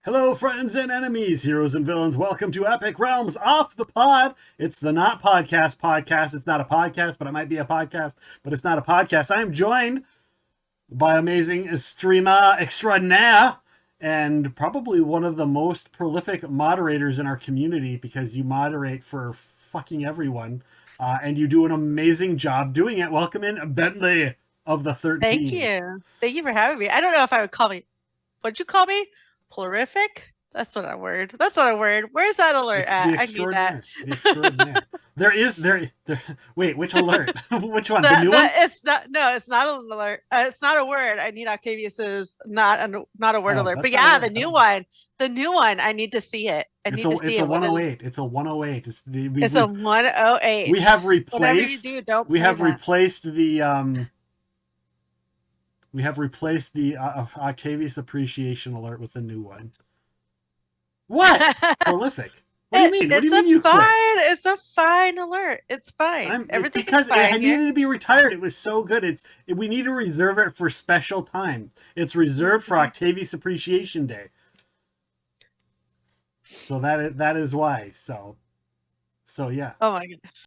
Hello, friends and enemies, heroes and villains. Welcome to Epic Realms Off the Pod. It's the Not Podcast podcast. It's not a podcast, but it might be a podcast, but it's not a podcast. I am joined by amazing streamer extraordinaire and probably one of the most prolific moderators in our community because you moderate for fucking everyone. And you do an amazing job doing it. Welcome in, Bentleigh of the 13. Thank you. Thank you for having me. I don't know if I would call me, what'd you call me? Plurific? That's not a word. That's not a word. Where's that alert It's at? the I need extraordinaire. that. The extraordinaire. there. Wait, which alert? Which one? The new one? It's not. No, it's not an alert. It's not a word. I need Octavius's not a word alert. But yeah, the new one. The new one. I need to see it. It's a 108. It's a 108. It's a 108. We have replaced. Whatever you do, don't. We have replaced the We have replaced the Octavius appreciation alert with a new one. What? Prolific. What do you mean? What do you mean you quit? It's a fine alert. It's fine. Everything because is fine it needed to be retired. It was so good. We need to reserve it for special time. It's reserved for Octavius Appreciation Day. So that is why. So yeah. Oh my goodness.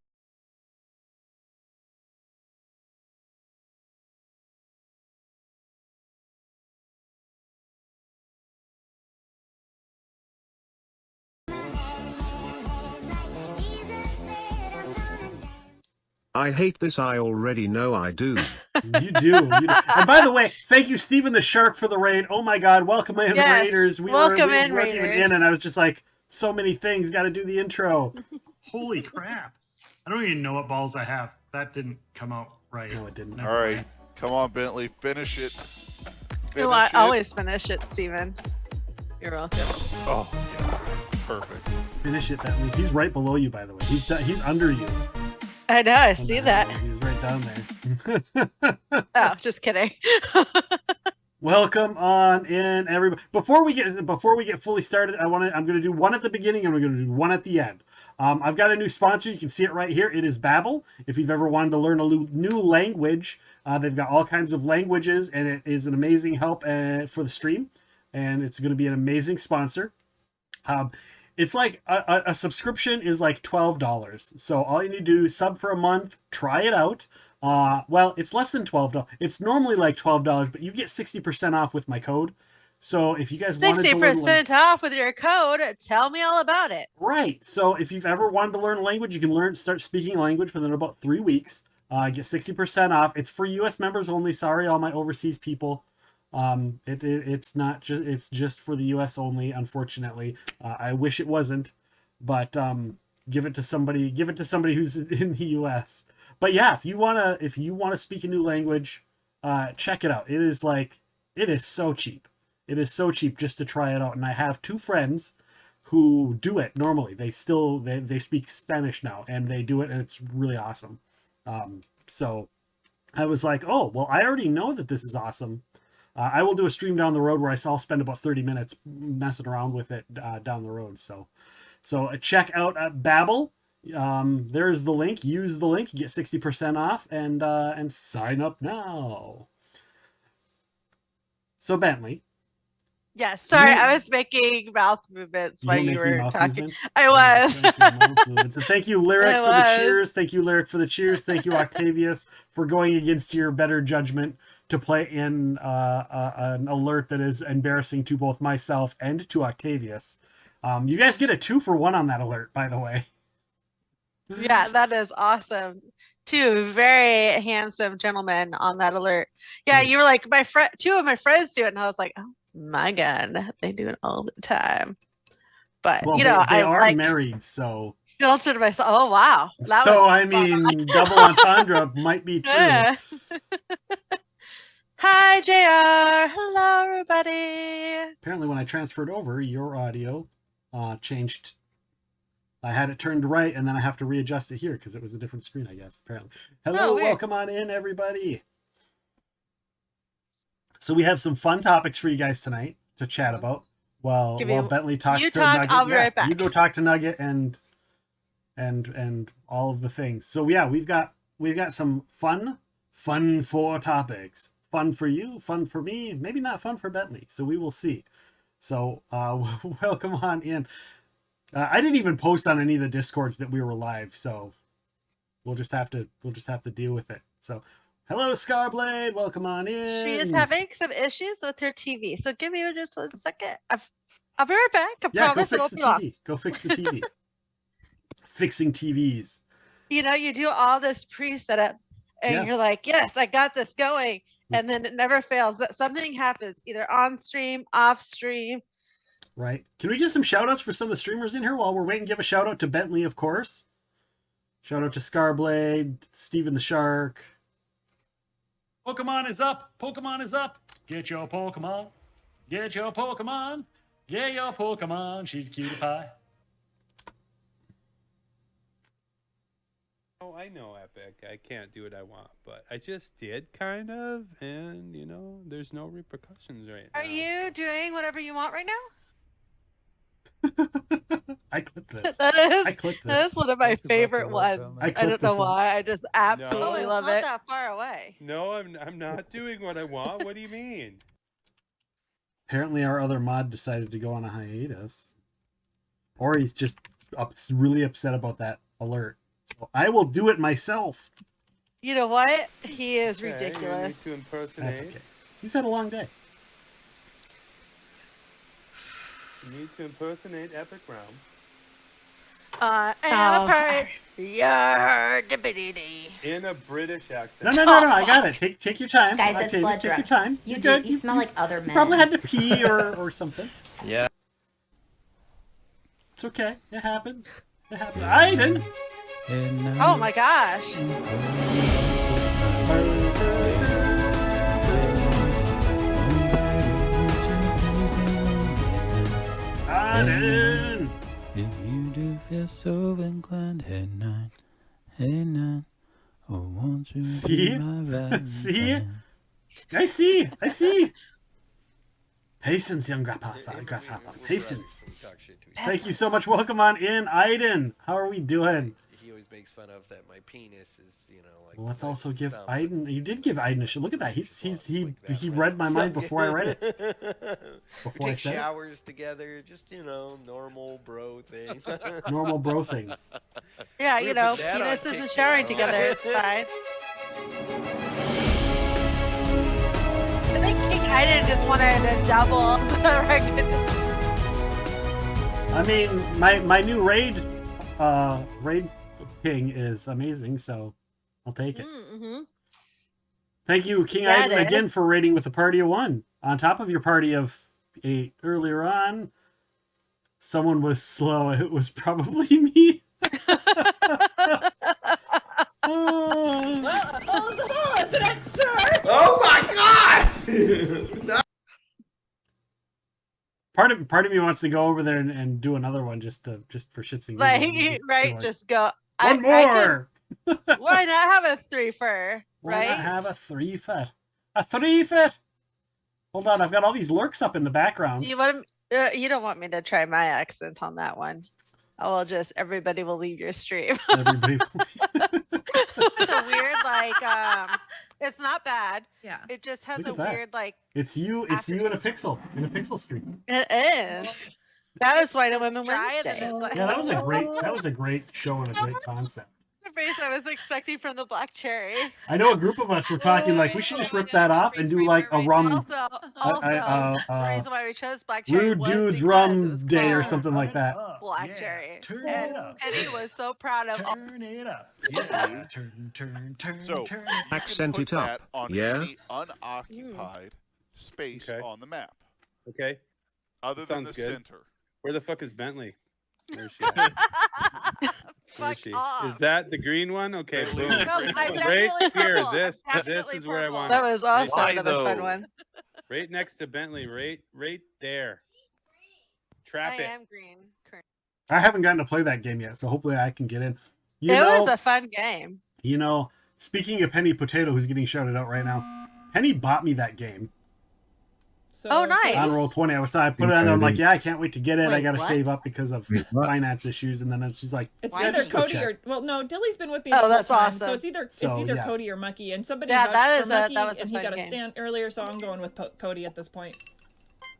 I hate this. I already know I do. You do. And by the way, thank you, Stephen the Shark, for the raid. Oh my God, welcome in, Raiders. Welcome in, Raiders. Even in, and I was just like, so many things. Got to do the intro. Holy crap! I don't even know what balls I have. That didn't come out right. No, it didn't. All right, come on, Bentley, finish it. Always finish it, Stephen. You're welcome. Oh, yeah, perfect. Finish it, Bentley. He's right below you, by the way. He's under you. I know, I see that. He's right down there. Oh, just kidding. Welcome on in, everybody. Before we get fully started, I'm going to do one at the beginning and we're going to do one at the end. I've got a new sponsor. You can see it right here. It is Babbel. If you've ever wanted to learn a new language, they've got all kinds of languages, and it is an amazing help for the stream. And it's going to be an amazing sponsor. It's like a subscription is like $12. So all you need to do is sub for a month, try it out. Well, it's less than $12. It's normally like $12, but you get 60% off with my code. So if you guys wanted to learn 60% off with your code, tell me all about it. Right. So if you've ever wanted to learn a language, you can start speaking language within about 3 weeks. Get 60% off. It's for US members only. Sorry, all my overseas people. It's not just, it's just for the US only, unfortunately. I wish it wasn't, but give it to somebody who's in the US. But yeah, if you want to speak a new language, check it out. It is so cheap. It is so cheap just to try it out. And I have 2 friends who do it normally. They speak Spanish now, and they do it, and it's really awesome. So I was like, oh, well, I already know that this is awesome. I will do a stream down the road where I'll spend about 30 minutes messing around with it down the road. So check out Babbel. There's the link. Use the link. Get 60% off and sign up now. So Bentley. Yes, sorry, I was making mouth movements while you were talking. Movements? I was. And thank you, Lyric, for the cheers. Thank you, Lyric, for the cheers. Thank you, Octavius, for going against your better judgment to play in an alert that is embarrassing to both myself and to Octavius. You guys get a 2-for-1 on that alert, by the way. Yeah, that is awesome. 2 very handsome gentlemen on that alert. Yeah, you were like, 2 of my friends do it, and I was like, oh my God, they do it all the time. But well, you know, they are married, so filtered myself. Oh wow. I mean, double entendre might be true. Yeah. Hi, JR. Hello, everybody. Apparently, when I transferred over, your audio changed. I had it turned right, and then I have to readjust it here because it was a different screen, I guess, apparently. Hello, welcome on in, everybody. So we have some fun topics for you guys tonight to chat about. While Bentley talks to Nugget. I'll be right back. You go talk to Nugget and all of the things. So yeah, we've got some fun 4 topics. Fun for you, fun for me, maybe not fun for Bentley. So we will see. So welcome on in. I didn't even post on any of the Discords that we were live, so we'll just have to deal with it. So hello, Scarblade, welcome on in. She is having some issues with her TV, so give me just 1 second. I'll be right back. I Yeah, go promise it fix won't the be long. TV. Go fix the TV. Fixing TVs. You know, you do all this pre-setup, and Yeah. you're like, yes, I got this going, and then it never fails. That something happens, either on stream, off stream. Right. Can we get some shout outs for some of the streamers in here while we're waiting? Give a shout out to Bentley, of course. Shout out to Scarblade, Steven the Shark. Pokemon is up. Pokemon is up. Get your Pokemon. Get your Pokemon. Get your Pokemon. She's a cutie pie. Oh, I know, Epic. I can't do what I want, but I just did, kind of, and, you know, there's no repercussions right now. Are you doing whatever you want right now? I clipped this. That is, I clipped that is this. one of my favorite ones. I I clipped don't know this one. why. I just absolutely No. love It's it. Not that far away. No, I'm not doing what I want. What do you mean? Apparently, our other mod decided to go on a hiatus. Or he's just really upset about that alert. So I will do it myself. You know what? He is Okay, ridiculous. You need to impersonate. That's okay. He's had a long day. You need to impersonate Epic Realms. And a part. Yar, dibbidi-dee. In a British accent. No, I got it. Take your time. Guys, that's Octavius, blood take your drip. time. You You're do. good. You smell like other men. Probably had to pee or something. Yeah. It's okay. It happens. It happens. Aiden! Oh my gosh. Aiden! If you do feel so inclined, hey nine, oh won't you See? be my Valentine? See? I see. Patience, young grasshopper. Patience. Thank you so much. Welcome on in, Aiden. How are we doing? He always makes fun of that my penis is, you know, like. Well, let's the size also of his give thumb, Aiden. You did give Aiden a shit. Look at that. He that read my mind way. before I read it. We Before I take said it. showers together, just, you know, normal bro things. Normal bro things. Yeah, We're you gonna know, put that on penises and TikTok. showering together. It's fine. I think King Aiden just wanted to double the recognition. I mean, my new raid king is amazing, so I'll take it. Mm-hmm. Thank you, King Yeah, Aiden, it again is. for raiding with a party of 1. On top of your party of 8 earlier on, someone was slow. It was probably me. Oh my god! Part of me wants to go over there and do another one just for shits and giggles. Like, right? Just go. one I can- more. why not have a 3-fer, Why right? not have a 3-fit? A 3-fit. Hold on, I've got all these lurks up in the background. Do you want you don't want me to try my accent on that one. I will just, everybody will leave your stream. Everybody. It's a weird, like, it's not bad. Yeah. It just has Look a at that. weird, like, It's you in a pixel stream. it is. That was White and Women Try it Wednesday. and it's like- Yeah, that was a great show and a great concept. The face I was expecting from the Black Cherry. I know a group of us were talking like we should just rip that off and do like a rum Also, the reason why we chose Black Cherry rude was dudes because it rum was day or called something like that. Black Cherry. Turn And it up. Penny was so proud of all Turn it up. Yeah. Turn. So, turn. you can Accent put it up, that on yeah? any unoccupied space Okay. on the map, Okay. other than the Sounds good. center. Where the fuck is Bentley? Where's she? At? Where Fuck is she? off. Is that the green one? Okay, They boom. live No, Green I'm one. Right definitely here, purple. this I'm this definitely is where I purple. want That it. was also Why, another fun though? one. Right next to Bentley, right there. Trap I it. am green. currently. I haven't gotten to play that game yet, so hopefully I can get in. It was a fun game. Speaking of Penny Potato, who's getting shouted out right now, Penny bought me that game Oh, nice. on Roll20. I put it on there. I'm like, yeah, I can't wait to get it. I Wait, got to what? save up because of Wait, what? finance issues. And then she's like, It's Why either just go Cody check. or no, Dilly's been with me. Oh, the whole that's time, awesome. So it's either So, yeah. Cody or Mucky, and somebody Yeah, vouched that for is Mucky, that was a and he fun got a game. stand earlier, so I'm going with Cody at this point.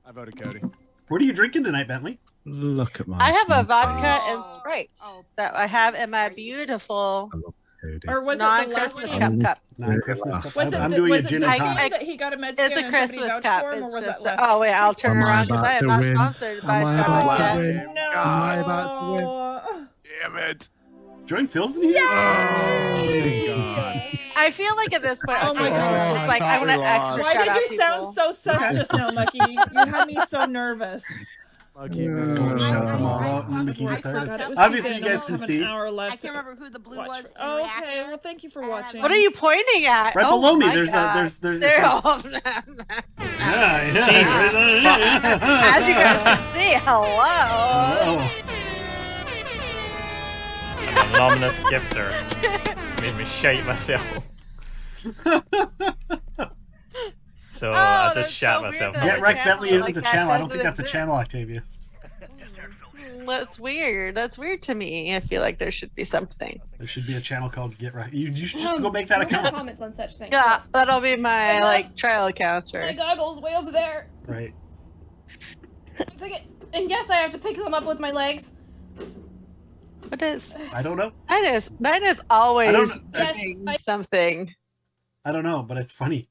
I voted Cody. What are you drinking tonight, Bentley? Look at my. I have a smug vodka face. and Sprite that I have in my beautiful I love Cody. Or was it the last non-Christmas game? cup. Non-Christmas stuff. Was it I'm the, doing was a it gin this and game tonic. that he got a med It's scan a and somebody Christmas vouched cup. for him, or It's was just that last? oh wait, I'll turn Am I around because about I am to not win? sponsored by Am I about to Starbucks win? yet. No. Am I about to win? Damn it. Join Phil's in here? Oh, God. I feel like at this point, Oh my God. it's like I want to extra Why shout did out you sound people. so sus just now, Lucky? You had me so nervous. Lucky Don't shout them all out and then we can I get started. forgot it was Obviously, Tuesday you and guys I can almost have see. an hour I left. can't remember who the blue Watch. was. in Oh, the okay, reactor. well, thank you for watching. What are you pointing at? Right Oh below me, my there's God. it says- Yeah, yeah. as you guys can see, hello. Oh. An anonymous gifter made me shite myself. So I that's just shat so myself. weird that Get Wrecked Bentley isn't like a that channel. I don't doesn't think that's a exist. channel, Octavius. That's weird. That's weird to me. I feel like there should be something. There should be a channel called Get Wrecked. You should just go make that account. Comments on such things. Yeah, that'll be my like trial account. My Or goggles way over there. Right. It's like and yes, I have to pick them up with my legs. what is? I don't know. Mine is always Yes, doing I- something. I don't know, but it's funny.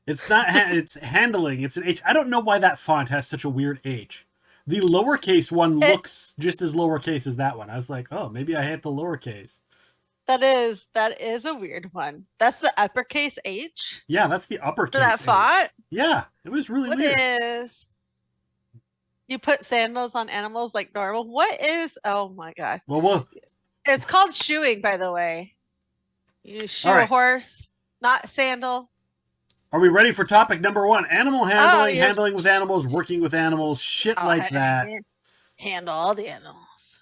It's not. It's handling. It's an H. I don't know why that font has such a weird H. The lowercase one looks just as lowercase as that one. I was like, oh, maybe I hit the lowercase. That is a weird one. That's the uppercase H Yeah, that's the uppercase. for that H. font. Yeah, it was really What weird. is? You put sandals on animals like normal. What is? Oh my God! Well, It's called shoeing, by the way. You shoe All a right. horse, not sandal. are we ready for topic number 1? Animal handling, yes. handling with animals, working with animals, shit like that. Handle all the animals.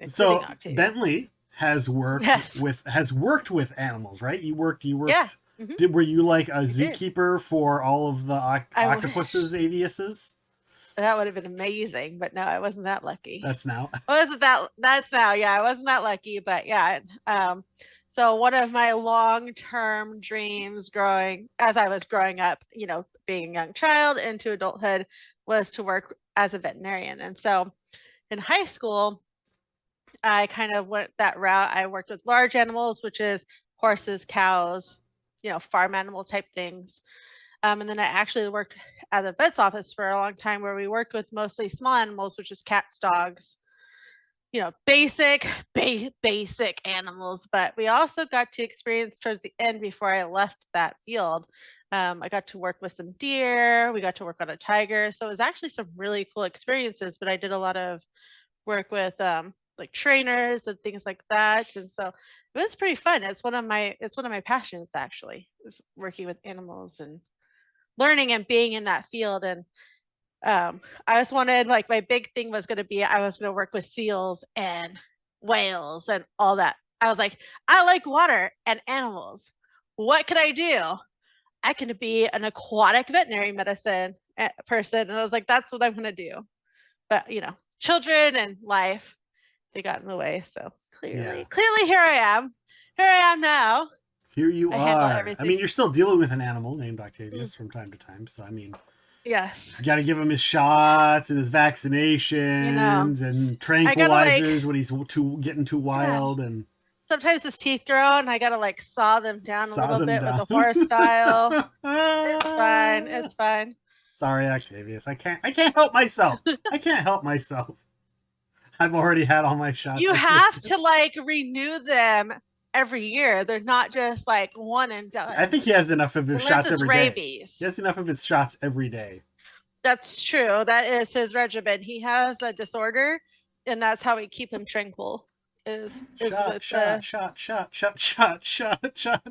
So including Octavia. Bentley has worked Yes. with animals, right? You worked. Yeah. Mhm. Were you like a did. zookeeper for all of the I octopuses, aviuses? That would have been amazing, but no, I wasn't that lucky. That's now. Wasn't that? That's now. Yeah, I wasn't that lucky, but yeah. So one of my long-term dreams, as I was growing up, being a young child into adulthood, was to work as a veterinarian. And so, in high school, I kind of went that route. I worked with large animals, which is horses, cows, farm animal type things. And then I actually worked at a vet's office for a long time where we worked with mostly small animals, which is cats, dogs, basic animals. But we also got to experience towards the end before I left that field. I got to work with some deer. We got to work on a tiger. So it was actually some really cool experiences, but I did a lot of work with like trainers and things like that. And so it was pretty fun. It's one of my passions actually, is working with animals and learning and being in that field. And I just wanted, like, my big thing was going to be, I was going to work with seals and whales and all that. I was like, I like water and animals. What can I do? I can be an aquatic veterinary medicine person. And I was like, that's what I'm going to do. But, children and life, they got in the way. So clearly here I am. Here I am now. Here you I handle are. I everything. mean, you're still dealing with an animal named Octavius from time to time. So, I mean, Yes. you got to give him his shots and his vaccinations and tranquilizers when he's getting too wild. And sometimes his teeth grow and I gotta like saw them down Saw a little them bit down. with a horse file. It's fine. It's fine. Sorry, Octavius. I can't help myself. I can't help myself. I've already had all my shots. You have to like renew them every year. They're not just like one and done. I think he has enough of his Unless shots it's every day. rabies. He has enough of his shots every day. That's true. That is his regimen. He has a disorder, and that's how we keep him tranquil. Is Shot, with shot, shot, shot, shot, shot, shot, shot.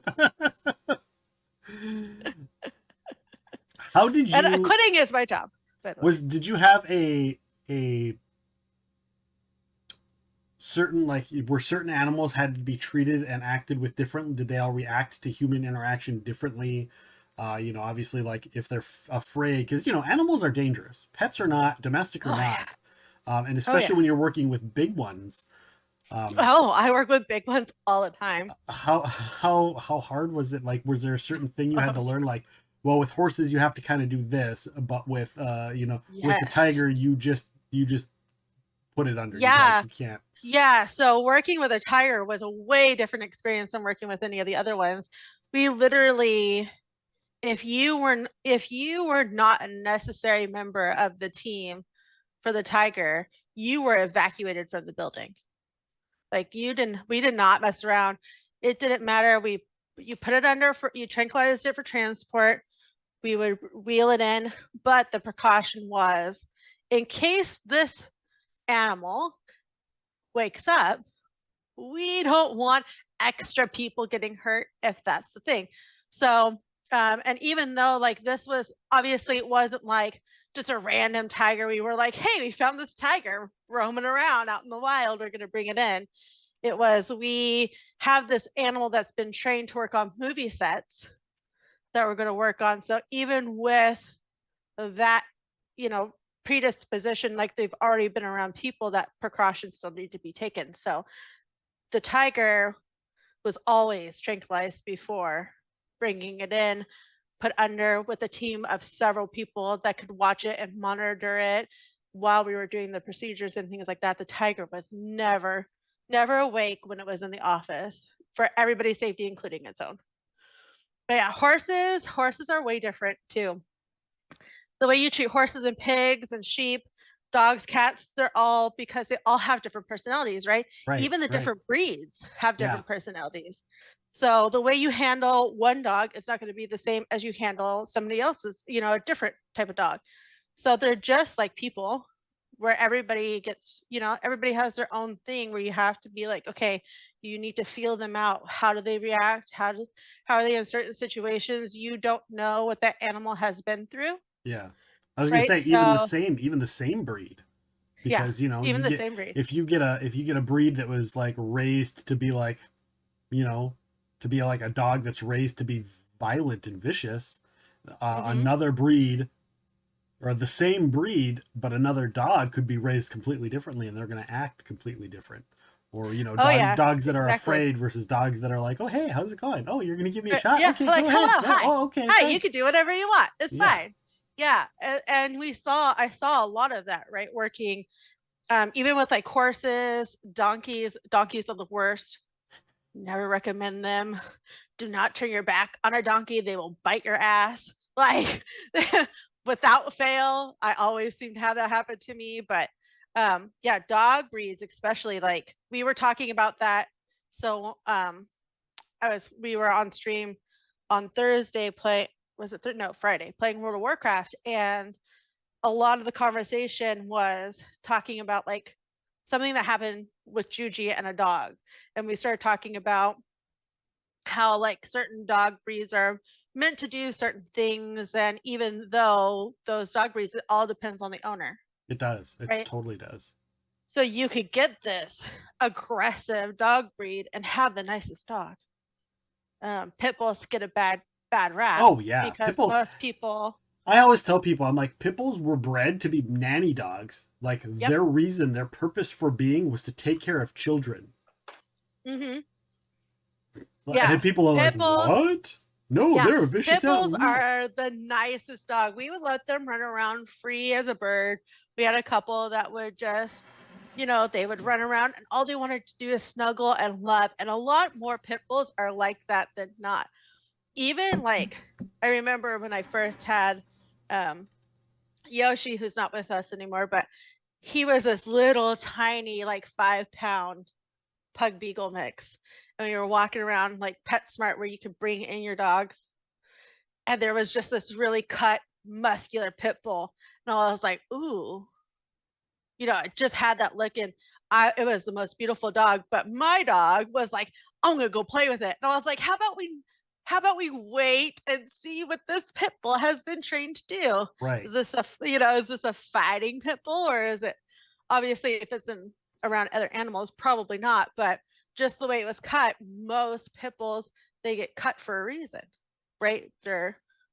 How did you? And quitting is my job. By the way. Did you have a certain, like, were certain animals had to be treated and acted with differently? Did they all react to human interaction differently? Obviously, like, if they're afraid, because animals are dangerous. Pets are not, domestic or not, and especially when you're working with big ones. I work with big ones all the time. How hard was it? Like, was there a certain thing you had to learn? Like, well, with horses you have to kind of do this, but with with the Yes. tiger you just put it under. Yeah. You can't. Yeah, so working with a tiger was a way different experience than working with any of the other ones. We literally, if you were not a necessary member of the team for the tiger, you were evacuated from the building. Like we did not mess around. It didn't matter. You put it under you tranquilized it for transport. We would wheel it in, but the precaution was, in case this animal wakes up, we don't want extra people getting hurt if that's the thing. So, and even though like this was obviously, it wasn't like just a random tiger. We were like, hey, we found this tiger roaming around out in the wild. We're going to bring it in. It was, we have this animal that's been trained to work on movie sets that we're going to work on. So even with that, predisposition, like they've already been around people, that precautions still need to be taken. So the tiger was always tranquilized before bringing it in, put under with a team of several people that could watch it and monitor it while we were doing the procedures and things like that. The tiger was never awake when it was in the office, for everybody's safety, including its own. But yeah, horses are way different too. The way you treat horses and pigs and sheep, dogs, cats, they're all, because they all have different personalities, right? Even the different breeds have different personalities. So the way you handle one dog is not going to be the same as you handle somebody else's, a different type of dog. So they're just like people, where everybody gets, everybody has their own thing where you have to be like, okay, you need to feel them out. How do they react? How are they in certain situations? You don't know what that animal has been through. Yeah. I was gonna say, even the same breed. Because even the same breed. If you get a breed that was like raised to be like, to be like a dog that's raised to be violent and vicious, another breed, or the same breed but another dog, could be raised completely differently and they're going to act completely different. Or dogs that are afraid versus dogs that are like, oh hey, how's it going? Oh, you're going to give me a shot? Okay, like, go hello, ahead. hi. Oh, okay, hi, thanks. you can do whatever you want. It's fine. Yeah, and I saw a lot of that, right, working even with like horses, donkeys. Donkeys are the worst. Never recommend them. Do not turn your back on a donkey. They will bite your ass. Like, without fail, I always seem to have that happen to me. But yeah, dog breeds, especially, like we were talking about that. So we were on stream on Thursday Friday, playing World of Warcraft, and a lot of the conversation was talking about like something that happened with Juji and a dog. And we started talking about how like certain dog breeds are meant to do certain things. And even though those dog breeds, it all depends on the owner. It does. It right? totally does. So you could get this aggressive dog breed and have the nicest dog. Pit bulls get a bad rap. Oh yeah. Because most people... I always tell people, I'm like, pit bulls were bred to be nanny dogs. Like their purpose for being was to take care of children. Mm-hmm. Yeah. And people are like, what? No, they're a vicious animal. Pit bulls are the nicest dog. We would let them run around free as a bird. We had a couple that would just, they would run around and all they wanted to do is snuggle and love. And a lot more pit bulls are like that than not. Even like, I remember when I first had Yoshi, who's not with us anymore, but he was this little tiny, like 5-pound pug beagle mix. And we were walking around like PetSmart where you could bring in your dogs. And there was just this really cut, muscular pit bull. And I was like, ooh, it just had that look. And it was the most beautiful dog. But my dog was like, I'm going to go play with it. And I was like, how about we wait and see what this pit bull has been trained to do? Right. Is this a fighting pit bull, or is it, obviously if it's around other animals, probably not, but just the way it was cut, most pit bulls, they get cut for a reason, right?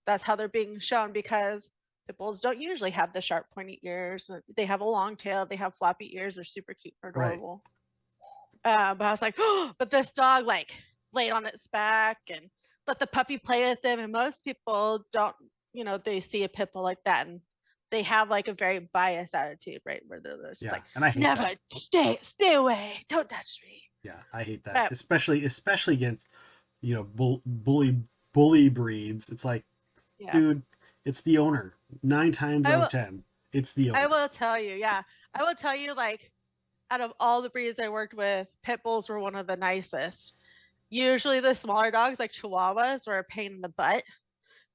That's how they're being shown, because pit bulls don't usually have the sharp pointy ears. They have a long tail, they have floppy ears, they're super cute and adorable. Right. But I was like, oh, but this dog like laid on its back and let the puppy play with them. And most people don't, they see a pit bull like that and they have like a very biased attitude, right? Where they're just like, and I hate never that. stay away, don't touch me. Yeah, I hate that, But- especially against bully breeds. It's like, dude, it's the owner. 9 times out of 10, it's the owner. I will tell you, like, out of all the breeds I worked with, pit bulls were one of the nicest. Usually the smaller dogs, like Chihuahuas, were a pain in the butt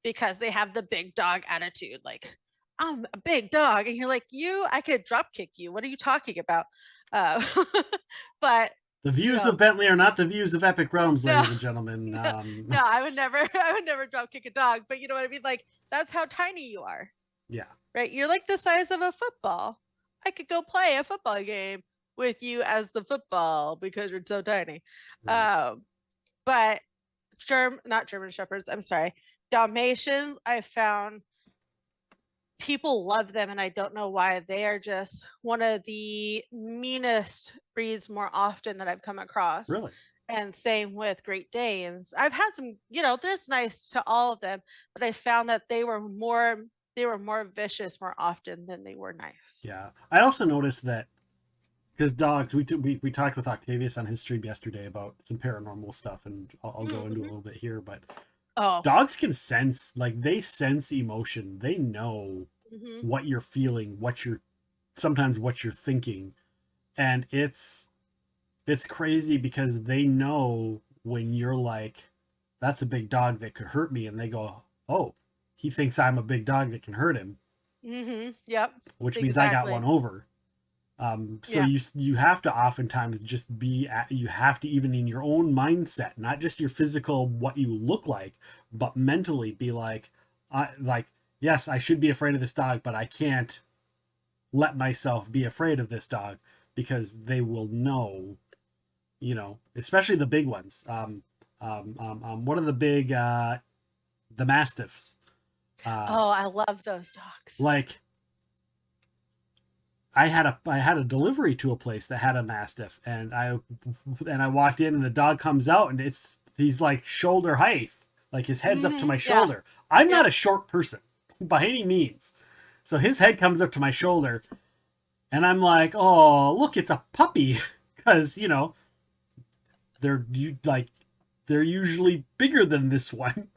because they have the big dog attitude. Like, I'm a big dog. And you're like, I could drop kick you. What are you talking about? But the views of Bentley are not the views of Epic Realms, ladies and gentlemen. No, I would never drop kick a dog. But you know what I mean? Like, that's how tiny you are. Yeah. Right? You're like the size of a football. I could go play a football game with you as the football because you're so tiny. Right. But not German Shepherds, I'm sorry. Dalmatians, I found people love them, and I don't know why. They are just one of the meanest breeds more often that I've come across. Really? And same with Great Danes. I've had some, there's nice to all of them, but I found that they were more vicious more often than they were nice. Yeah. I also noticed that because dogs, we talked with Octavius on his stream yesterday about some paranormal stuff, and I'll go into a little bit here, but dogs can sense, like, they sense emotion. They know what you're feeling, sometimes what you're thinking. And it's crazy because they know when you're like, that's a big dog that could hurt me. And they go, oh, he thinks I'm a big dog that can hurt him. Yep. Which means I got one over. So you have to oftentimes just you have to, even in your own mindset, not just your physical, what you look like, but mentally be like, yes, I should be afraid of this dog, but I can't let myself be afraid of this dog because they will know, especially the big ones. What are the big, the Mastiffs? I love those dogs. Like, I had a delivery to a place that had a Mastiff, and I walked in, and the dog comes out, and he's like shoulder height, like his head's up to my shoulder. I'm not a short person by any means, so his head comes up to my shoulder, and I'm like, oh, look, it's a puppy, because they're usually bigger than this one,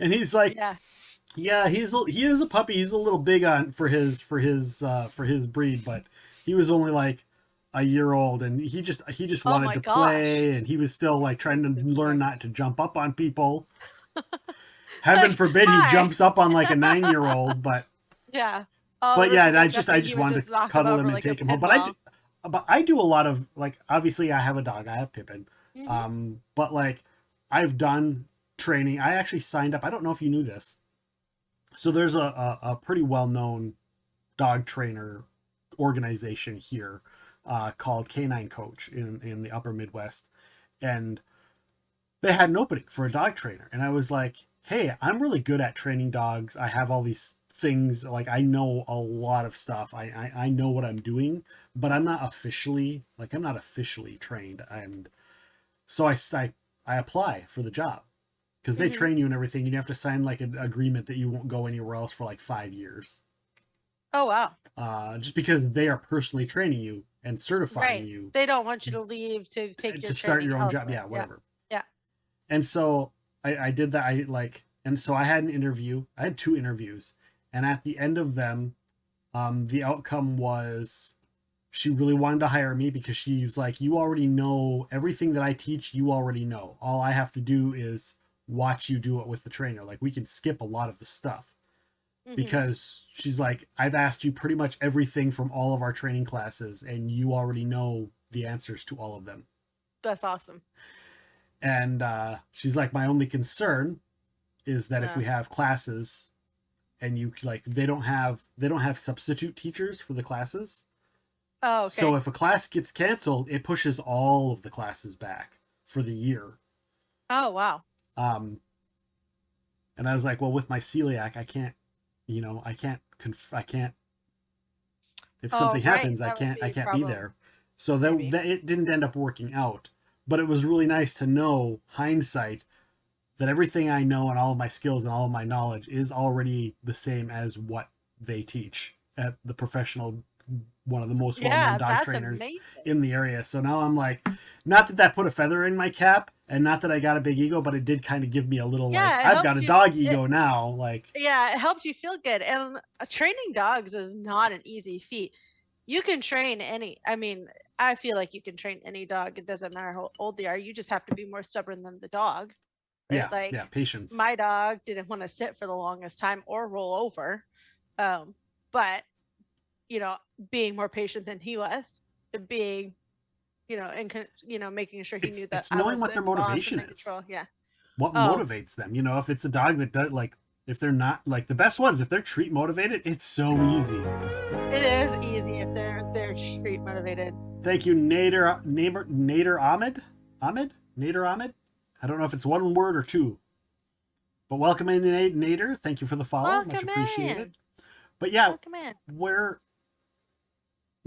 and he's like, yeah, he is a puppy. He's a little big for his breed, but he was only like a year old, and he just wanted to play, and he was still like trying to learn not to jump up on people. Heaven forbid he jumps up on like a 9-year-old, but I just wanted to cuddle him and take him home. But I do a lot of, like, obviously I have a dog. I have Pippin, but like I've done training. I actually signed up. I don't know if you knew this. So there's a pretty well-known dog trainer organization here called Canine Coach in the upper Midwest. And they had an opening for a dog trainer. And I was like, hey, I'm really good at training dogs. I have all these things. Like, I know a lot of stuff. I know what I'm doing, but I'm not officially trained. And so I apply for the job. Because they train you and everything, and you have to sign like an agreement that you won't go anywhere else for like 5 years. Oh, wow. Just because they are personally training you and certifying you. They don't want you to leave to take your start your own elsewhere. job. Yeah, whatever. Yeah. And so I did that. And so I had an interview. I had 2 interviews. And at the end of them, the outcome was she really wanted to hire me because she was like, you already know everything that I teach. You already know. All I have to do is watch you do it with the trainer. Like, we can skip a lot of the stuff because she's like, I've asked you pretty much everything from all of our training classes and you already know the answers to all of them. That's awesome. And she's like, my only concern is that if we have classes and you like, they don't have substitute teachers for the classes. Oh, okay. So if a class gets canceled, it pushes all of the classes back for the year. Oh, wow. And I was like, well, with my celiac, I can't, if something happens, I can't be there. So that it didn't end up working out, but it was really nice to know, hindsight, that everything I know and all of my skills and all of my knowledge is already the same as what they teach at the professional, one of the most well-known dog that's trainers amazing. in the area. So now I'm like, not that put a feather in my cap, and not that I got a big ego, but it did kind of give me a little like, it I've got helps a you- dog ego now. Like, Yeah, it helps you feel good. And training dogs is not an easy feat. You can train any, I mean, I feel like you can train any dog. It doesn't matter how old they are. You just have to be more stubborn than the dog. Right? yeah, Like yeah, patience. my dog didn't want to sit for the longest time or roll over. But you know, being more patient than he was, being, you know, and you know, making sure he knew that It's knowing what their motivation is. Control. Yeah. What motivates them? You know, if it's a dog that does like, if they're not like the best ones, if they're treat motivated, it's so easy. It is easy if they're treat motivated. Thank you, Nader Ahmed. Nader Ahmed. I don't know if it's one word or two, but welcome in, Nader. Thank you for the follow. Much appreciated. But yeah, where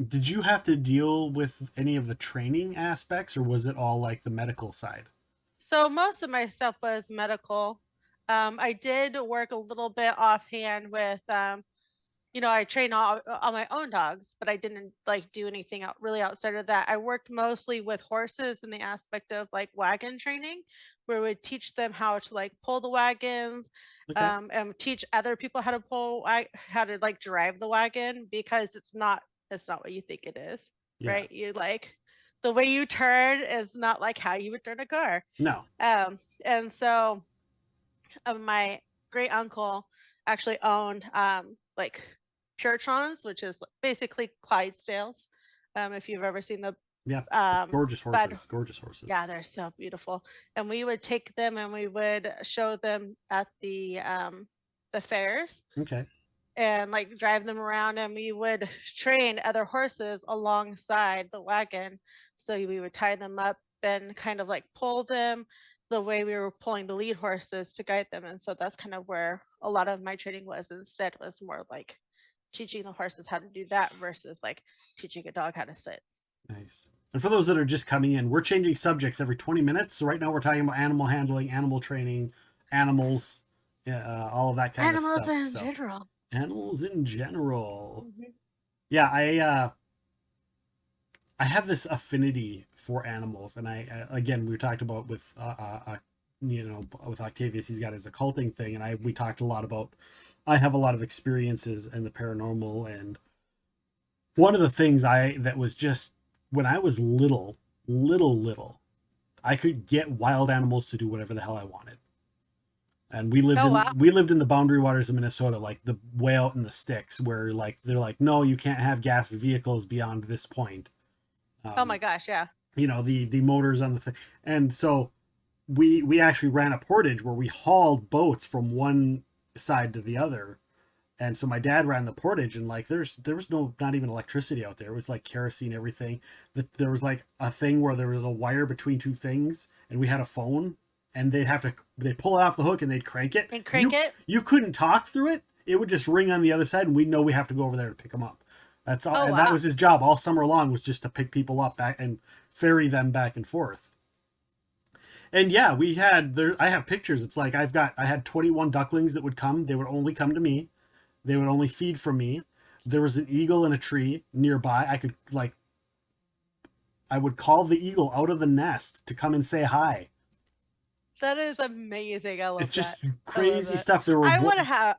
did you have to deal with any of the training aspects, or was it all like the medical side? So most of my stuff was medical. I did work a little bit offhand with, you know, I train all my own dogs, but I didn't like do anything really outside of that. I worked mostly with horses in the aspect of like wagon training, where we would teach them how to like pull the wagons, and teach other people how to how to like drive the wagon, because it's not what you think it is, right? You like the way you turn is not like how you would turn a car. No. And so my great uncle actually owned like Puretrons, which is basically Clydesdales. If you've ever seen the gorgeous horses. Yeah, they're so beautiful. And we would take them and we would show them at the fairs. Okay. And like drive them around, and we would train other horses alongside the wagon. So we would tie them up and kind of like pull them the way we were pulling the lead horses to guide them. And so that's kind of where a lot of my training was. Instead was more like teaching the horses how to do that versus like teaching a dog how to sit. Nice. And for those that are just coming in, we're changing subjects every 20 minutes. So right now we're talking about animal handling, animal training, animals, all of that kind of stuff. Animals in general. Animals in general. Yeah, I have this affinity for animals, and I again, we talked about with you know, with Octavius, he's got his occulting thing, and we talked a lot about, I have a lot of experiences in the paranormal, and one of the things that was just when I was little, I could get wild animals to do whatever the hell I wanted. And we lived in the boundary waters of Minnesota, like the way out in the sticks, where like they're like, no, you can't have gas vehicles beyond this point. Oh my gosh, yeah. You know, the motors on the thing. And so we actually ran a portage where we hauled boats from one side to the other. And so my dad ran the portage, and like there was not even electricity out there. It was like kerosene, everything. There was like a thing where there was a wire between two things, and we had a phone. And they'd pull it off the hook and they'd crank it. And crank it? You couldn't talk through it. It would just ring on the other side, and we'd know we have to go over there to pick them up. That's all. And that was his job all summer long, was just to pick people up back and ferry them back and forth. And yeah, I have pictures. It's like I had 21 ducklings that would come. They would only come to me. They would only feed from me. There was an eagle in a tree nearby. I would call the eagle out of the nest to come and say hi. That is amazing. I love it's just that. crazy stuff. I want to have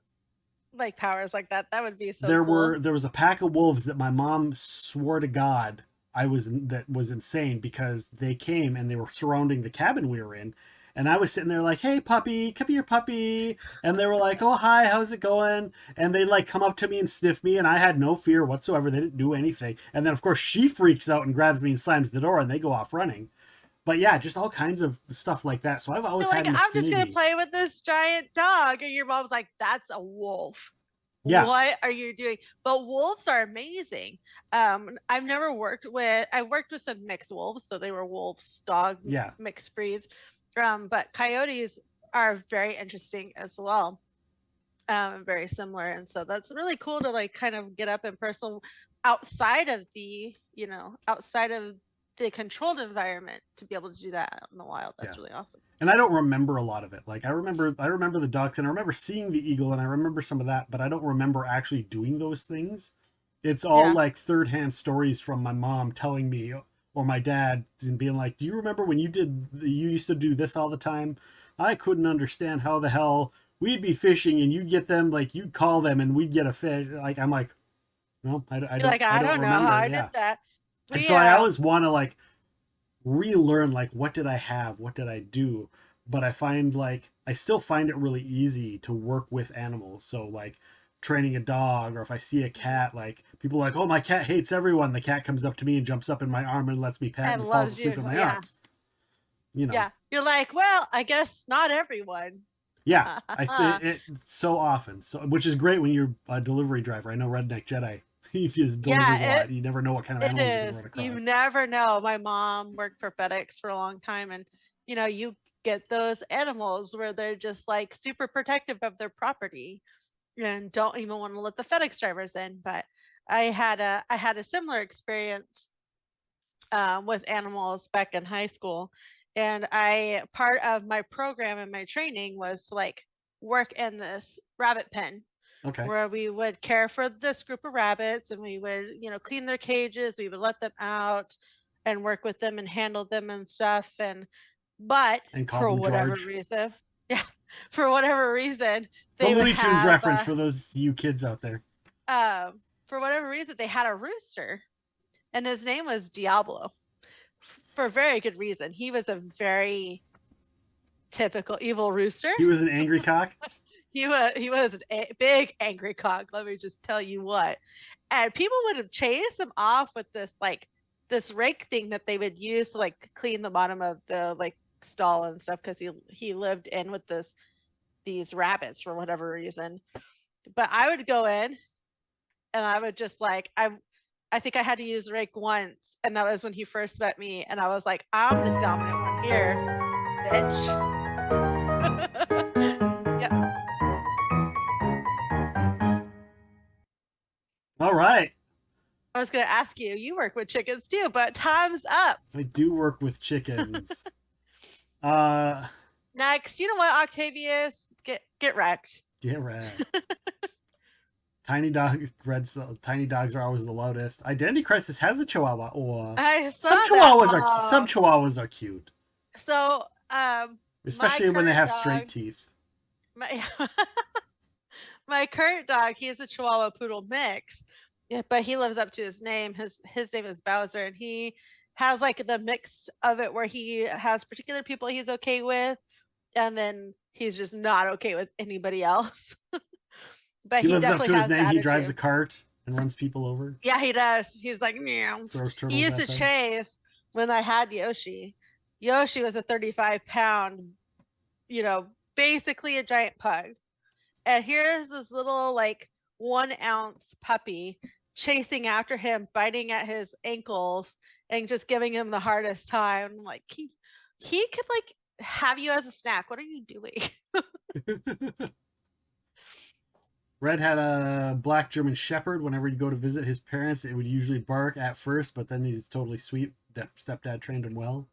like powers like that. That would be so cool. There was a pack of wolves that my mom swore to God that was insane, because they came and they were surrounding the cabin we were in, and I was sitting there like, hey puppy, come here puppy, and they were like, oh hi, how's it going? And they like come up to me and sniff me, and I had no fear whatsoever. They didn't do anything. And then of course she freaks out and grabs me and slams the door, and they go off running. But yeah, just all kinds of stuff like that. So I've always had an I'm just affinity. gonna play with this giant dog, and your mom's like, "That's a wolf. Yeah. What are you doing?" But wolves are amazing. I've never worked with. I worked with some mixed wolves, so they were wolves, dog, mixed breeds. But coyotes are very interesting as well. Very similar, and so that's really cool to like kind of get up and personal outside of the the controlled environment to be able to do that out in the wild. That's Yeah. really awesome. And I don't remember a lot of it. Like I remember the ducks, and I remember seeing the eagle, and I remember some of that, but I don't remember actually doing those things. It's all Yeah. like third-hand stories from my mom telling me, or my dad, and being like, "Do you remember when you used to do this all the time? I couldn't understand how the hell we'd be fishing, and you'd get them, like you'd call them, and we'd get a fish." Like I'm like, no, I You're don't. like, I don't know remember. how I Yeah. did that. And We, so I always want to like relearn, like, what did I have? What did I do? But I find like I still find it really easy to work with animals. So like training a dog, or if I see a cat, like people are like, oh, my cat hates everyone. The cat comes up to me and jumps up in my arm and lets me pet And and falls loves asleep you, in my yeah. arms. You know. Yeah. You're like, well, I guess not everyone. Yeah, it so often. So which is great when you're a delivery driver. I know Redneck Jedi. He just delivers a lot. You never know what kind of It animals you're going to is. run across. You never know. My mom worked for FedEx for a long time, and you know, you get those animals where they're just like super protective of their property and don't even want to let the FedEx drivers in. But I had a similar experience with animals back in high school, and part of my program and my training was to like work in this rabbit pen. Okay. Where we would care for this group of rabbits, and we would, you know, clean their cages, we would let them out and work with them and handle them and stuff. But And call for them whatever George. reason, yeah, for whatever reason, It's a they would Looney Tunes have, reference for those you kids out there. for whatever reason, they had a rooster, and his name was Diablo, for very good reason. He was a very typical evil rooster. He was an angry cock. He was a big angry cock. Let me just tell you what. And people would have chased him off with this rake thing that they would use to like clean the bottom of the like stall and stuff, because he lived in with these rabbits for whatever reason. But I would go in and I would just like I think I had to use the rake once, and that was when he first met me, and I was like, I'm the dominant one here, bitch. All right. I was going to ask you, you work with chickens too, but time's up. I do work with chickens. Next, you know what, Octavius? Get wrecked. Get wrecked. Tiny dogs are always the loudest. Identity Crisis has a Chihuahua. Or some Chihuahuas are cute. So, especially when they have straight teeth. My current dog, he's a Chihuahua Poodle mix, but he lives up to his name. His name is Bowser, and he has like the mix of it where he has particular people he's okay with, and then he's just not okay with anybody else. But he lives up to his name. Attitude. He drives a cart and runs people over. Yeah, he does. He's like, meow. Throws turtles. He used to chase when I had Yoshi. Yoshi was a 35-pound, you know, basically a giant pug. And here's this little like 1 ounce puppy chasing after him, biting at his ankles and just giving him the hardest time. I'm like, he could like have you as a snack. What are you doing? Red had a black German Shepherd. Whenever he'd go to visit his parents, it would usually bark at first, but then he's totally sweet. Stepdad trained him well.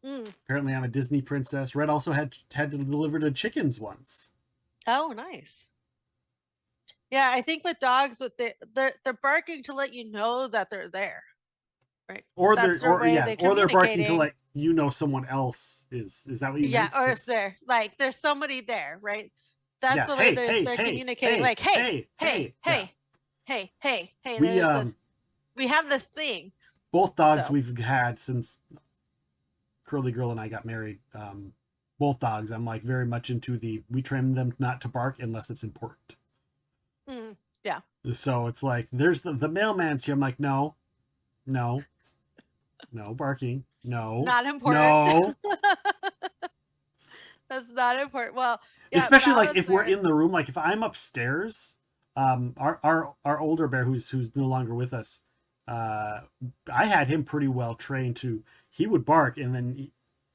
Apparently I'm a Disney princess. Red also had to deliver to chickens once. Oh, nice. Yeah, I think with dogs, they're barking to let you know that they're there, right? Or they're barking to let you know someone else is. Is that what you meant? Yeah, or is there like there's somebody there, right? That's the way they're communicating. Like, hey. We have this thing. Both dogs we've had since Curly Girl and I got married. Both dogs, I'm like very much into we train them not to bark unless it's important. Yeah. So it's like there's the mailman's here. I'm like, no barking, no, not important. No. That's not important. Well, yeah, especially like if we're in the room, like if I'm upstairs, our older bear who's no longer with us, I had him pretty well trained to. He would bark, and then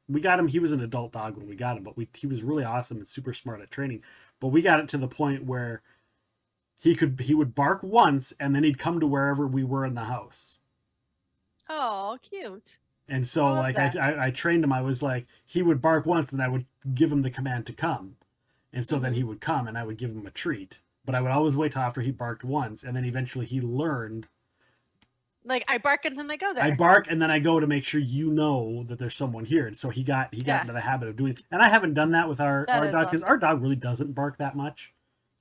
we got him. He was an adult dog when we got him, but he was really awesome and super smart at training. But we got it to the point where he would bark once, and then he'd come to wherever we were in the house. Oh, cute. And so love like that. I trained him. I was like, he would bark once and I would give him the command to come. And so then he would come and I would give him a treat. But I would always wait till after he barked once, and then eventually he learned. Like I bark and then I go there. I bark and then I go to make sure you know that there's someone here. And so he got into the habit of doing it. And I haven't done that with our That is dog because awesome. our dog really doesn't bark that much.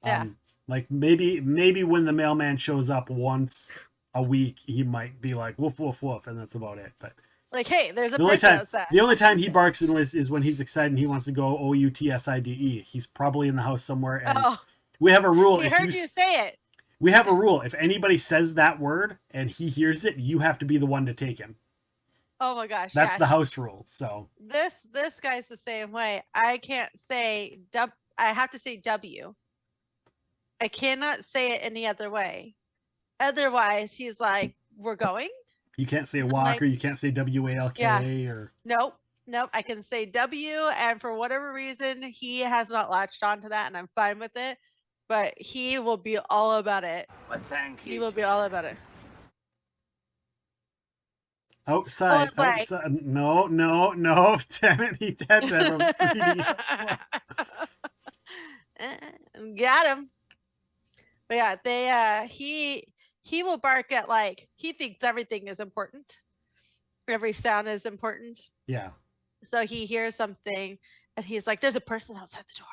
Yeah. Like maybe when the mailman shows up once a week, he might be like woof woof woof, and that's about it. But Like, hey, there's a the only person time outside. the only time he barks is when he's excited and he wants to go OUTSIDE. He's probably in the house somewhere, and Oh, we have a rule. he If heard you say it. we have a rule. If anybody says that word and he hears it, you have to be the one to take him. Oh my gosh. That's yeah. the house rule. So This guy's the same way. I can't say I have to say W. I cannot say it any other way. Otherwise, he's like, "We're going." you can't say I'm walk like, or you can't say WALK Yeah. or Nope. I can say W, and for whatever reason, he has not latched onto that, and I'm fine with it. But he will be all about it. Well, thank He will be all about it. outside. it's like- Outside. No. Damn it, he dead from screaming. Got him. But yeah, he will bark at like he thinks everything is important. Every sound is important. Yeah. So he hears something and he's like, "There's a person outside the door."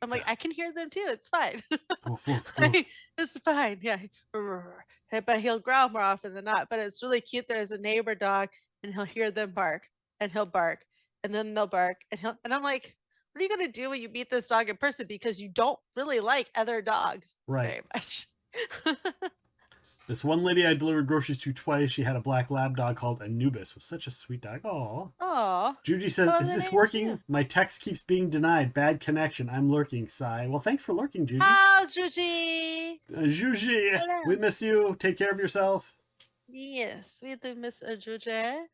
I'm like, "I can hear them too. It's fine. Woof, woof, woof. It's fine." Yeah. But he'll growl more often than not. But it's really cute. There's a neighbor dog and he'll hear them bark and he'll bark and then they'll bark and I'm like, what are you gonna do when you meet this dog in person? Because you don't really like other dogs Right. very much. This one lady I delivered groceries to twice, she had a black lab dog called Anubis. It was such a sweet dog. Oh. Oh. Judy says, love "Is the this name, working? too. My text keeps being denied. Bad connection. I'm lurking." Sigh. Well, thanks for lurking, Judy. Oh, Juji. Juji, Hello. we miss you. Take care of yourself. Yes, we do miss Juji.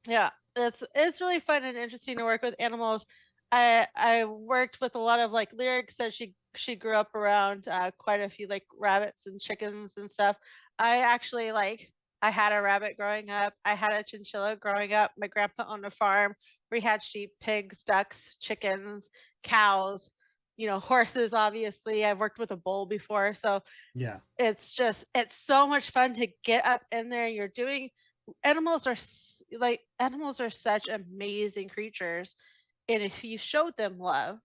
Yeah, it's really fun and interesting to work with animals. I worked with a lot of like Lyrics that she grew up around quite a few like rabbits and chickens and stuff. I actually I had a rabbit growing up. I had a chinchilla growing up. My grandpa owned a farm. We had sheep, pigs, ducks, chickens, cows, horses. Obviously, I've worked with a bull before, so Yeah. it's so much fun to get up in there. You're doing animals are such amazing creatures, and if you show them love,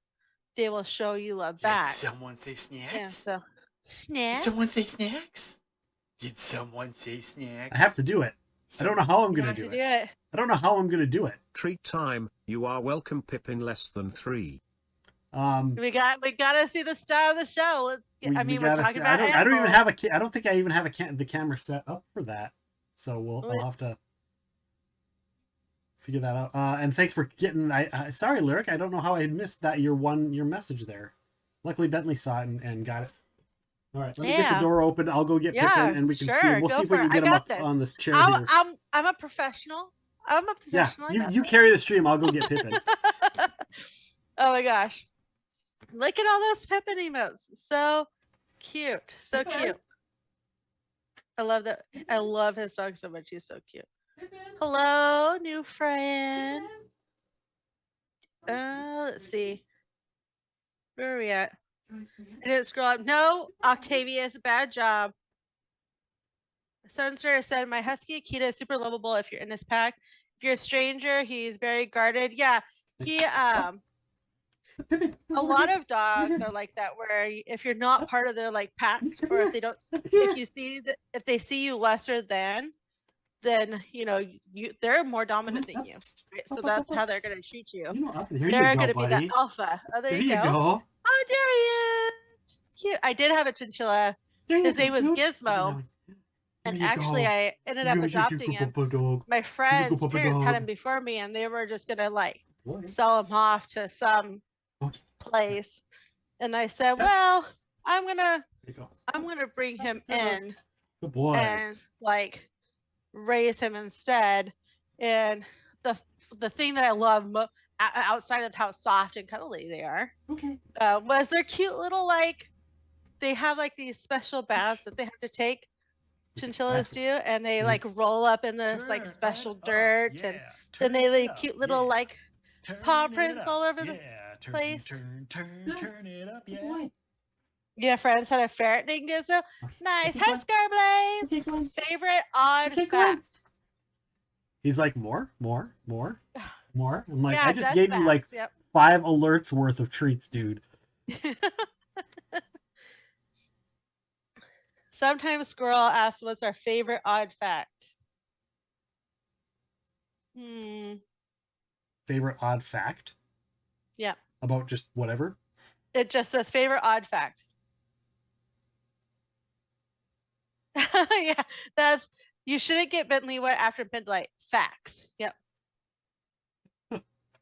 they will show you love back. Did someone say snacks? Yeah, so Did snacks. someone say snacks? Did someone say snacks? I have to do it. I don't know how I'm You going have to to do do it. it. I don't know how I'm going to do it. Treat time. You are welcome, Pippin less than 3. We gotta see the star of the show. We're gotta talking see- about I don't even animals. have I don't think I even have the camera set up for that. So I'll have to figure that out. And thanks for getting. Sorry, Lyric. I don't know how I missed that your message there. Luckily, Bentley saw it and got it. All right, let me get the Yeah. door open. I'll go get Yeah, Pippin, and we can see. sure, We'll go see if we for can it. get I him got up this. on this chair here. I'm a professional. I'm a Yeah, professional. I got you this. carry the stream. I'll go get Pippin. Oh my gosh. Look at all those Pippin emotes. So cute. So cute. I love that. I love his dog so much. He's so cute. Hello, new friend. Let's see. Where are we at? I didn't scroll up. No, Octavius, bad job. Sensor said, "My husky Akita is super lovable if you're in his pack. If you're a stranger, he's very guarded." Yeah, he a lot of dogs are like that, where if you're not part of their like pack, or if they don't, if they see you lesser than, then they're more dominant than you. Right? So that's how they're gonna treat you. They're gonna be the alpha. Oh, there you go. Oh, Darius! Cute. I did have a chinchilla. His name was Gizmo. And actually, I ended up adopting him. My friend's parents had him before me, and they were just gonna sell him off to some place. And I said, "Well, I'm gonna bring him in Good boy. and raise him instead." And the thing that I love outside of how soft and cuddly they are, was their cute little they have these special baths that they have to take. chinchillas That's- do, and they Mhm. like roll up in this like Turn special it up, dirt, and yeah. then they Turn it leave up, cute little yeah. like Turn paw it prints up, all over the yeah. place. Turn it up, yeah. Yeah, friends had a ferret named Gizzo. Nice. Keep Hi, going. Scarblaze. Keep going. Favorite odd Keep going. fact. He's like, more. I'm like, Yeah, I just just gave you like facts. Yep. 5 alerts worth of treats, dude. Sometimes Squirrel asks, "What's our favorite odd fact?" Favorite odd fact Yeah. about just whatever. It just says favorite odd fact. Yeah, that's you shouldn't get Bentley what after midnight. Facts. Yep.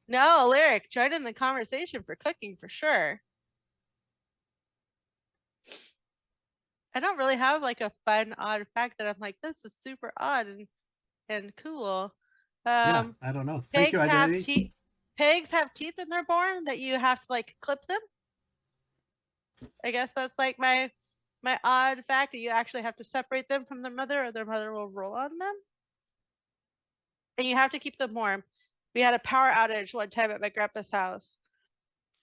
No, Lyric, join in the conversation for cooking for sure. I don't really have like a fun odd fact that I'm like, this is super odd and cool. Yeah, I don't know. Thank you, Identity. Pigs have teeth when they're born that you have to like clip them. I guess that's like my odd fact. You actually have to separate them from their mother, or their mother will roll on them. And you have to keep them warm. We had a power outage one time at my grandpa's house,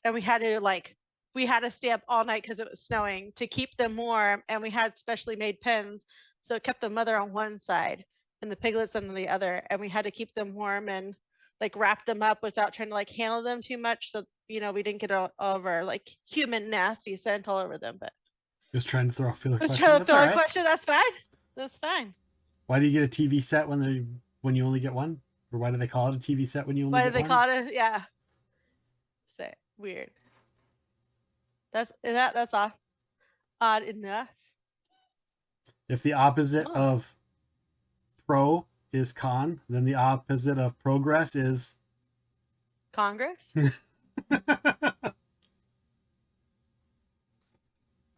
and we had to stay up all night because it was snowing to keep them warm, and we had specially made pens, so it kept the mother on one side and the piglets on the other, and we had to keep them warm and like wrap them up without trying to like handle them too much, so we didn't get all over like human nasty scent all over them. But Just trying to throw a filler let's question. try to That's fill all a right. question. That's fine. That's fine. Why do you get a TV set when you only get one? Or why do they call it a TV set when you only Why get do they one? call it? Yeah. Say weird. That's odd enough. If the opposite Oh. of pro is con, then the opposite of progress is Congress?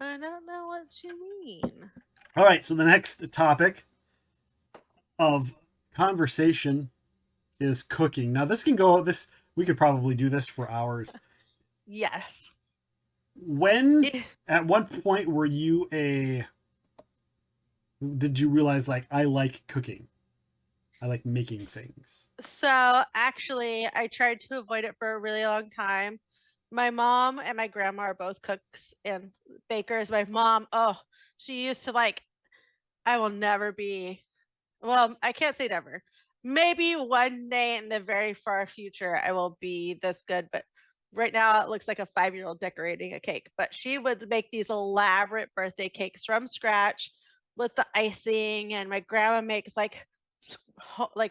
I don't know what you mean. All right, so the next topic of conversation is cooking. Now we could probably do this for hours. Yes. At what point were you did you realize like I like cooking? I like making things. So actually, I tried to avoid it for a really long time. My mom and my grandma are both cooks and bakers. My mom, she used to like, I will never be, well, I can't say never. Maybe one day in the very far future, I will be this good, but right now it looks like a 5-year-old decorating a cake. But she would make these elaborate birthday cakes from scratch with the icing, and my grandma makes like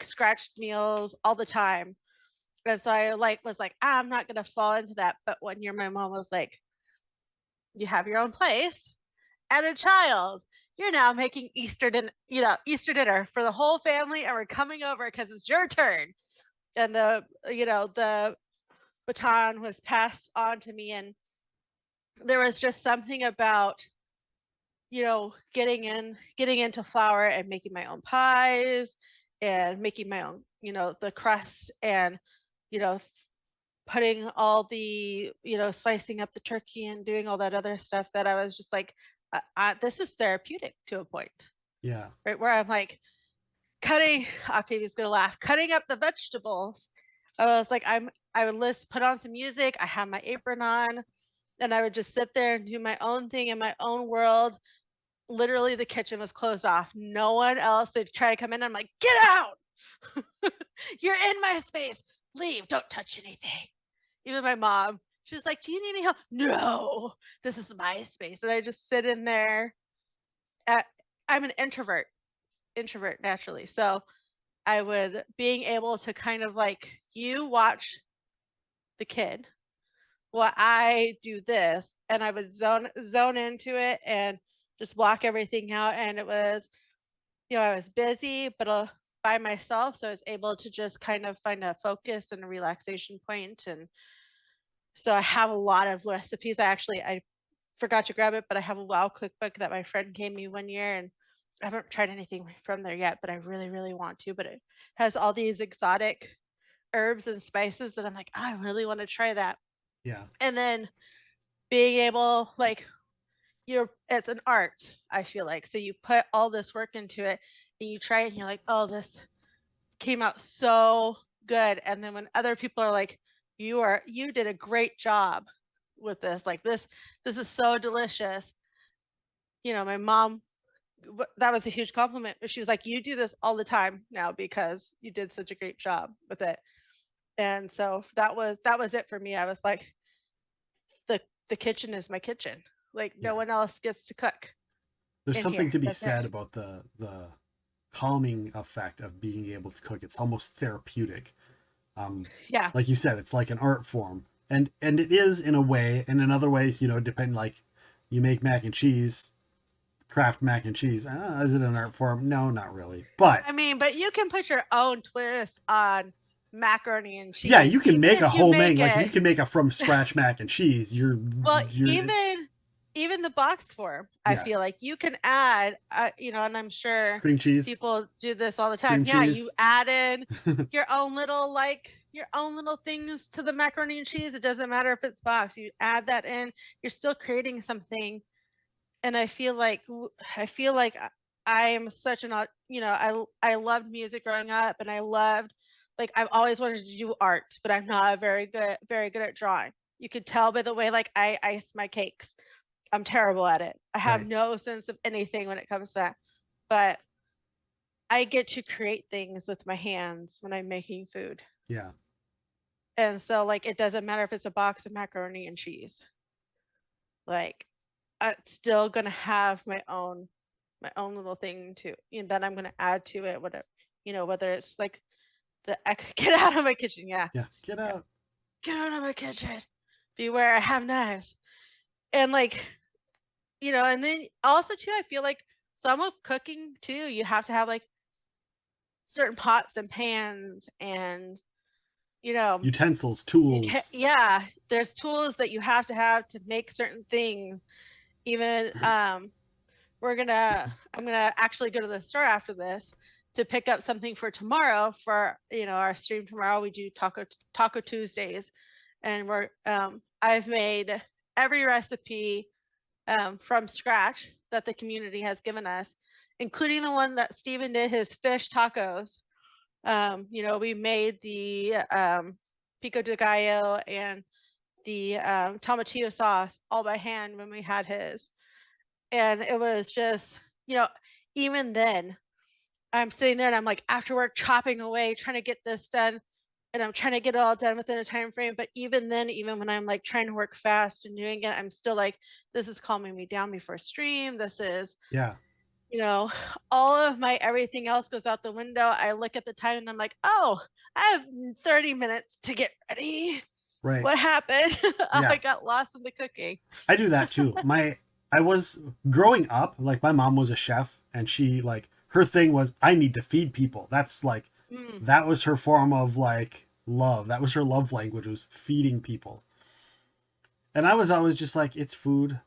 scratched meals all the time. And so I was like, I'm not gonna fall into that. But one year my mom was like, you have your own place and a child. You're now making Easter dinner for the whole family, and we're coming over because it's your turn. And the baton was passed on to me, and there was just something about getting into flour and making my own pies and making my own the crust, and putting all the slicing up the turkey and doing all that other stuff, that I was just like, this is therapeutic to a point. Yeah. Right, where I'm like Octavia's gonna laugh, cutting up the vegetables. I was like, I would put on some music, I have my apron on, and I would just sit there and do my own thing in my own world. Literally, the kitchen was closed off. No one else would try to come in. I'm like, get out! You're in my space. Leave. Don't touch anything. Even my mom, she was like, do you need any help? No, this is my space. And I just sit in there. I'm an introvert naturally. So being able to kind of like, you watch the kid while I do this, and I would zone into it and just block everything out. And it was, I was busy, but by myself. So I was able to just kind of find a focus and a relaxation point. And so I have a lot of recipes. I forgot to grab it, but I have a WoW cookbook that my friend gave me one year, and I haven't tried anything from there yet, but I really, really want to. But it has all these exotic herbs and spices that I'm like, I really want to try that. Yeah. And then being able, like, it's an art, I feel like. So you put all this work into it and you try it and you're like, oh, this came out so good. And then when other people are like, you did a great job with this, like this is so delicious. You know, my mom, that was a huge compliment. She was like, you do this all the time now because you did such a great job with it. And so that was it for me. I was like, the kitchen is my kitchen. Like no one else gets to cook. There's in something here. to be That's said it. about the calming effect of being able to cook. It's almost therapeutic. Yeah. Like you said, it's like an art form, and it is in a way, and in other ways, you know, depend, like you make mac and cheese, craft mac and cheese. Is it an art form? No, not really. But I mean, but you can put your own twist on macaroni and cheese. yeah, you can even make if a you homemade, make like it- you can make a from scratch mac and cheese. Well, It's- even the box form, I Yeah. feel like you can add, you know, and I'm sure cream cheese. people do this all the time. Cream Yeah, cheese. you add in your own little things to the macaroni and cheese. It doesn't matter if it's box. You add that in. You're still creating something. And I feel like I am such an, you know, I loved music growing up, and I loved, like, I've always wanted to do art, but I'm not very good at drawing. You could tell by the way, like, I ice my cakes. I'm terrible at it. I have Right. no sense of anything when it comes to that. But I get to create things with my hands when I'm making food. Yeah. And so, like, it doesn't matter if it's a box of macaroni and cheese. Like, I'm still gonna have my own little thing to, you know, that I'm gonna add to it, whatever, you know, whether it's like get out of my kitchen, yeah. Yeah. Get out. Get out of my kitchen. Beware, I have knives. And like, you know, and then also too, I feel like some of cooking too, you have to have like certain pots and pans and, you know, Utensils, tools. yeah, there's tools that you have to make certain things. Even I'm gonna actually go to the store after this to pick up something for tomorrow for, you know, our stream tomorrow. We do taco Tuesdays, and I've made every recipe from scratch that the community has given us, including the one that Steven did, his fish tacos. You know, we made the pico de gallo and the tomatillo sauce all by hand when we had his. And it was just, you know, even then, I'm sitting there and I'm like after work chopping away, trying to get this done. And I'm trying to get it all done within a time frame. But even then, even when I'm like trying to work fast and doing it, I'm still like, this is calming me down before stream. This is, Yeah. you know, all of my everything else goes out the window. I look at the time and I'm like, oh, I have 30 minutes to get ready. Right. What happened? Yeah. I got lost in the cooking. I do that too. I was growing up, like my mom was a chef, and she, like, her thing was, I need to feed people. That's like, that was her form of like love. That was her love language, was feeding people. And I was always just like, it's food.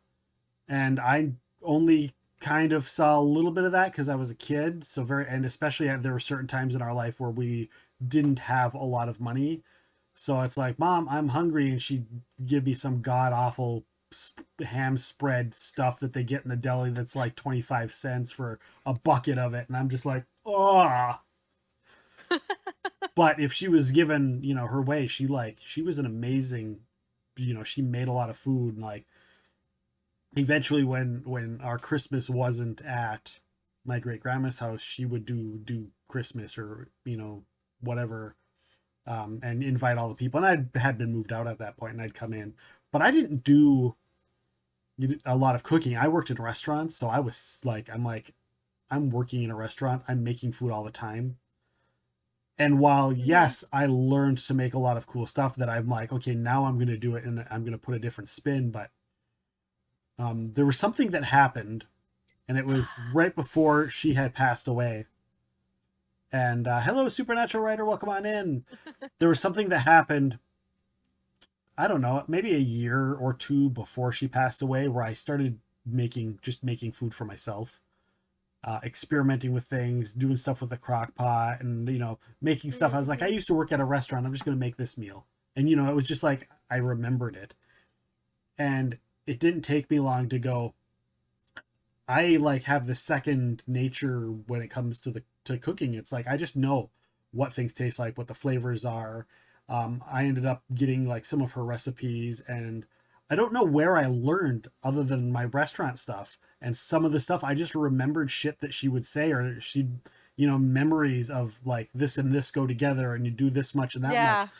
And I only kind of saw a little bit of that because I was a kid. So and especially there were certain times in our life where we didn't have a lot of money. So it's like, Mom, I'm hungry. And she'd give me some god awful ham spread stuff that they get in the deli that's like 25 cents for a bucket of it. And I'm just like, oh. But if she was given, you know, her way, she was an amazing, you know, she made a lot of food. And like, eventually when our Christmas wasn't at my great grandma's house, she would do Christmas or, you know, whatever, and invite all the people. And I had been moved out at that point, and I'd come in, but I didn't do a lot of cooking. I worked in restaurants, so I was like, I'm working in a restaurant. I'm making food all the time. And while, yes, I learned to make a lot of cool stuff that I'm like, okay, now I'm going to do it and I'm going to put a different spin. But there was something that happened, and it was right before she had passed away. And hello, Supernatural Writer, welcome on in. There was something that happened, I don't know, maybe a year or two before she passed away, where I started making food for myself, experimenting with things, doing stuff with the crock pot, and, you know, making stuff. I was like, I used to work at a restaurant. I'm just going to make this meal. And, you know, it was just like, I remembered it. And it didn't take me long to go, I like have the second nature when it comes to cooking. It's like I just know what things taste like, what the flavors are. I ended up getting like some of her recipes, and I don't know where I learned other than my restaurant stuff. And some of the stuff I just remembered shit that she would say, or she'd, memories of like this and this go together, and you do this much and that Yeah. much.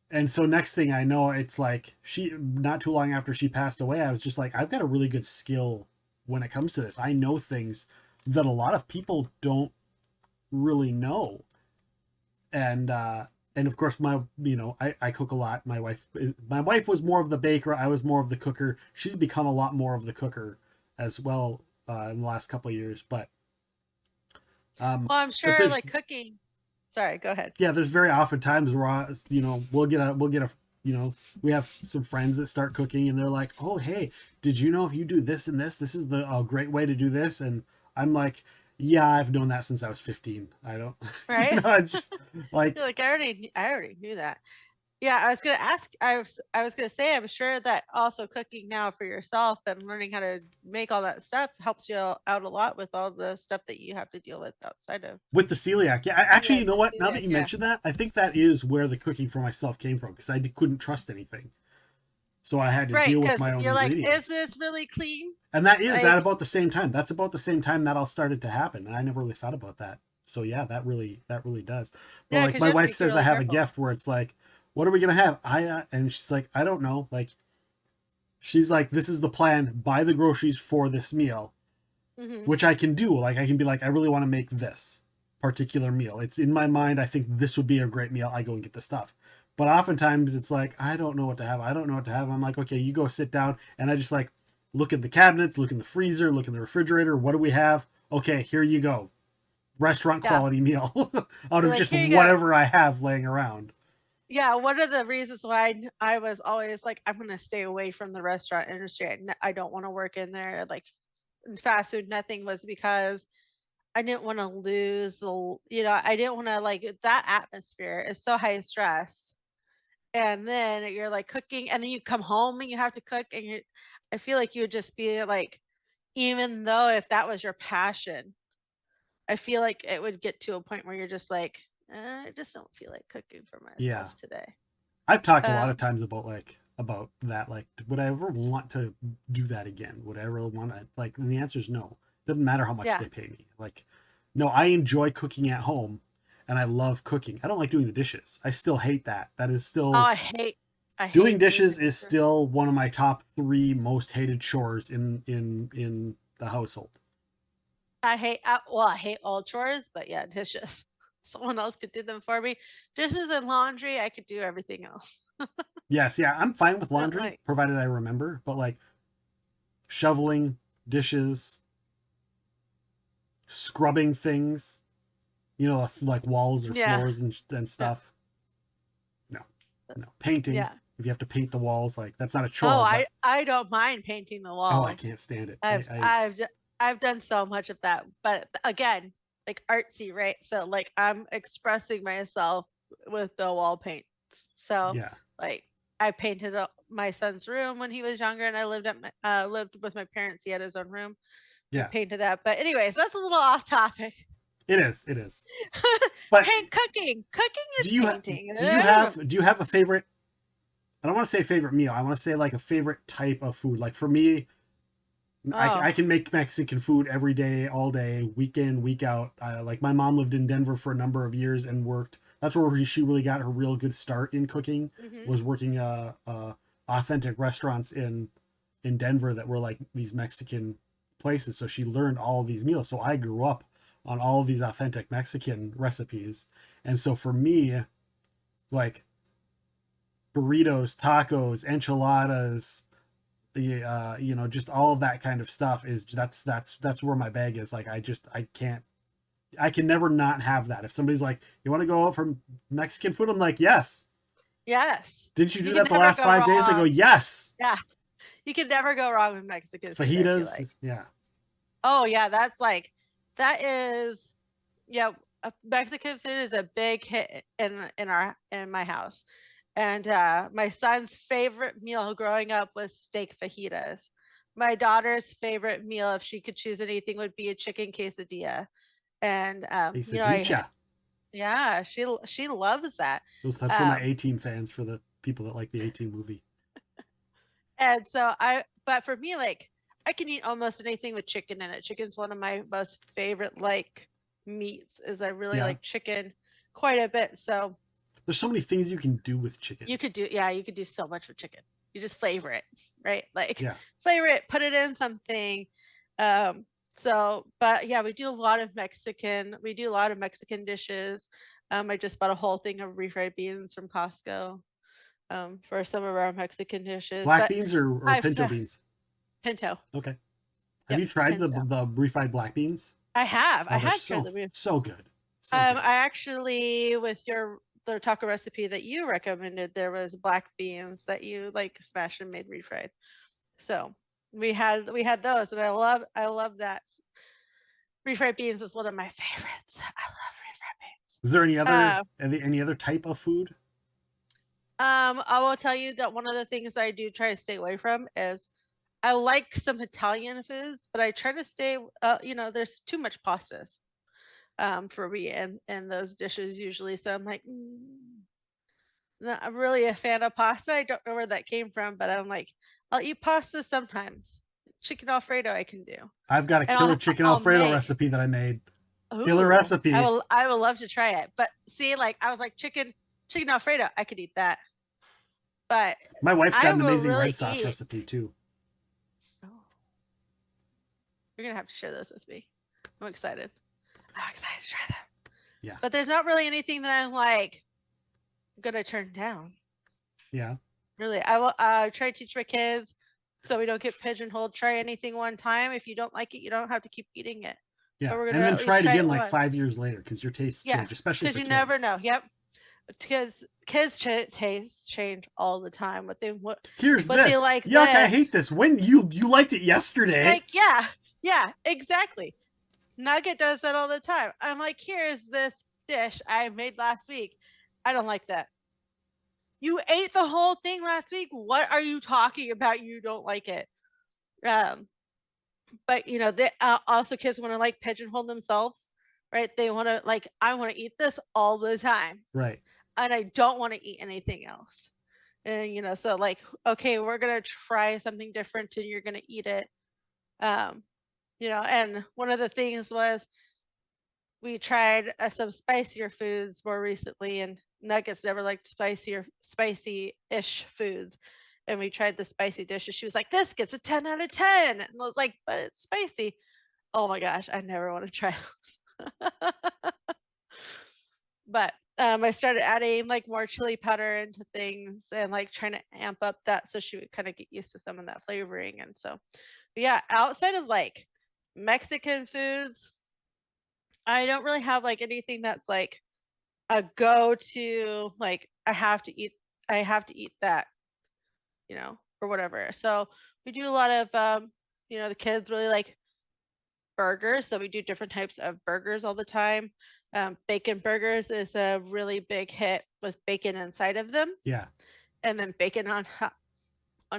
And so next thing I know, it's like not too long after she passed away, I was just like, I've got a really good skill when it comes to this. I know things that a lot of people don't really know. And of course I cook a lot. My wife was more of the baker. I was more of the cooker. She's become a lot more of the cooker as well in the last couple of years. But Well, I'm sure like cooking. Sorry, go ahead. Yeah, there's very often times where we'll get a we have some friends that start cooking and they're like, oh hey, did you know if you do this and this is a great way to do this? And I'm like, yeah, I've known that since I was 15. I don't Right. it's just like You're like I already knew that. Yeah, I was gonna ask. I was gonna say, I'm sure that also cooking now for yourself and learning how to make all that stuff helps you out a lot with all the stuff that you have to deal with outside of. with the celiac. Yeah, actually, you know what? Now that you Yeah. mention that, I think that is where the cooking for myself came from, because I couldn't trust anything, so I had to deal with my own you're like, ingredients. is this really clean? And that is Like- at about the same time. That's about the same time that all started to happen, and I never really thought about that. So yeah, that really does. But Yeah, like 'cause my you have to wife be says, really I have careful. a gift where it's like, what are we gonna have? And she's like, I don't know. Like, she's like, this is the plan. Buy the groceries for this meal, Mhm. which I can do. Like, I can be like, I really want to make this particular meal. It's in my mind. I think this would be a great meal. I go and get the stuff. But oftentimes it's like, I don't know what to have. I'm like, okay, you go sit down. And I just like look at the cabinets, look in the freezer, look in the refrigerator. What do we have? Okay, here you go. Restaurant quality meal out of Like, just here you go. whatever I have laying around. Yeah, one of the reasons why I was always like, I'm gonna stay away from the restaurant industry. I don't want to work in there, like in fast food. Nothing was because I didn't want to lose I didn't want to like that atmosphere is so high stress. And then you're like cooking, and then you come home and you have to cook, and I feel like you would just be like, even though if that was your passion, I feel like it would get to a point where you're just like, I just don't feel like cooking for myself Yeah. today. I've talked a lot of times about that. Like, would I ever want to do that again? Would I ever want to, like, and the answer is no. Doesn't matter how much Yeah. they pay me. Like, no, I enjoy cooking at home and I love cooking. I don't like doing the dishes. I still hate that. That is still Oh, I hate doing dishes the is still one of my top 3 most hated chores in the household. I hate all chores, but yeah, dishes. Someone else could do them for me. Dishes and laundry, I could do everything else. Yes, yeah, I'm fine with laundry, like- provided I remember. But like shoveling, dishes, scrubbing things, like walls or Yeah. floors and stuff. No, painting. Yeah. If you have to paint the walls, like that's not a chore. Oh, but, I don't mind painting the walls. I can't stand it. I've done so much of that, but again, like artsy, right? So like I'm expressing myself with the wall paints. So Yeah. like I painted my son's room when he was younger, and I lived with my parents. He had his own room. I Yeah. painted that. But anyways, that's a little off topic. It is. But Cooking is do you painting. do you have a favorite? I don't want to say favorite meal. I want to say like a favorite type of food. Like for me, I can make Mexican food every day, all day, week in, week out. Like my mom lived in Denver for a number of years and worked. That's where she really got her real good start in cooking. Mhm. Was working authentic restaurants in Denver that were like these Mexican places. So she learned all of these meals. So I grew up on all of these authentic Mexican recipes. And so for me, like burritos, tacos, enchiladas, just all of that kind of stuff is that's where my bag is. Like I can never not have that. If somebody's like, you want to go out for Mexican food? I'm like, yes. Yes. Didn't you do You that can the never last go 5 days? I go, wrong. yes. Yeah. You can never go wrong with Mexican food, I feel Fajitas. like. Yeah. Oh yeah, that is Mexican food is a big hit in my house. And my son's favorite meal growing up was steak fajitas. my daughter's favorite meal, if she could choose anything, would be a chicken quesadilla. And you know, yeah, she loves that. That's for my A-Team fans, for the people that like the A-Team movie. And so but for me, like, I can eat almost anything with chicken in it. Chicken's one of my most favorite like meats. Is I really like chicken quite a bit. So there's so many things you can do with chicken. You could do so much with chicken. You just flavor it, right? Like flavor it, put it in something. So, but yeah, we do a lot of Mexican. We do a lot of Mexican dishes. I just bought a whole thing of refried beans from Costco for some of our Mexican dishes. Black beans or pinto beans? Pinto. Okay. Have you tried the refried black beans? I have. Oh, I have tried the so good. So good. I actually, with the taco recipe that you recommended, there was black beans that you like smashed and made refried. So we had those, and I love that. Refried beans is one of my favorites. I love refried beans. Is there any other type of food? I will tell you that one of the things I do try to stay away from is I like some Italian foods, but I try to stay. There's too much pastas for me and those dishes usually. So I'm like, not really a fan of pasta. I don't know where that came from, but I'm like, I'll eat pasta sometimes. Chicken Alfredo I can do. I've got a killer chicken Alfredo recipe that I made. Ooh, killer recipe. I will love to try it. But see, like I was like chicken Alfredo, I could eat that. But my wife's got an amazing red sauce recipe too. Oh. You're gonna have to share those with me. I'm excited. I'm excited to try them. Yeah. But there's not really anything that I'm like gonna turn down. Yeah. Really, I will try to teach my kids so we don't get pigeonholed. Try anything one time. If you don't like it, you don't have to keep eating it. Yeah, and then try it again like 5 years later, because your tastes change, especially for kids. Because you never know. Yep. Because kids' tastes change all the time. Here's what this. They like. Yuck! I hate this. When you liked it yesterday. Like yeah, exactly. Nugget does that all the time. I'm like, here's this dish I made last week. I don't like that. You ate the whole thing last week. What are you talking about? You don't like it. But they also kids want to like pigeonhole themselves, right? They want to like, I want to eat this all the time, right? And I don't want to eat anything else. And so like, okay, we're gonna try something different, and you're gonna eat it. And one of the things was we tried some spicier foods more recently, and Nuggets never liked spicy-ish foods. And we tried the spicy dishes. She was like, this gets a 10 out of 10. And I was like, but it's spicy. Oh my gosh, I never want to try those. But I started adding like more chili powder into things and like trying to amp up that so she would kind of get used to some of that flavoring. And so, yeah, outside of like Mexican foods, I don't really have like anything that's like a go-to, like I have to eat that, or whatever. So we do a lot of the kids really like burgers, so we do different types of burgers all the time. Bacon burgers is a really big hit with bacon inside of them. Yeah. And then bacon on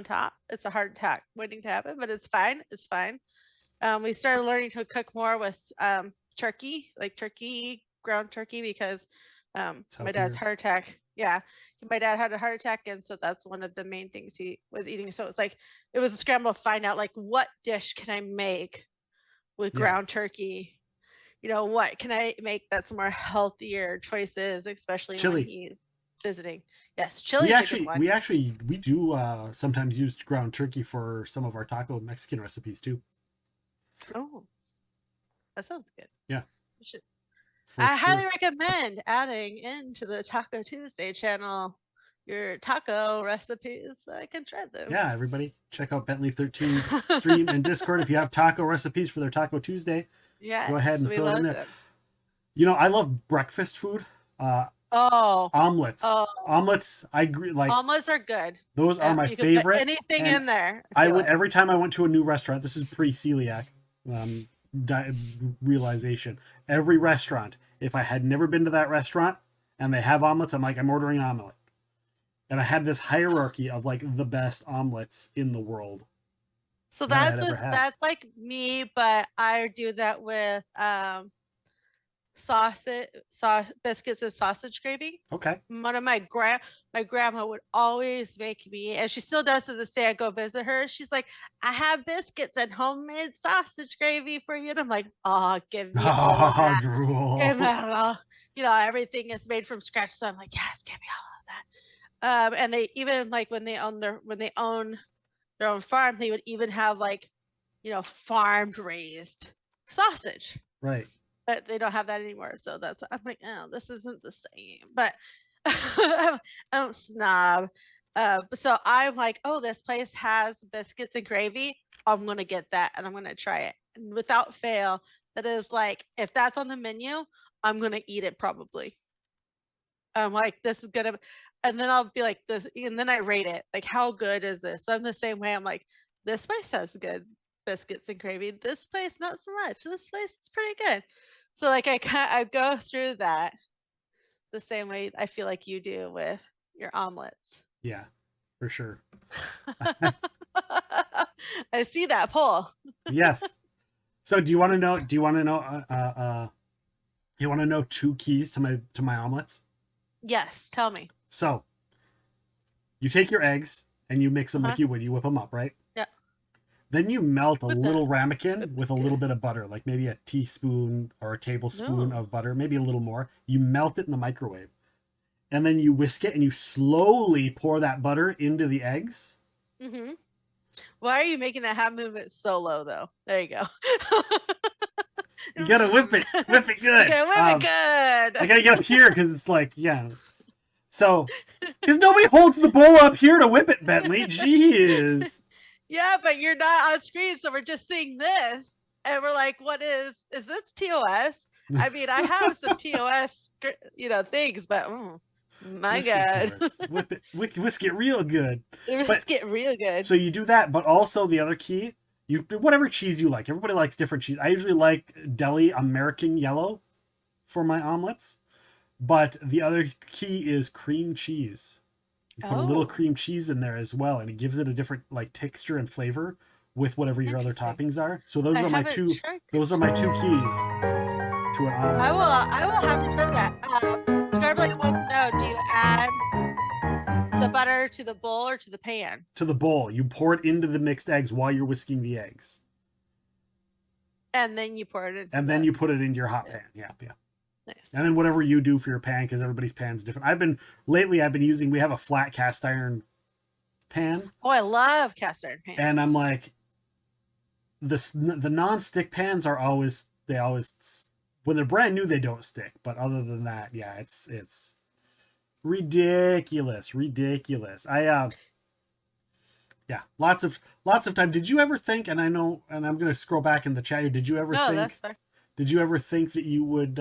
top. It's a heart attack waiting to happen, but it's fine. We started learning to cook more with turkey, like ground turkey, because my dad's heart attack. Yeah, my dad had a heart attack, and so that's one of the main things he was eating. So it was a scramble to find out like what dish can I make with ground turkey. What can I make that's more healthier choices, especially when he's visiting. Yes, chili. We do sometimes use ground turkey for some of our taco Mexican recipes too. Oh, that sounds good. Yeah. I highly recommend adding into the Taco Tuesday channel your taco recipes so I can try them. Yeah, everybody check out Bentleigh13's stream and Discord if you have taco recipes for their Taco Tuesday. Yeah, go ahead and fill it in there. I love breakfast food. Omelets. Omelets, I agree. Like omelets are good. Those are my favorite. Put anything in there. I would every time I went to a new restaurant. This is pre-celiac realization. Every restaurant, if I had never been to that restaurant and they have omelets, I'm like, I'm ordering an omelet. And I had this hierarchy of like the best omelets in the world. So that I that's had ever with, had. that's like me, but I do that with biscuits and sausage gravy. Okay. One of my grandma would always make me, and she still does to this day. I go visit her. She's like, I have biscuits and homemade sausage gravy for you. And I'm like, oh, give me all of that. drool. Give me all. You know, everything is made from scratch. So I'm like, yes, give me all of that. And they even like when they own their own farm, they would even have like, you know, farmed raised sausage. Right. But they don't have that anymore. So that's, I'm like, oh, this isn't the same. But I'm snob. So I'm like, oh, this place has biscuits and gravy. I'm gonna get that and I'm gonna try it. And without fail, that is like, if that's on the menu, I'm gonna eat it probably. I'm like, this is gonna, and then I'll be like this, and then I rate it. Like, how good is this? So I'm the same way. I'm like, this place has good biscuits and gravy. This place, not so much. This place is pretty good. So like, I go through that the same way I feel like you do with your omelets. Yeah, for sure. I see that poll. Yes. So do you want to know? Do you want to know? You want to know 2 keys to my omelets? Yes, tell me. So you take your eggs and you mix them like you would. You whip them up, right? Yeah. Then you melt a With the- little ramekin with a little bit of butter, like maybe a teaspoon or a tablespoon of butter, maybe a little more. You melt it in the microwave. And then you whisk it and you slowly pour that butter into the eggs. Mm-hmm. Why are you making that hand movement so low, though? There you go. You gotta whip it good. Okay, whip it good. I gotta get up here because it's like, yeah. So, because nobody holds the bowl up here to whip it, Bentley. Jeez. Yeah, but you're not on screen, so we're just seeing this, and we're like, "What is this TOS?" I mean, I have some TOS, things, but my God, whip it, whisk it real good. Whisk it real good. So you do that, but also the other key, you whatever cheese you like. Everybody likes different cheese. I usually like deli American yellow for my omelets, but the other key is cream cheese. You put a little cream cheese in there as well, and it gives it a different like texture and flavor with whatever your other toppings are. So those are my two. Those are my 2 keys to an omelet. I will have to try that. Scarbly wants to know: do you add the butter to the bowl or to the pan? To the bowl. You pour it into the mixed eggs while you're whisking the eggs, and then you pour it in. And then you put it into your hot pan. Yeah. Nice. And then whatever you do for your pan, because everybody's pan's different. I've been using, we have a flat cast iron pan. Oh, I love cast iron pans. And I'm like, the non-stick pans are always, when they're brand new, they don't stick. But other than that, yeah, it's ridiculous. Yeah, lots of time. Did you ever think, and I know, and I'm going to scroll back in the chat here. Did you ever think that you would,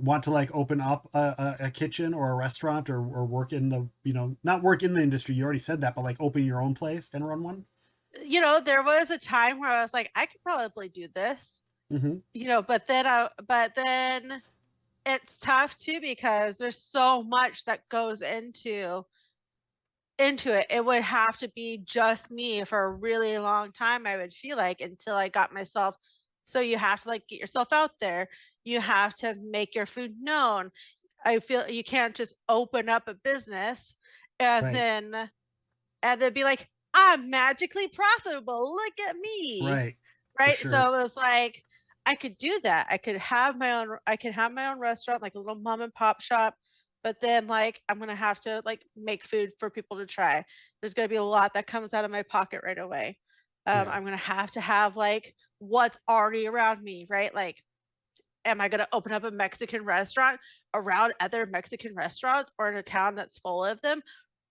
want to like open up a kitchen or a restaurant or work in the, not work in the industry, you already said that, but like open your own place and run one? There was a time where I was like, I could probably do this, but then it's tough too, because there's so much that goes into it. It would have to be just me for a really long time, I would feel like, until I got myself. So you have to like get yourself out there. You have to make your food known. I feel you can't just open up a business and then be like, I'm magically profitable. Look at me. Right. Sure. So it was like, I could do that. I could have my own restaurant, like a little mom and pop shop. But then like, I'm going to have to like make food for people to try. There's going to be a lot that comes out of my pocket right away. I'm going to have like what's already around me, right? Like, am I going to open up a Mexican restaurant around other Mexican restaurants or in a town that's full of them?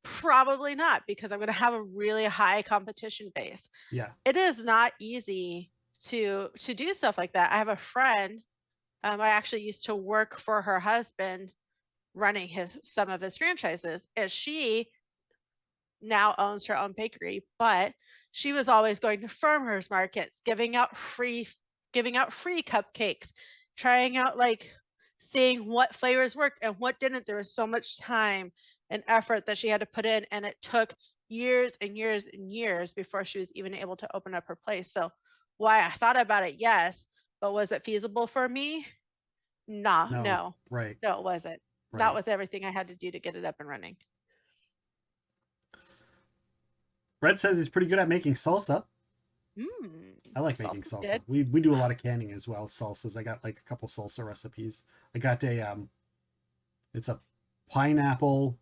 Probably not, because I'm going to have a really high competition base. Yeah. It is not easy to do stuff like that. I have a friend, I actually used to work for her husband running some of his franchises, and she now owns her own bakery, but she was always going to farmers markets, giving out free cupcakes, trying out like seeing what flavors worked and what didn't. There was so much time and effort that she had to put in, and it took years and years and years before she was even able to open up her place. So why I thought about it, yes, but was it feasible for me? No, Right. no, it wasn't. Right. Not with everything I had to do to get it up and running. Red says he's pretty good at making salsa. I like making Salsa's salsa. good. We do a lot of canning as well. Salsas. I got like a couple salsa recipes. I got it's a pineapple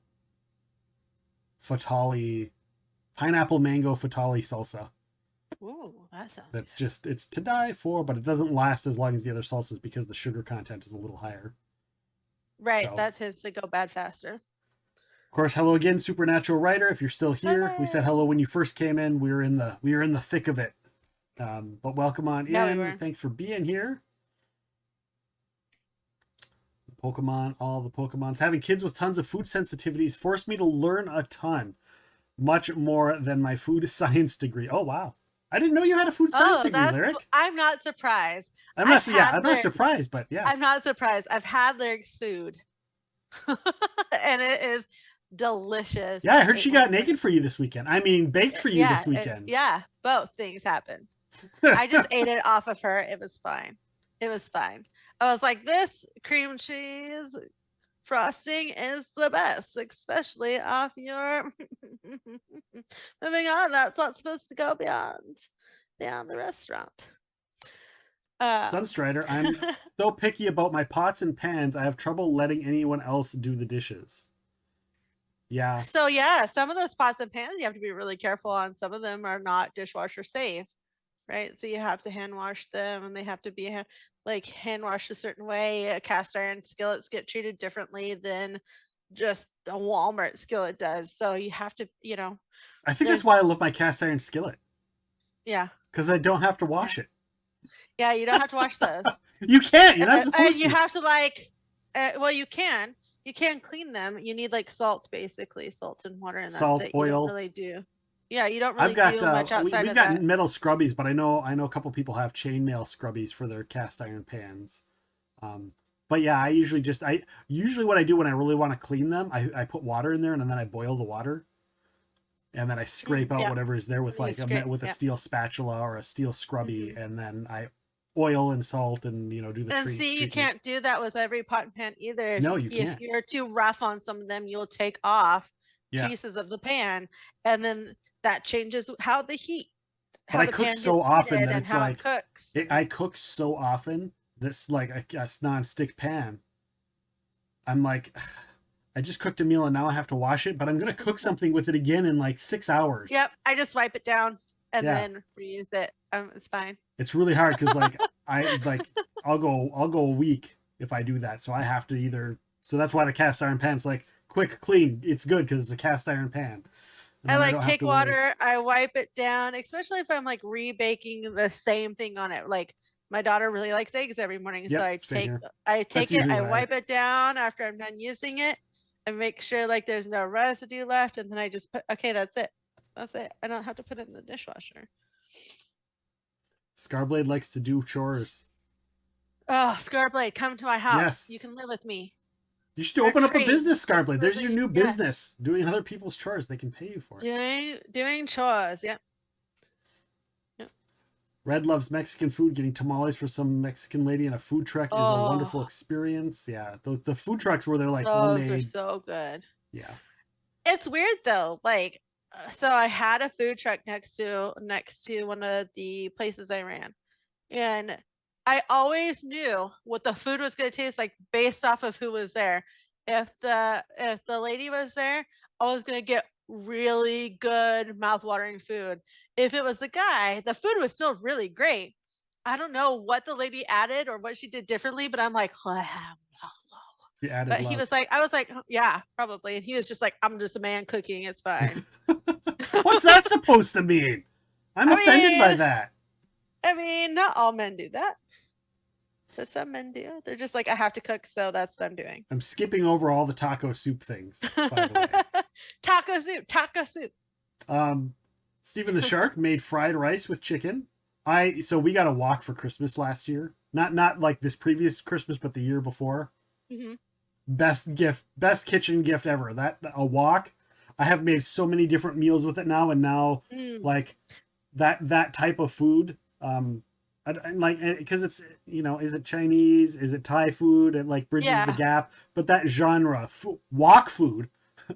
mango fatali salsa. Ooh, that sounds That's just, it's to die for, but it doesn't last as long as the other salsas because the sugar content is a little higher. right. So- That tends to go bad faster. Of course, hello again, Supernatural Writer. If you're still here, we said hello when you first came in. We were in the thick of it. But welcome on No, we in. weren't. Thanks for being here. Pokemon, all the Pokemons. Having kids with tons of food sensitivities forced me to learn a ton, much more than my food science degree. Oh wow, I didn't know you had a food science degree, Lyric. I'm not surprised. I'm not Lyric's- surprised, but yeah. I'm not surprised. I've had Lyric's food, and it is delicious. Yeah, I heard It she got was- naked for you this weekend. I mean, baked for you yeah, this weekend. yeah, both things happened. I just ate it off of her. It was fine. It was fine. I was like, this cream cheese frosting is the best, especially off your. Moving on, that's not supposed to go beyond the restaurant. Sunstrider, I'm so picky about my pots and pans. I have trouble letting anyone else do the dishes. Yeah. So yeah, some of those pots and pans you have to be really careful on. Some of them are not dishwasher safe, right? So you have to hand wash them, and they have to be hand washed a certain way. Cast iron skillets get treated differently than just a Walmart skillet does. So you have to, I think that's why I love my cast iron skillet. yeah, Because I don't have to wash it. yeah, you don't have to wash those. You can't. You're not supposed You to. have to well, you can clean them. You need salt, basically salt and water, and that's Salt, it. You oil. don't really do. Yeah, you don't really I've got do much outside we've of got that. metal scrubbies, but I know a couple people have chainmail scrubbies for their cast iron pans. But yeah, I usually what I do when I really want to clean them, I put water in there and then I boil the water, and then I scrape out yeah. whatever is there with You like scrape, a yeah. steel spatula or a steel scrubby, and then I oil and salt and do the And treat. see, you treatment. can't do that with every pot and pan either. No, you If can't. you're too rough on some of them, you'll take off Yeah. pieces of the pan, and then that changes how the heat. But I the cook pan so gets often heated that and it's how like it cooks. I cook so often that's like a non-stick pan. I'm like, I just cooked a meal and now I have to wash it, but I'm gonna cook something with it again in like 6 hours. Yep, I just wipe it down and Yeah. then reuse it. It's fine. It's really hard because I'll go a week if I do that. So I have to so that's why the cast iron pan's like quick, clean. It's good because it's a cast iron pan. And I then don't have take to worry. water, I wipe it down, especially if I'm rebaking the same thing on it. Like my daughter really likes eggs every morning, Yep, so I same here. take it, usually I what I- wipe it down after I'm done using it, and make sure there's no residue left, and then I just put that's it. That's it. I don't have to put it in the dishwasher. Scarblade likes to do chores. Oh, Scarblade, come to my house. Yes. You can live with me. You should Your open up a treat. business, Scarblade. There's your new Yeah. business. Doing other people's chores. They can pay you for it. Doing chores. Yep. Red loves Mexican food. Getting tamales for some Mexican lady in a food truck is a wonderful Oh. experience. Yeah, the food trucks where they're like Those homemade. are so good. Yeah. It's weird though. So I had a food truck next to one of the places I ran, and I always knew what the food was going to taste like based off of who was there. If the lady was there, I was going to get really good mouth-watering food. If it was a guy, the food was still really great. I don't know what the lady added or what she did differently, but I'm like, You added but love. he was like, I was like, "Oh, yeah, probably. And he was just like, I'm just a man cooking. It's fine. What's that supposed to mean? I'm offended by that. I mean, not all men do that. But some men do. They're just like, I have to cook, so that's what I'm doing. I'm skipping over all the taco soup things, by the way. Taco soup. Stephen the Shark made fried rice with chicken. So we got a wok for Christmas last year. Not like this previous Christmas, but the year before. Hmm. Best kitchen gift ever. A wok. I have made so many different meals with it now, and now like that type of food, I like, because it's, you know, is it Chinese, is it Thai food? It like bridges the gap, but that genre, wok food,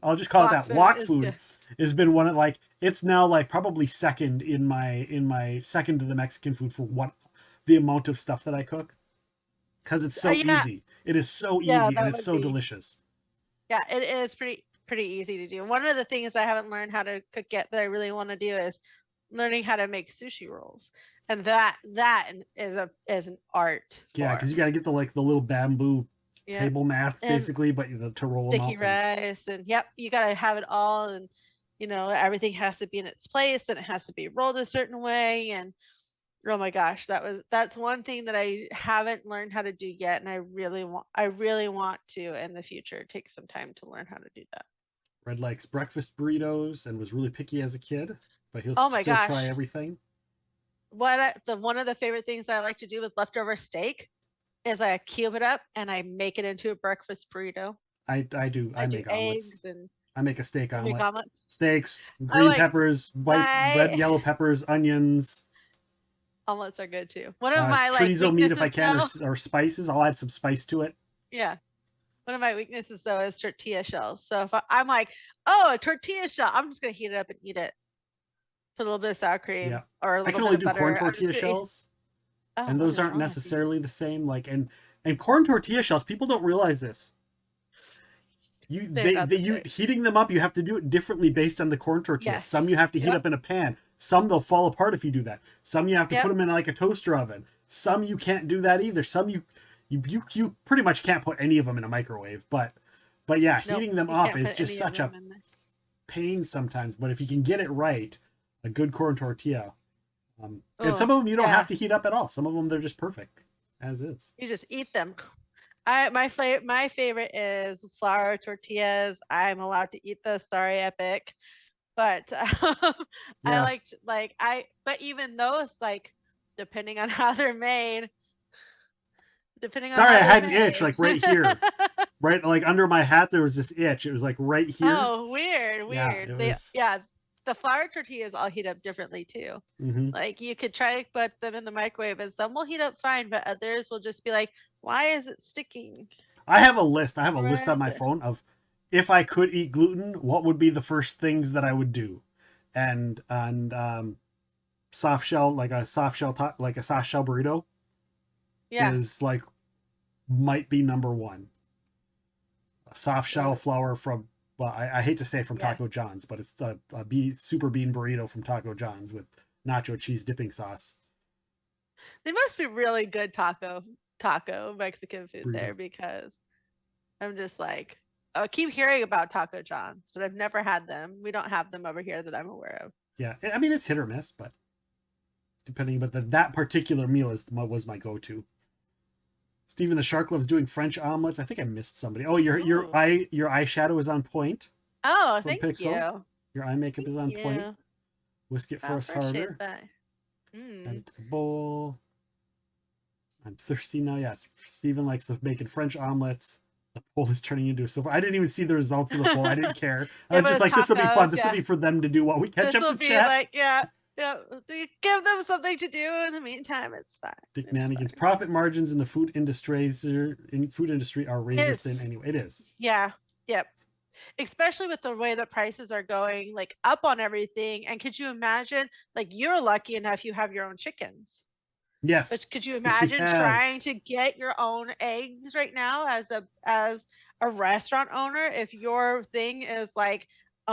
I'll just call it that, wok food has been one of, like, it's now like probably second in my second to the Mexican food for what the amount of stuff that I cook, because it's so easy. It is so easy, and it's so delicious. Yeah, it is pretty easy to do. One of the things I haven't learned how to cook yet that I really want to do is learning how to make sushi rolls, and that is an art. Yeah, because you got to get the little bamboo table mats, basically, but to roll them out. Sticky rice, and you got to have it all, and you know, everything has to be in its place, and it has to be rolled a certain way, and oh my gosh, that's one thing that I haven't learned how to do yet, and I really want to in the future take some time to learn how to do that. Red likes breakfast burritos and was really picky as a kid, but he'll still try everything. One of the favorite things that I like to do with leftover steak is I cube it up and I make it into a breakfast burrito. I do make omelets. Eggs and I make a steak omelet. Make omelets? Steaks, green peppers, red, yellow peppers, onions. Omelets are good too. One of my chorizo meat if I can, or spices. I'll add some spice to it. Yeah. One of my weaknesses though is tortilla shells. So if I'm like, oh, a tortilla shell, I'm just gonna heat it up and eat it. Put a little bit of sour cream or a little bit of butter. I can only do corn tortilla shells, and those aren't necessarily the same. Like and corn tortilla shells, people don't realize this. Heating them up, you have to do it differently based on the corn tortilla. Yes. Some you have to heat up in a pan. Some they'll fall apart if you do that. Some you have to put them in like a toaster oven. Some you can't do that either. Some you pretty much can't put any of them in a microwave. But yeah, heating them up is just such a pain sometimes. But if you can get it right, a good corn tortilla, and some of them you don't have to heat up at all. Some of them they're just perfect as is. You just eat them. My favorite is flour tortillas. I'm allowed to eat those. Sorry, Epic. But I but even those, like, depending on how they're made, I had an itch like right here, right, like under my hat. There was this itch. It was like right here. Oh, weird. The flour tortillas all heat up differently too. Like you could try to put them in the microwave, and some will heat up fine, but others will just be like, "Why is it sticking?" I have a list. I have a list on my phone of, if I could eat gluten, what would be the first things that I would do, and soft shell, like a soft shell burrito, is like might be number one. A soft shell flour from, well, I hate to say from Taco John's, but it's a super bean burrito from Taco John's with nacho cheese dipping sauce. They must be really good taco Mexican food there, because I'm just like, I keep hearing about Taco John's, but I've never had them. We don't have them over here that I'm aware of. Yeah, I mean it's hit or miss, but that particular meal was my go-to. Stephen the Shark loves doing French omelets. I think I missed somebody. Oh, your eyeshadow is on point. Oh, thank you. Your eye makeup is on point. Whisk it for us harder. And the bowl. I'm thirsty now. Yeah, Stephen likes making French omelets. The poll is turning into a silver. I didn't even see the results of the poll. I didn't care. I was just like, this will be fun. This will be for them to do while we catch up to chat. This will be like, give them something to do in the meantime. It's fine. Dick Nanigans. Profit margins in the food industry are razor thin anyway. It is. Yeah. Yep. Especially with the way that prices are going, like, up on everything. And could you imagine, like, you're lucky enough you have your own chickens. Yes. But could you imagine trying to get your own eggs right now as a restaurant owner, if your thing is like,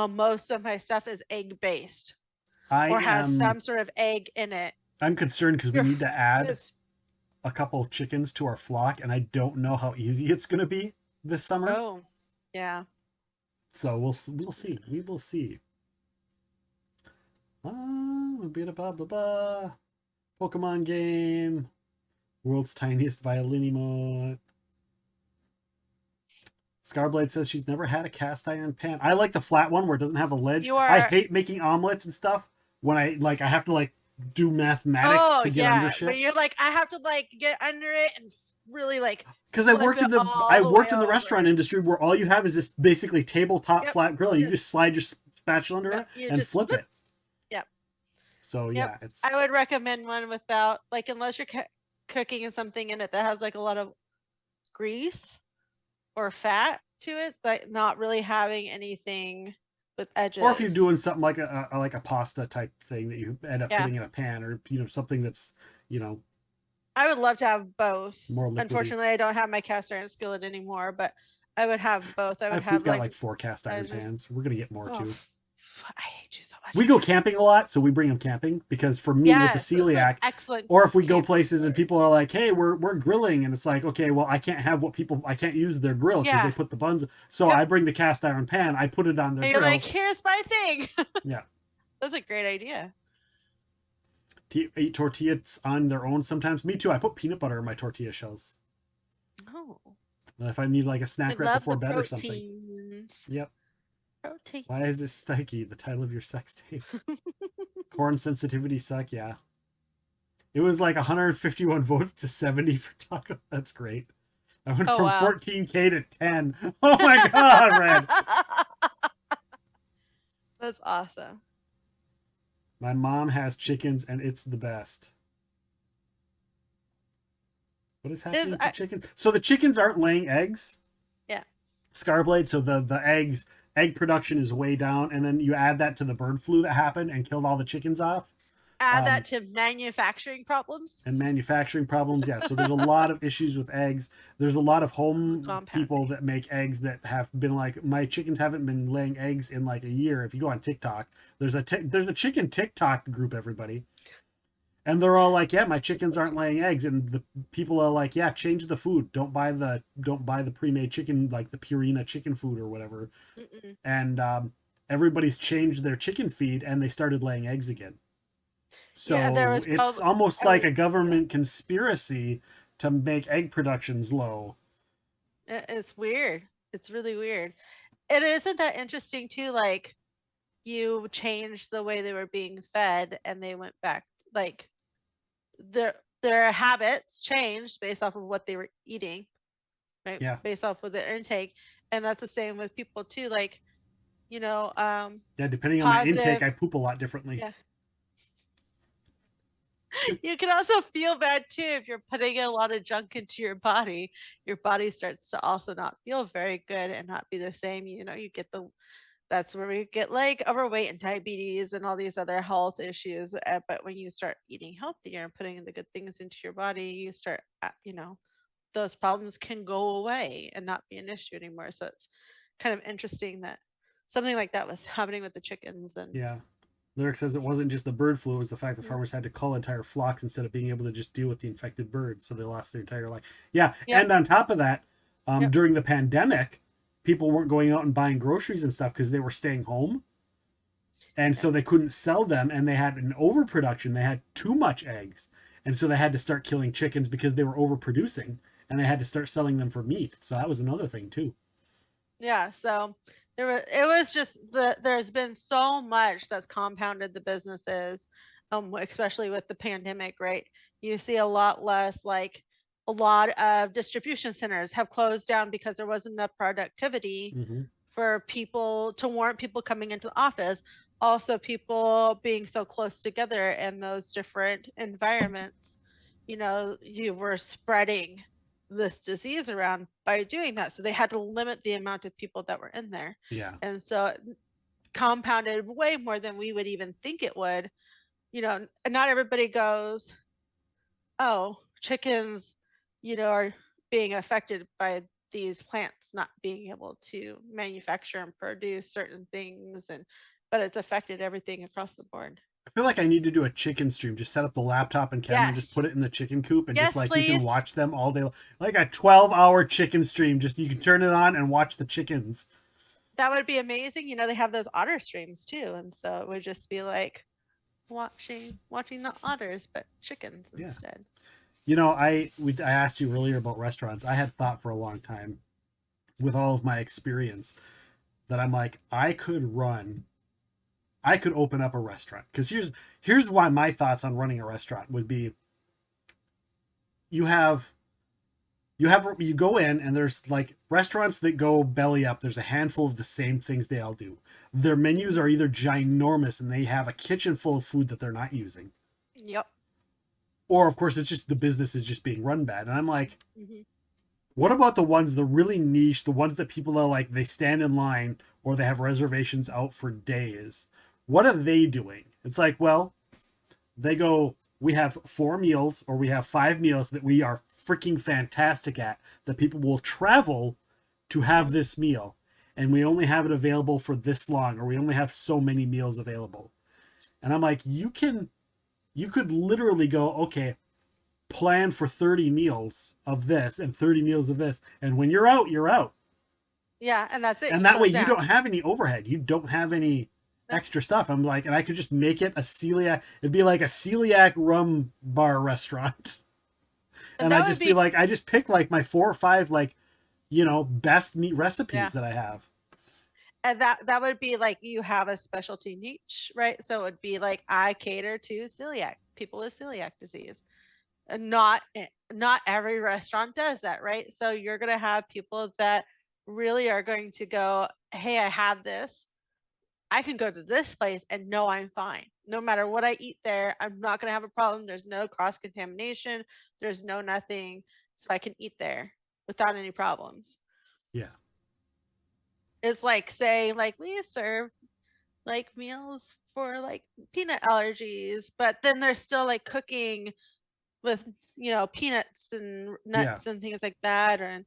most of my stuff is egg based or has some sort of egg in it? I'm concerned because we need to add a couple of chickens to our flock, and I don't know how easy it's going to be this summer. Oh, yeah. So we'll see. We will see. A bit of blah blah blah. Pokemon game. World's tiniest violin emote. Scarblade says she's never had a cast iron pan. I like the flat one where it doesn't have a ledge. I hate making omelets and stuff when I have to do mathematics to get under shit. But you're like, I have to get under it and really like. Because I flip worked it in the all I the worked way in the over. restaurant industry where all you have is this basically tabletop Yep, flat grill, and you just- just slide your spatula under Yep, it you and just flip flip. it. Yep. So Yep. yeah, it's I would recommend one without, like, unless you're cooking in something in it that has like a lot of grease or fat to it, like not really having anything with edges. or if you're doing something like a pasta type thing that you end up Yeah. putting in a pan, or something that's I would love to have both. more liquidy. Unfortunately, I don't have my cast iron skillet anymore, but I would have both. I would We've have got like, like 4 cast iron I just- pans. We're gonna get more oh, too. I hate you so much. We go camping a lot, so we bring them camping because for me with the Yes, it's an celiac, excellent. or if we go camping places and story. people are like, "Hey, we're grilling," and it's like, "Okay, well, I can't have I can't use their grill because they Yeah. put the buns." So Yep. I bring the cast iron pan, I put it on their And you're grill. like, here's my thing. Yeah. That's a great idea. Eat tortillas on their own sometimes. Me too. I put peanut butter in my tortilla shells. Oh. If I need like a I snack right love before the bed or something. proteins. Yep. Protein. Why is it sticky? The title of your sex tape. Corn sensitivity suck. Yeah. It was like 151 votes to 70 for taco. That's great. I went from wow. 14K to 10. Oh my god, Red. That's awesome. My mom has chickens and it's the best. What is happening to chickens? So the chickens aren't laying eggs. Yeah. Scarblade, so the egg production is way down, and then you add that to the bird flu that happened and killed all the chickens off. Add that to manufacturing problems. And manufacturing problems, yeah. So there's a lot of issues with eggs. There's a lot of home people that make eggs that have been like, my chickens haven't been laying eggs in like a year. If you go on TikTok, there's a chicken TikTok group, everybody. And they're all like, yeah, my chickens aren't laying eggs. And the people are like, yeah, change the food. Don't buy the pre-made chicken, like the Purina chicken food or whatever. And everybody's changed their chicken feed and they started laying eggs again. So yeah, it's almost like a government conspiracy to make egg productions low. It's weird. It's really weird. And isn't that interesting too? Like, you changed the way they were being fed and they went back, like their habits changed based off of what they were eating, right? Yeah. Based off of their intake. And that's the same with people too. Like, yeah, depending on my intake, I poop a lot differently. Yeah. You can also feel bad too if you're putting in a lot of junk into your body. Your body starts to also not feel very good and not be the same. You get that's where we get like overweight and diabetes and all these other health issues. But when you start eating healthier and putting in the good things into your body, you start, those problems can go away and not be an issue anymore. So it's kind of interesting that something like that was happening with the chickens. And yeah. Lyric says it wasn't just the bird flu, it was the fact that farmers had to cull entire flocks instead of being able to just deal with the infected birds, so they lost their entire life. Yeah, Yep. And on top of that, Yep. during the pandemic, people weren't going out and buying groceries and stuff because they were staying home. And so they couldn't sell them, and they had an overproduction. They had too much eggs. And so they had to start killing chickens because they were overproducing, and they had to start selling them for meat. So that was another thing too. Yeah, so there's been so much that's compounded the businesses, especially with the pandemic, right? You see a lot less, like a lot of distribution centers have closed down because there wasn't enough productivity for people to warrant people coming into the office. Also, people being so close together in those different environments, you were spreading this disease around by doing that. So they had to limit the amount of people that were in there. Yeah. And so it compounded way more than we would even think it would. And not everybody goes, oh, chickens, are being affected by these plants not being able to manufacture and produce certain things, but it's affected everything across the board. I feel like I need to do a chicken stream. Just set up the laptop and camera and just put it in the chicken coop and just like please. You can watch them all day. Like a 12-hour chicken stream. Just you can turn it on and watch the chickens. That would be amazing. They have those otter streams too, and so it would just be like watching the otters, but chickens instead. I asked you earlier about restaurants. I had thought for a long time, with all of my experience, that I'm like, I could open up a restaurant. Because here's why my thoughts on running a restaurant would be: you have you go in and there's like restaurants that go belly up. There's a handful of the same things they all do. Their menus are either ginormous and they have a kitchen full of food that they're not using. Yep. Or of course it's just the business is just being run bad. And I'm like, Mm-hmm. what about the ones, the really niche, the ones that people are like, they stand in line or they have reservations out for days? What are they doing? It's like, well, they go, we have 4 meals or we have 5 meals that we are freaking fantastic at, that people will travel to have this meal. And we only have it available for this long, or we only have so many meals available. And I'm like, you could literally go, okay, plan for 30 meals of this and 30 meals of this. And when you're out, you're out. Yeah, and that's it. And that way you don't have any overhead. You don't have any extra stuff. I'm like, and I could just make it a celiac. It'd be like a celiac rum bar restaurant. And I'd just be like, I just pick like my 4 or 5, like, you know, best meat recipes that I have. And that would be like, you have a specialty niche, right? So it would be like, I cater to celiac, people with celiac disease. And not every restaurant does that, right? So you're going to have people that really are going to go, hey, I have this. I can go to this place and know I'm fine. No matter what I eat there, I'm not going to have a problem. There's no cross-contamination. There's no nothing. So I can eat there without any problems. Yeah. It's like, say, like we serve like meals for like peanut allergies, but then they're still like cooking with, you know, peanuts and nuts and things like that. And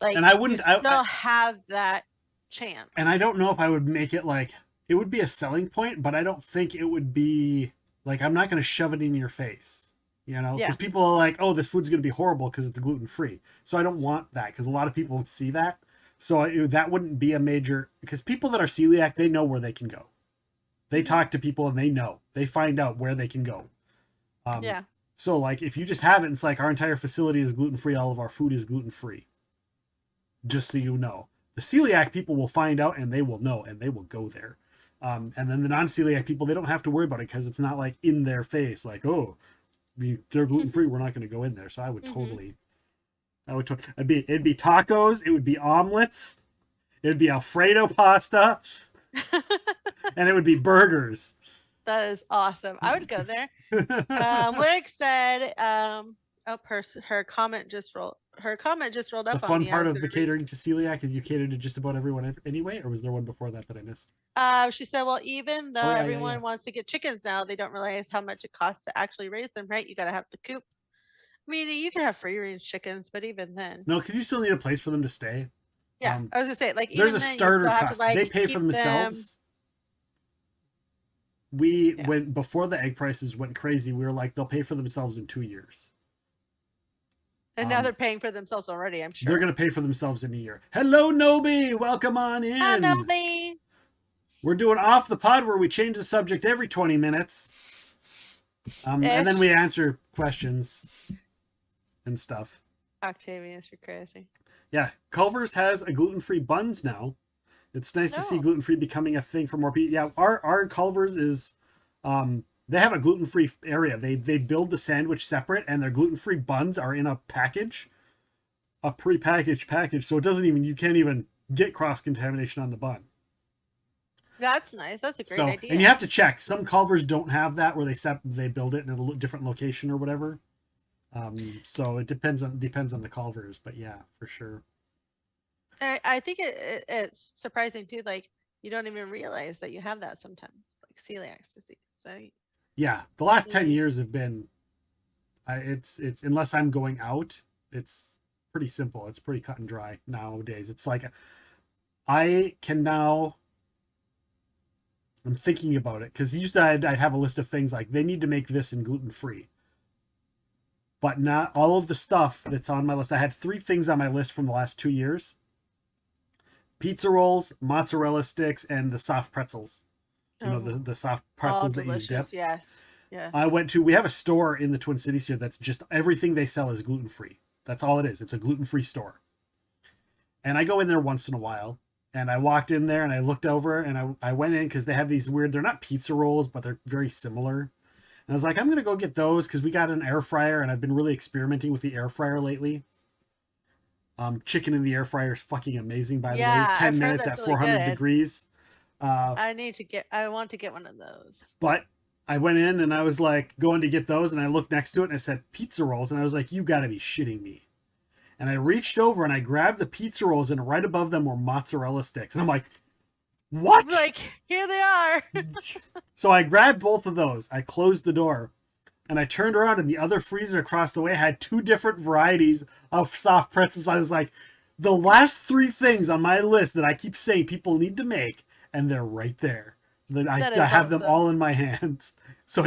like, and I wouldn't, you still have that chance. And I don't know if I would make it like, it would be a selling point, but I don't think it would be like, I'm not going to shove it in your face, you know, because people are like, oh, this food's going to be horrible because it's gluten-free. So I don't want that, because a lot of people see that. So that wouldn't be a major, because people that are celiac, they know where they can go. They talk to people and they know, they find out where they can go. So like, if you just have it, it's like, our entire facility is gluten-free. All of our food is gluten-free. Just so you know, the celiac people will find out and they will know and they will go there. And then the non-celiac people, they don't have to worry about it because it's not like in their face, like, oh, they're gluten-free, we're not going to go in there. So I would it'd be tacos, it would be omelets, it'd be Alfredo pasta, and it would be burgers. That is awesome. I would go there. Lyric said, her comment just rolled up. The fun part of the catering to celiac is you cater to just about everyone anyway, or was there one before that I missed? She said, well, even though everyone wants to get chickens now, they don't realize how much it costs to actually raise them, right? You got to have the coop. I mean, you can have free range chickens, but even then. No, because you still need a place for them to stay. Yeah, I was gonna say, like, there's a starter cost. They pay for themselves. When before the egg prices went crazy, we were like, they'll pay for themselves in 2 years. And now they're paying for themselves already, I'm sure. They're going to pay for themselves in a year. Hello, Nobi. Welcome on in. Hi, Nobi. We're doing Off the Pod, where we change the subject every 20 minutes. And then we answer questions and stuff. Octavius, you're crazy. Yeah. Culver's has a gluten-free buns now. It's nice to see gluten-free becoming a thing for more people. Yeah, our Culver's is... they have a gluten-free area. They build the sandwich separate, and their gluten-free buns are in a package, a pre-packaged package. So it doesn't even, you can't even get cross-contamination on the bun. That's nice. That's a great idea. And you have to check. Some Culver's don't have that, where they build it in a different location or whatever. So it depends on the Culver's, but yeah, for sure. I think it's surprising too. Like, you don't even realize that you have that sometimes, like celiac disease. So. Yeah, the last 10 years have been, it's unless I'm going out, it's pretty simple. It's pretty cut and dry nowadays. It's like, I can now, I'm thinking about it, because used to I'd have a list of things like, they need to make this in gluten-free. But not all of the stuff that's on my list. I had 3 things on my list from the last 2 years. Pizza rolls, mozzarella sticks, and the soft pretzels. You know, the soft pretzels that you dip. Yes. We have a store in the Twin Cities here that's just, everything they sell is gluten-free. That's all it is. It's a gluten-free store. And I go in there once in a while, and I walked in there and I looked over and I went in because they have these weird, they're not pizza rolls, but they're very similar. And I was like, I'm going to go get those because we got an air fryer and I've been really experimenting with the air fryer lately. Chicken in the air fryer is fucking amazing, by the way. Yeah, 10 I've heard minutes that's at really 400 good. degrees. I want to get one of those. But I went in and I was like going to get those, and I looked next to it and I said pizza rolls, and I was like, you gotta be shitting me. And I reached over and I grabbed the pizza rolls, and right above them were mozzarella sticks. And I'm like, what? Like, here they are. So I grabbed both of those. I closed the door and I turned around, and the other freezer across the way had 2 different varieties of soft pretzels. I was like, the last 3 things on my list that I keep saying people need to make, and they're right there. I have them all in my hands. So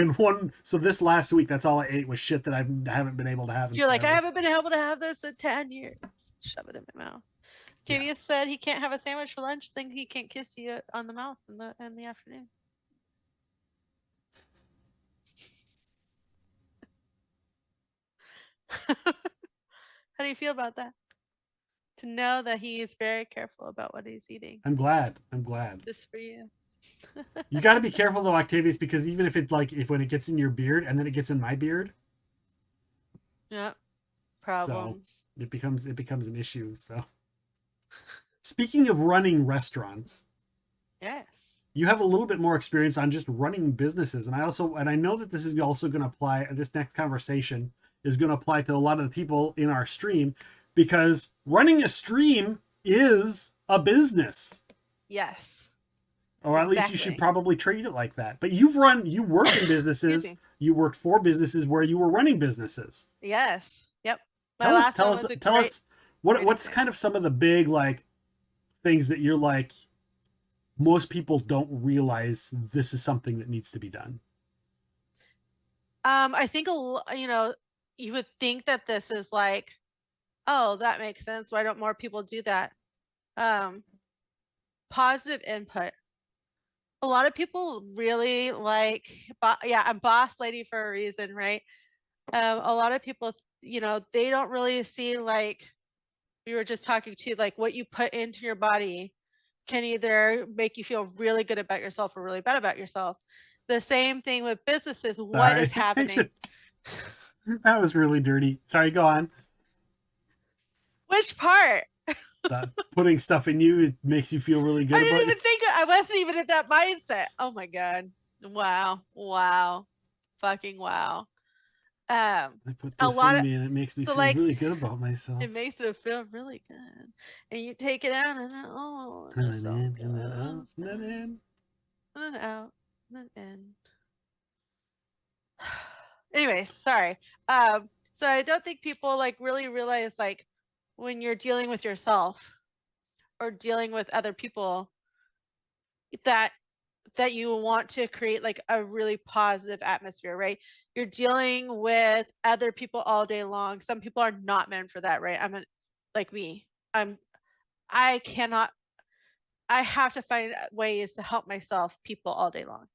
this last week, that's all I ate was shit that I haven't been able to have. You're like, I haven't been able to have this in 10 years. Shove it in my mouth. Kavius said he can't have a sandwich for lunch, then he can't kiss you on the mouth in the afternoon. How do you feel about that? To know that he is very careful about what he's eating. I'm glad. Just for you. You got to be careful though, Octavius, because even if it's like when it gets in your beard and then it gets in my beard, yeah, problems. So it becomes an issue. So, speaking of running restaurants, yes, you have a little bit more experience on just running businesses, and I know that this is also going to apply. This next conversation is going to apply to a lot of the people in our stream, because running a stream is a business. Yes. Or at least you should probably treat it like that. But you worked in businesses, you worked for businesses where you were running businesses. Yes. Yep. Tell us what's kind of some of the big like things that you're like, most people don't realize this is something that needs to be done. I think you would think that this is like, oh, that makes sense. Why don't more people do that? Positive input. A lot of people really like, I'm boss lady for a reason, right? A lot of people, they don't really see, like we were just talking to, like what you put into your body can either make you feel really good about yourself or really bad about yourself. The same thing with businesses. What is happening? That was really dirty. Sorry, go on. Which part? Putting stuff in you, it makes you feel really good. I wasn't even in that mindset. Oh my god! Wow, fucking wow. I put this in me, and it makes me feel really good about myself. It makes it feel really good, and you take it out, and then out, and in. Anyways, sorry. So I don't think people like really realize, like, when you're dealing with yourself or dealing with other people, that you want to create like a really positive atmosphere, right? You're dealing with other people all day long. Some people are not meant for that, right? Like me. I have to find ways to help myself people all day long.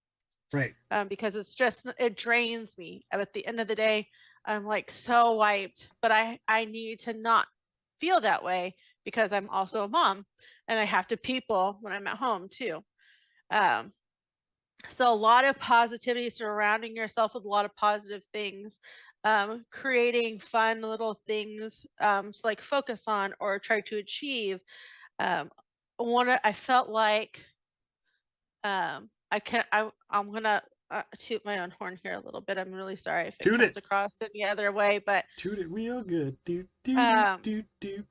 Right. Because it drains me. At the end of the day, I'm like so wiped, but I need to not feel that way because I'm also a mom and I have to people when I'm at home too. So a lot of positivity, surrounding yourself with a lot of positive things, creating fun little things to like focus on or try to achieve. I felt like I'm gonna toot my own horn here a little bit. I'm really sorry if it comes across any other way, but toot it real good.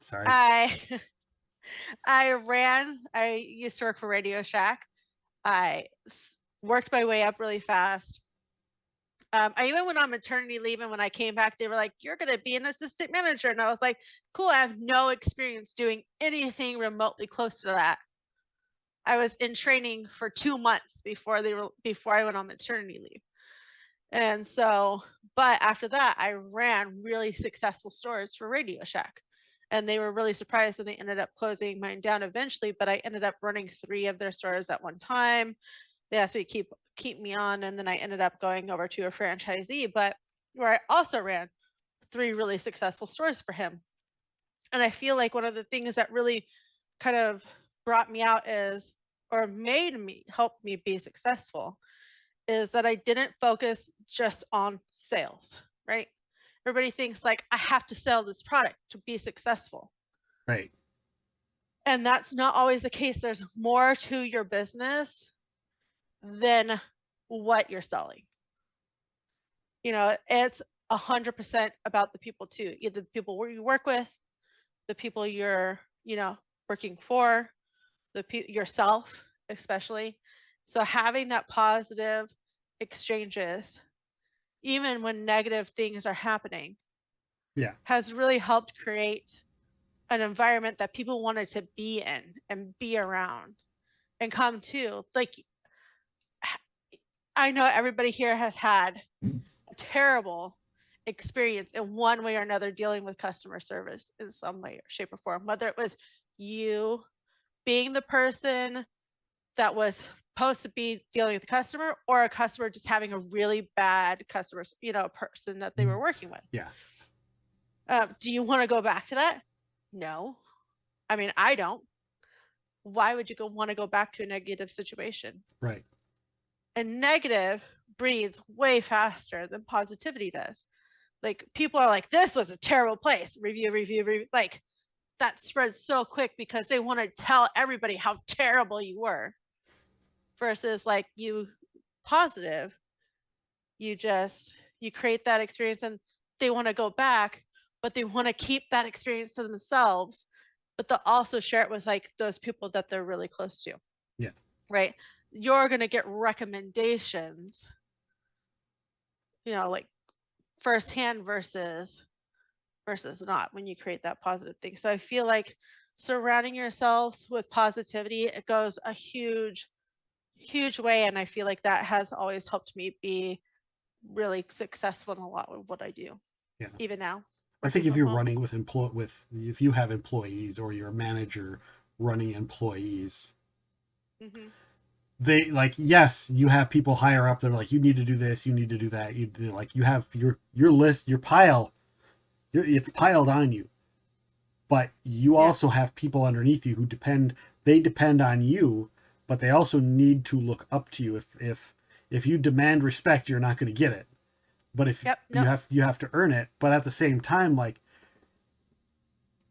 Sorry. I used to work for Radio Shack. I worked my way up really fast. I even went on maternity leave, and when I came back, they were like, "You're gonna be an assistant manager," and I was like, "Cool." I have no experience doing anything remotely close to that. I was in training for 2 months before I went on maternity leave. And so, but after that, I ran really successful stores for Radio Shack. And they were really surprised, and they ended up closing mine down eventually, but I ended up running 3 of their stores at one time. They asked me to keep me on, and then I ended up going over to a franchisee, but where I also ran 3 really successful stores for him. And I feel like one of the things that really kind of brought me out helped me be successful is that I didn't focus just on sales, right? Everybody thinks like, I have to sell this product to be successful. Right. And that's not always the case. There's more to your business than what you're selling. You know, it's 100% about the people too. Either the people you work with, the people you're, you know, working for, yourself especially. So having that positive exchanges, even when negative things are happening, has really helped create an environment that people wanted to be in and be around and come to. Like, I know everybody here has had a terrible experience in one way or another dealing with customer service in some way, shape, or form, whether it was you being the person that was supposed to be dealing with the customer, or a customer just having a really bad customer, you know, person that they were working with. Yeah. Do you want to go back to that? No. I mean, I don't. Why would you want to go back to a negative situation? Right. And negative breeds way faster than positivity does. Like, people are like, this was a terrible place. Review. Like, that spreads so quick because they want to tell everybody how terrible you were. Versus like you positive, you create that experience and they want to go back, but they want to keep that experience to themselves, but they'll also share it with like those people that they're really close to. Yeah. Right. You're going to get recommendations, you know, like firsthand versus not when you create that positive thing. So I feel like surrounding yourselves with positivity, it goes a huge way, and I feel like that has always helped me be really successful in a lot of what I do. Yeah. Even now. I think if you're running with if you have employees or you're a manager running employees, they like, yes, you have people higher up that are like, you need to do this, you need to do that. You have your list, your pile, it's piled on you. But you also have people underneath you who depend on you, but they also need to look up to you. If you demand respect, you're not going to get it. But if you have to earn it, but at the same time, like,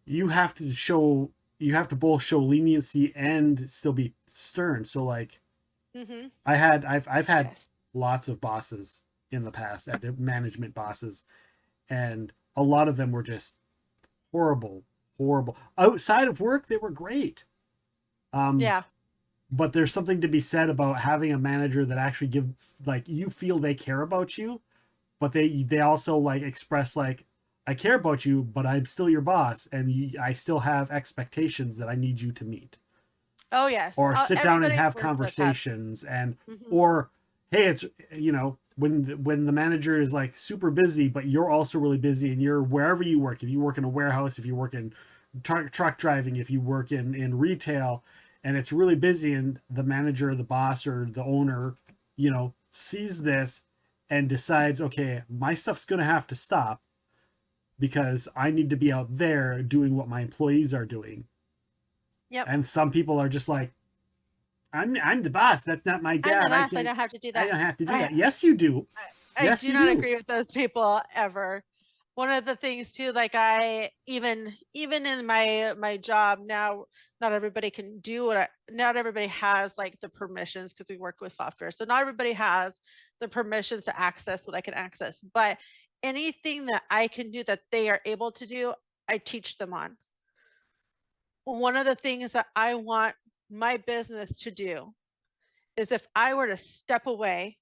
you have to both show leniency and still be stern. So like, I've had lots of bosses in the past, management bosses, and a lot of them were just horrible. Outside of work, they were great. But there's something to be said about having a manager that actually you feel they care about you, but they also like express like, I care about you, but I'm still your boss, and I still have expectations that I need you to meet. Oh yes. Or sit down and have conversations, and or hey, it's, you know, when the manager is like super busy, but you're also really busy, and you're wherever you work. If you work in a warehouse, if you work in truck driving, if you work in retail, and it's really busy, and the manager, the boss, or the owner, you know, sees this and decides, okay, my stuff's going to have to stop because I need to be out there doing what my employees are doing. Yep. And some people are just like, I'm the boss. That's not my job. I'm the boss. I don't have to do that. I don't have to do that. Yes, you do. I do not agree with those people ever. One of the things too, like even in my job now, not everybody can do not everybody has like the permissions, because we work with software. So not everybody has the permissions to access what I can access, but anything that I can do that they are able to do, I teach them on. One of the things that I want my business to do is, if I were to step away,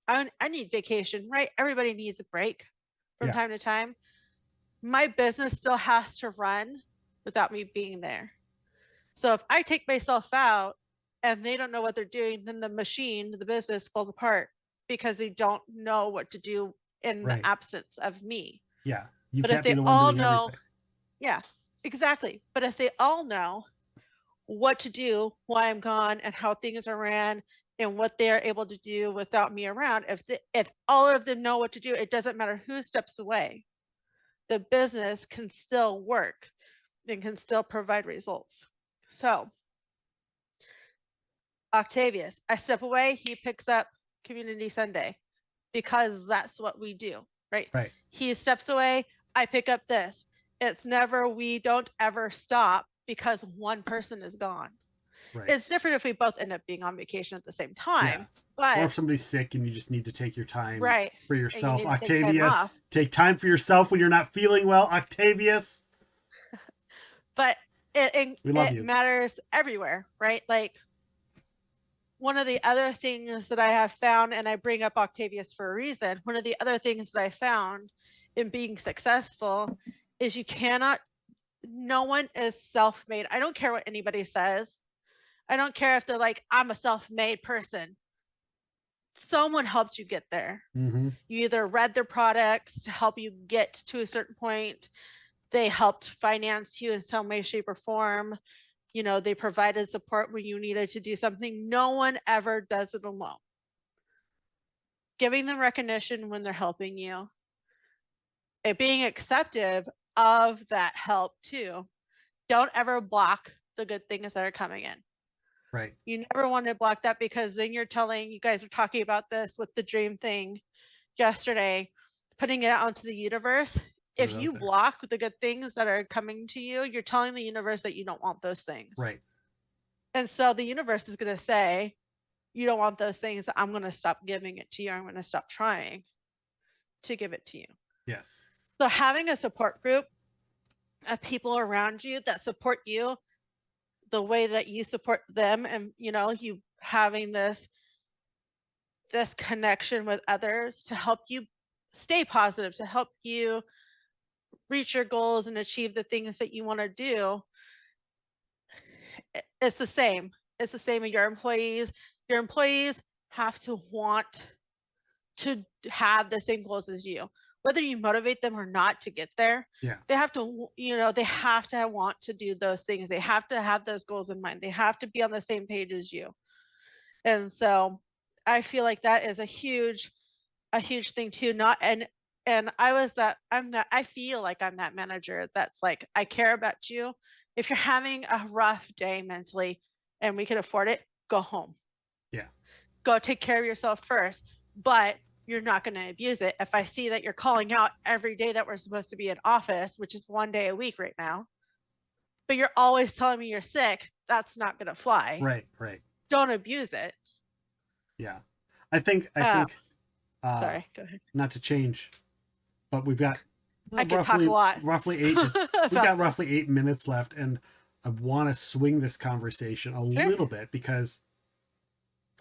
I need vacation, right? Everybody needs a break from time to time. My business still has to run without me being there. So if I take myself out and they don't know what they're doing, then the business falls apart because they don't know what to do in the absence of me. Yeah. You but can't if they be the one all doing know, everything. yeah, exactly. But if they all know what to do, why I'm gone, and how things are ran, and what they are able to do without me around, if all of them know what to do, it doesn't matter who steps away. The business can still work and can still provide results. So Octavius, I step away, he picks up Community Sunday, because that's what we do, right? Right. He steps away, I pick up this. It's never, we don't ever stop because one person is gone. Right. It's different if we both end up being on vacation at the same time. Or if But somebody's sick and you just need to take your time right. for And you yourself. need to take time Octavius, off. take time for yourself when you're not feeling well, Octavius. But We love it you. matters everywhere, right? Like, one of the other things that I have found, and I bring up Octavius for a reason, one of the other things that I found in being successful is no one is self-made. I don't care what anybody says. I don't care if they're like, I'm a self-made person. Someone helped you get there. Mm-hmm. You either read their products to help you get to a certain point. They helped finance you in some way, shape, or form. You know, they provided support when you needed to do something. No one ever does it alone. Giving them recognition when they're helping you, and being acceptive of that help too. Don't ever block the good things that are coming in. Right. You never want to block that, because then you're telling, you guys were talking about this with the dream thing yesterday, putting it out into the universe. If you block the good things that are coming to you, you're telling the universe that you don't want those things. Right. And so the universe is going to say, you don't want those things. I'm going to stop giving it to you. I'm going to stop trying to give it to you. Yes. So having a support group of people around you that support you the way that you support them, and you know, you having this connection with others to help you stay positive, to help you reach your goals and achieve the things that you want to do. It's the same. It's the same with your employees. Your employees have to want to have the same goals as you, whether you motivate them or not to get there. Yeah. They have to, you know, they have to want to do those things. They have to have those goals in mind. They have to be on the same page as you. And so I feel like that is a huge thing too. And I feel like I'm that manager that's like, I care about you. If you're having a rough day mentally and we can afford it, go home. Yeah. Go take care of yourself first, but you're not going to abuse it. If I see that you're calling out every day that we're supposed to be in office, which is 1 day a week right now, but you're always telling me you're sick, that's not going to fly. Right. Right. Don't abuse it. Yeah. I think sorry, go ahead. Not to change, but we've got I can talk a lot. roughly 8 minutes left, and I want to swing this conversation a little bit, because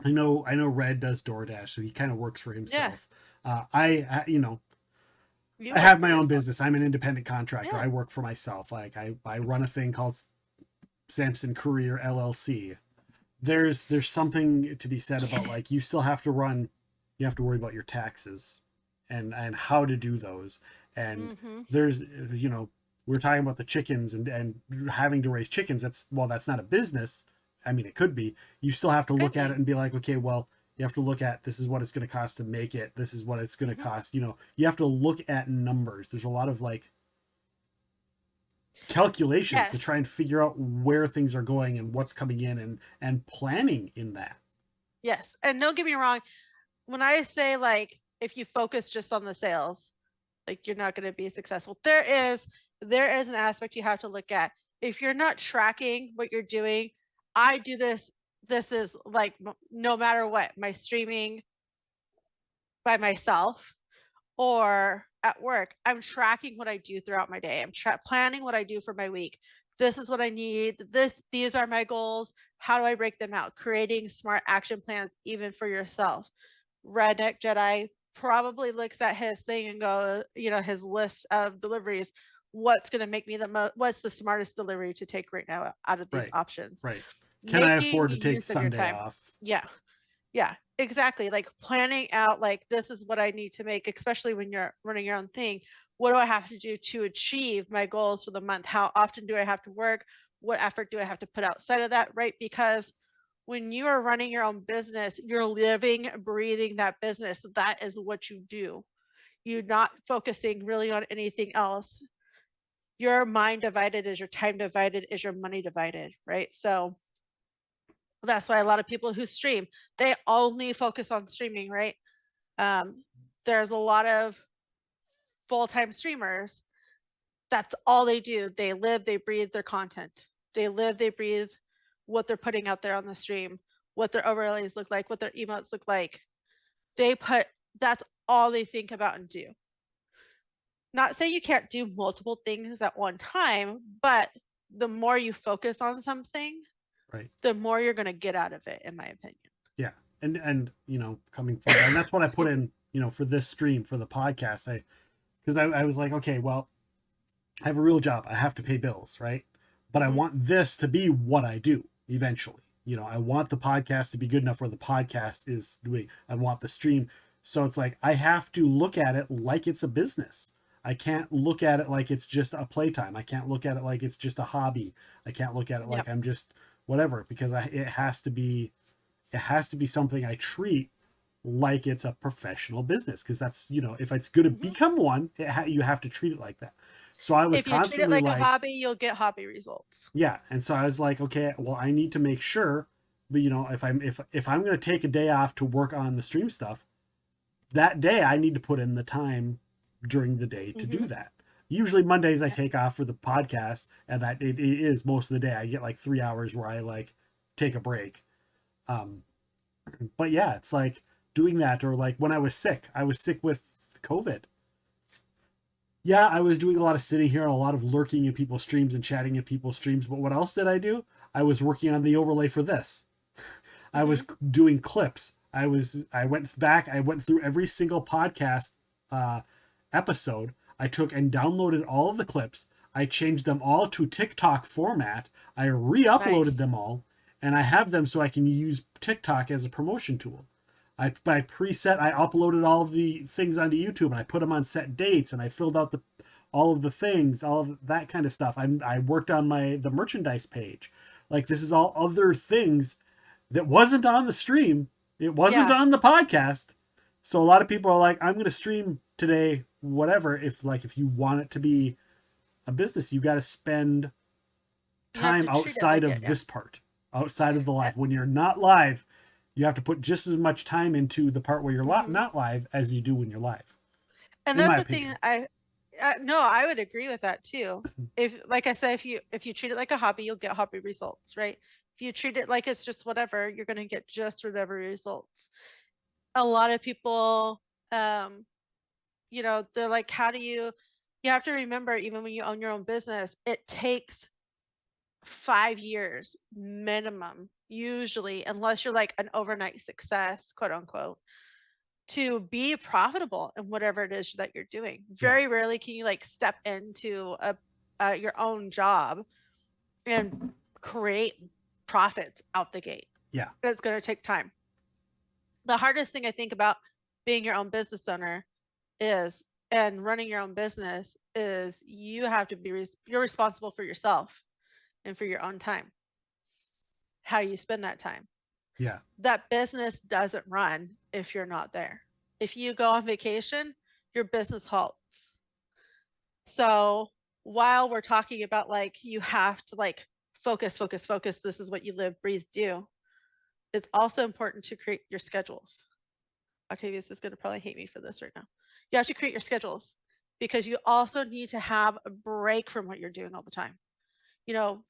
I know Red does DoorDash, so he kind of works for himself. Yeah. I have my own business. I'm an independent contractor. Yeah. I work for myself. Like I run a thing called Samson Courier LLC. There's something to be said about, like, you still have to you have to worry about your taxes and how to do those. And there's, you know, we're talking about the chickens and having to raise chickens. That's not a business. I mean, it could be. You still have to look at it and be like, okay, well, you have to look at, this is what it's going to cost to make it. This is what it's going to cost. You know, you have to look at numbers. There's a lot of, like, calculations to try and figure out where things are going and what's coming in, and planning in that. Yes. And don't get me wrong. When I say, like, if you focus just on the sales, like, you're not going to be successful. There is an aspect you have to look at. If you're not tracking what you're doing, I do this. This is like, no matter what, my streaming by myself or at work, I'm tracking what I do throughout my day. I'm planning what I do for my week. This is what I need. These are my goals. How do I break them out? Creating smart action plans, even for yourself. Redneck Jedi probably looks at his thing and goes, you know, his list of deliveries. What's going to make me what's the smartest delivery to take right now out of these options? Right. Can I afford to take Sunday off? Yeah. Yeah, exactly. Like, planning out, like, this is what I need to make, especially when you're running your own thing. What do I have to do to achieve my goals for the month? How often do I have to work? What effort do I have to put outside of that? Right. Because when you are running your own business, you're living, breathing that business. That is what you do. You're not focusing really on anything else. Your mind divided is your time divided, is your money divided, right? So that's why a lot of people who stream, they only focus on streaming, right? There's a lot of full-time streamers That's all they do. They live, they breathe their content. They live, they breathe what they're putting out there on the stream, what their overlays look like, what their emotes look like. That's all they think about and do. Not saying you can't do multiple things at one time, but the more you focus on something, Right. the more you're going to get out of it, in my opinion. Yeah. And coming from that, and that's what I put in, for this stream, for the podcast, because I was like, okay, well, I have a real job. I have to pay bills, right? But I want this to be what I do eventually. I want the podcast to be good enough where the podcast is doing, I want the stream. So it's like, I have to look at it like it's a business. I can't look at it like it's just a playtime. I can't look at it like it's just a hobby. I can't look at it like I'm just whatever, because it has to be something I treat like it's a professional business, because that's, if it's going to become one, you have to treat it like that. So I was constantly treat it like a hobby, you'll get hobby results. Yeah, and so I was like, okay, well, I need to make sure, but if I'm going to take a day off to work on the stream stuff, that day I need to put in the time during the day to do that. Usually Mondays I take off for the podcast, and that it is most of the day. I get like 3 hours where I like take a break. But yeah, it's like doing that, or like when I was sick with COVID. Yeah, I was doing a lot of sitting here, a lot of lurking in people's streams and chatting in people's streams. But what else did I do? I was working on the overlay for this. I was doing clips. I went back. I went through every single podcast episode. I took and downloaded all of the clips. I changed them all to TikTok format. I re-uploaded them all, and I have them so I can use TikTok as a promotion tool. By preset, I uploaded all of the things onto YouTube, and I put them on set dates, and I filled out all of the things, all of that kind of stuff. I worked on the merchandise page. Like, this is all other things that wasn't on the stream. It wasn't on the podcast. So a lot of people are like, I'm going to stream today, whatever. If you want it to be a business, you got to spend time outside of this part, outside of the live. When you're not live, you have to put just as much time into the part where you're not live as you do when you're live. And that's the thing. I would agree with that too. If, like I said, if you treat it like a hobby, you'll get hobby results, right? If you treat it like it's just whatever, you're going to get just whatever results. A lot of people, they're like, how do you have to remember, even when you own your own business, it takes 5 years minimum, usually, unless you're like an overnight success, quote unquote, to be profitable in whatever it is that you're doing. Very rarely can you like step into your own job and create profits out the gate. Yeah. It's going to take time. The hardest thing I think about being your own business owner and running your own business is you have to be, you're responsible for yourself and for your own time, how you spend that time. Yeah. That business doesn't run if you're not there. If you go on vacation, your business halts. So while we're talking about like, you have to like focus, this is what you live, breathe, do. It's also important to create your schedules. Octavius is going to probably hate me for this right now. You have to create your schedules, because you also need to have a break from what you're doing all the time.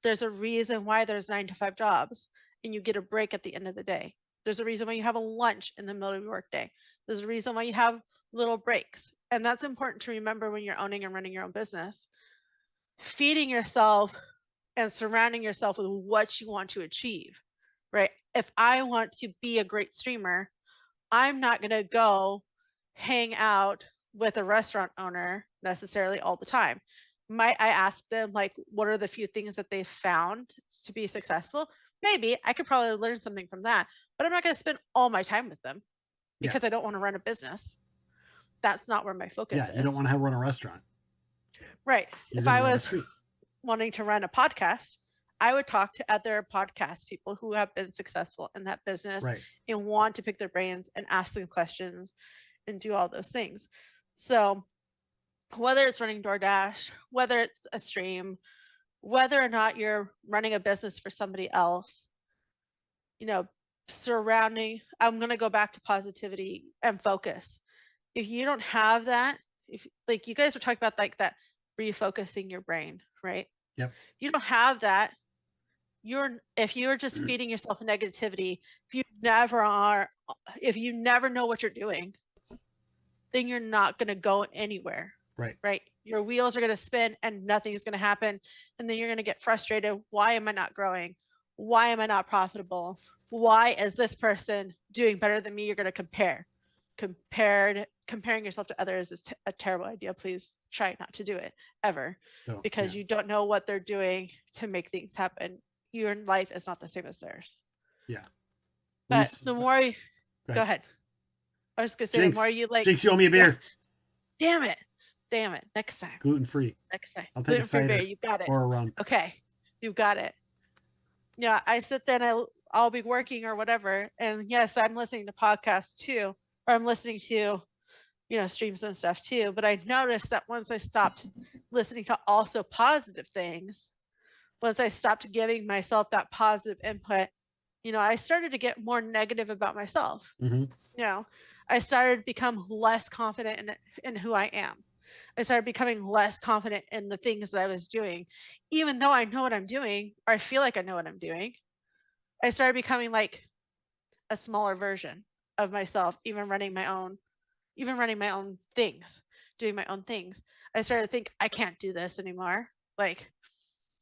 There's a reason why there's 9-to-5 jobs and you get a break at the end of the day. There's a reason why you have a lunch in the middle of your work day. There's a reason why you have little breaks. And that's important to remember when you're owning and running your own business. Feeding yourself and surrounding yourself with what you want to achieve, right? If I want to be a great streamer, I'm not going to go hang out with a restaurant owner necessarily all the time. Might I ask them, like, what are the few things that they found to be successful? Maybe I could probably learn something from that, but I'm not going to spend all my time with them because I don't want to run a business. That's not where my focus is. You don't want to run a restaurant. Right. If I was wanting to run a podcast, I would talk to other podcast people who have been successful in that business and want to pick their brains and ask them questions and do all those things. So whether it's running DoorDash, whether it's a stream, whether or not you're running a business for somebody else, I'm going to go back to positivity and focus. If you don't have that, if like you guys were talking about like that refocusing your brain, right? Yep. You don't have that. If you're just feeding yourself negativity, if you never know what you're doing, then you're not going to go anywhere. Right. Your wheels are going to spin and nothing's going to happen. And then you're going to get frustrated. Why am I not growing? Why am I not profitable? Why is this person doing better than me? You're going to compare. Comparing yourself to others is a terrible idea. Please try not to do it ever, because you don't know what they're doing to make things happen. Your life is not the same as theirs. Yeah. But the more you go ahead. I was gonna say, Jinx. the more you like, Jinx, you owe me a beer. Damn it. Next time. Gluten free. Next time. I'll take a cider beer. You got it. or a rum. Okay. You got it. Yeah, I sit there and I'll be working or whatever. And yes, I'm listening to podcasts too, or I'm listening to, streams and stuff too. But I noticed that once I stopped listening to also positive things, once I stopped giving myself that positive input, I started to get more negative about myself. I started to become less confident in who I am. I started becoming less confident in the things that I was doing, even though I know what I'm doing, or I feel like I know what I'm doing. I started becoming like a smaller version of myself, even running my own things, doing my own things. I started to think, I can't do this anymore. Like,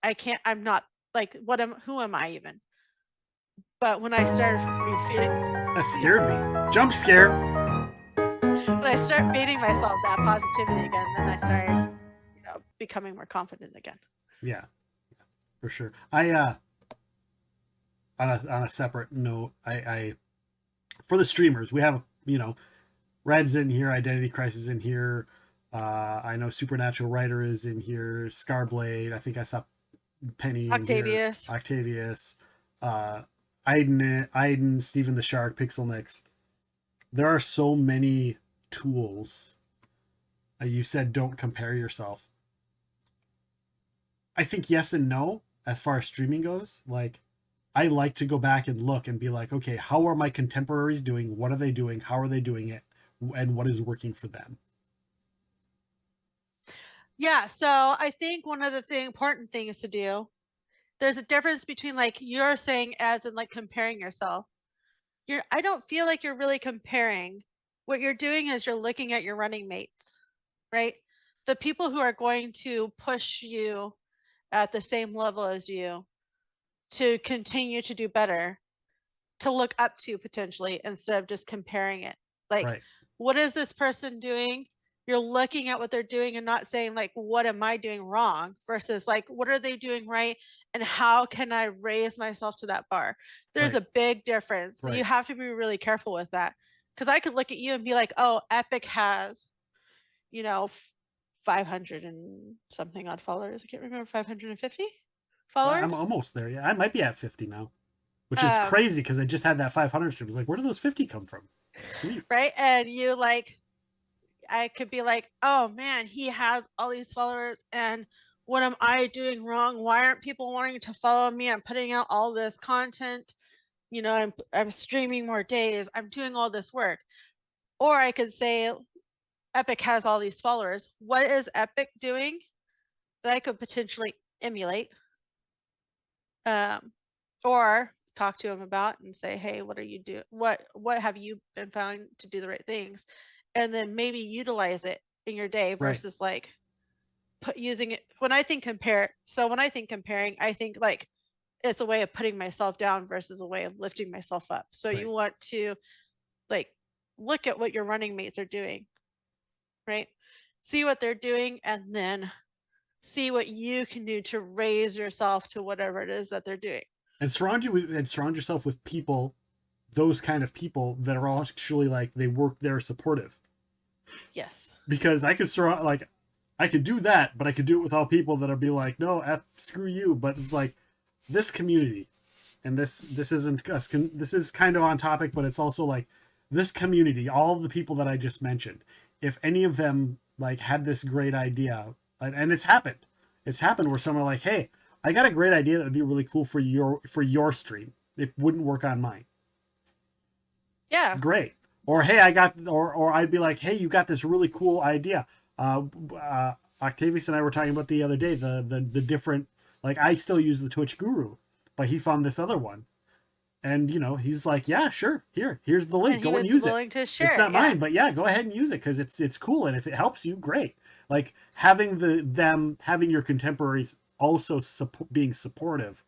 I'm not, like, who am I even? But when I started feeding, that scared me. Jump scare. When I start feeding myself that positivity again, then I started, becoming more confident again. Yeah, for sure. I on a separate note, I for the streamers, we have, Red's in here, Identity Crisis in here. I know Supernatural Writer is in here, Scarblade. I think I saw Penny Octavius. In here. Octavius. Aiden, Steven the Shark, Pixel Nix. There are so many tools. You said don't compare yourself. I think yes and no as far as streaming goes. Like, I like to go back and look and be like, okay, how are my contemporaries doing? What are they doing? How are they doing it? And what is working for them? Yeah, so I think one of the important things to do, there's a difference between, like, you're saying as in, like, comparing yourself. I don't feel like you're really comparing. What you're doing is you're looking at your running mates, right? The people who are going to push you at the same level as you to continue to do better, to look up to potentially, instead of just comparing it. Like, what is this person doing? You're looking at what they're doing and not saying, like, what am I doing wrong, versus like, what are they doing right, and how can I raise myself to that bar? There's a big difference. You have to be really careful with that, because I could look at you and be like, oh, Epic has 500 and something odd followers. I can't remember, 550 followers. I'm almost there. Yeah, I might be at 50 now, which is crazy because I just had that 500 stream. I was like, where did those 50 come from? Sweet. Right. And I could be like, oh man, he has all these followers, and what am I doing wrong? Why aren't people wanting to follow me? I'm putting out all this content, I'm streaming more days, I'm doing all this work. Or I could say, Epic has all these followers. What is Epic doing that I could potentially emulate? Or talk to him about and say, hey, what are you doing? What have you been found to do the right things? And then maybe utilize it in your day versus like using it. When I think comparing, I think like it's a way of putting myself down versus a way of lifting myself up. So you want to like look at what your running mates are doing, right? See what they're doing, and then see what you can do to raise yourself to whatever it is that they're doing. And surround yourself with people, those kind of people that are actually like, they're supportive. Yes. Because I could I could do that, but I could do it with all people that'll be like, no, screw you. But it's like this community, and this isn't us. This is kind of on topic, but it's also like this community, all of the people that I just mentioned. If any of them like had this great idea, and it's happened where someone like, hey, I got a great idea that would be really cool for your stream. It wouldn't work on mine. Yeah. Great. Or hey, or I'd be like, hey, you got this really cool idea. Octavius and I were talking about the other day, the different, like, I still use the Twitch Guru, but he found this other one. And, you know, he's like, yeah, sure. Here's the link. And Go he and was use willing it. to share It's it, not yeah. mine, but yeah, go ahead and use it because it's cool. And if it helps you, great. Like having having your contemporaries also being supportive.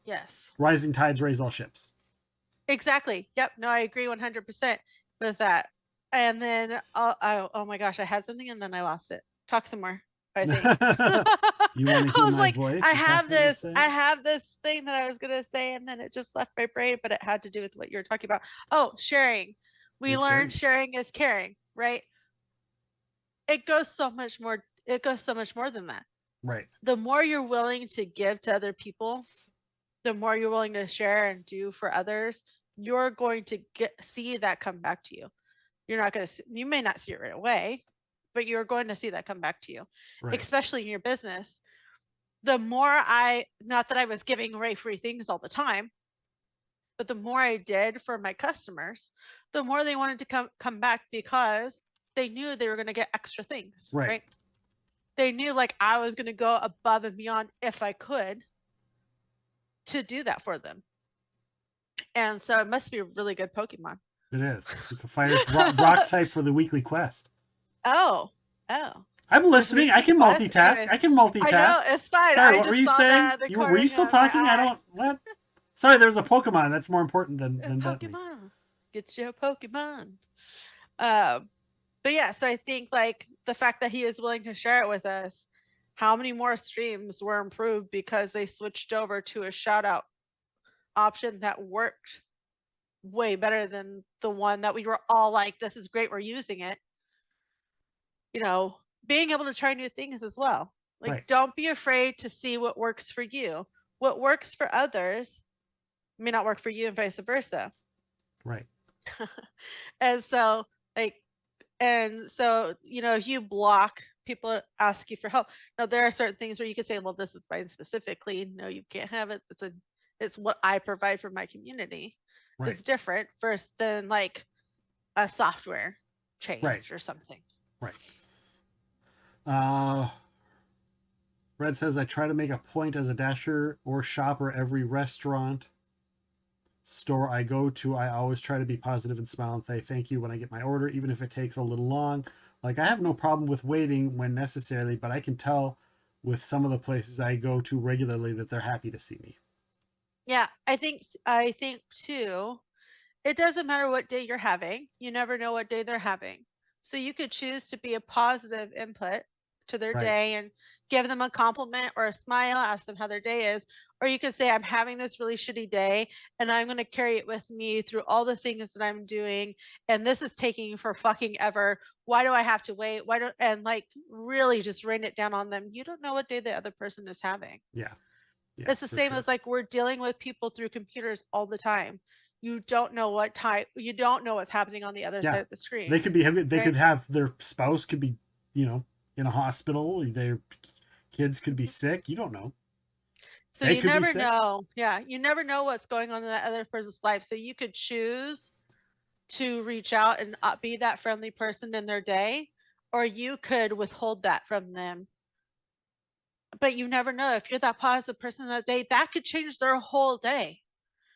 Yes. Rising tides raise all ships. Exactly. Yep. No, I agree 100% with that. And then, oh my gosh, I had something and then I lost it. Talk some more, I think. You want to I hear was my like, voice? I Is that have what you're this, saying? I have this thing that I was going to say, and then it just left my brain, but it had to do with what you were talking about. Oh, sharing. We Is learned caring. sharing is caring, right? It goes so much more than that. Right. The more you're willing to give to other people, the more you're willing to share and do for others, you're going to see that come back to you. You're not going to you may not see it right away, but you're going to see that come back to you. Right. Especially in your business. The more not that I was giving away free things all the time, but the more I did for my customers, the more they wanted to come back because they knew they were going to get extra things, right? They knew like I was going to go above and beyond if I could to do that for them. And so it must be a really good Pokemon. It is. It's a fire rock type for the weekly quest. Oh. I'm listening. I can multitask. Anyways, I can multitask. I know, it's fine. Sorry, I what just were you saw saying? that in the Were you still corner of my talking? I eye. don't. What? Sorry, there's a Pokemon. That's more important than Bentleigh. Pokemon. Get your Pokemon. But yeah, so I think like the fact that he is willing to share it with us, how many more streams were improved because they switched over to a shout out option that worked way better than the one that we were all like, this is great, we're using it. You know, being able to try new things as well. Like, don't be afraid to see what works for you. What works for others may not work for you and vice versa. Right. And so, you know, if you block, people ask you for help. Now, there are certain things where you can say, well, this is mine specifically. No, you can't have it. It's what I provide for my community. Right. It's different versus than like a software change or something. Right. Red says, I try to make a point as a dasher or shopper every restaurant store I go to. I always try to be positive and smile and say thank you when I get my order, even if it takes a little long. Like, I have no problem with waiting when necessary, but I can tell with some of the places I go to regularly that they're happy to see me. Yeah, I think too, it doesn't matter what day you're having. You never know what day they're having. So you could choose to be a positive input to their day and give them a compliment or a smile, ask them how their day is. Or you could say, I'm having this really shitty day and I'm going to carry it with me through all the things that I'm doing. And this is taking for fucking ever. Why do I have to wait? And like really just rain it down on them. You don't know what day the other person is having. Yeah. It's the same as like we're dealing with people through computers all the time. You don't know what's happening on the other side of the screen. They could be could have their spouse could be, you know, in a hospital, their kids could be sick. You don't know. So you never know. Yeah, you never know what's going on in that other person's life. So you could choose to reach out and be that friendly person in their day, or you could withhold that from them. But you never know. If you're that positive person that day, that could change their whole day.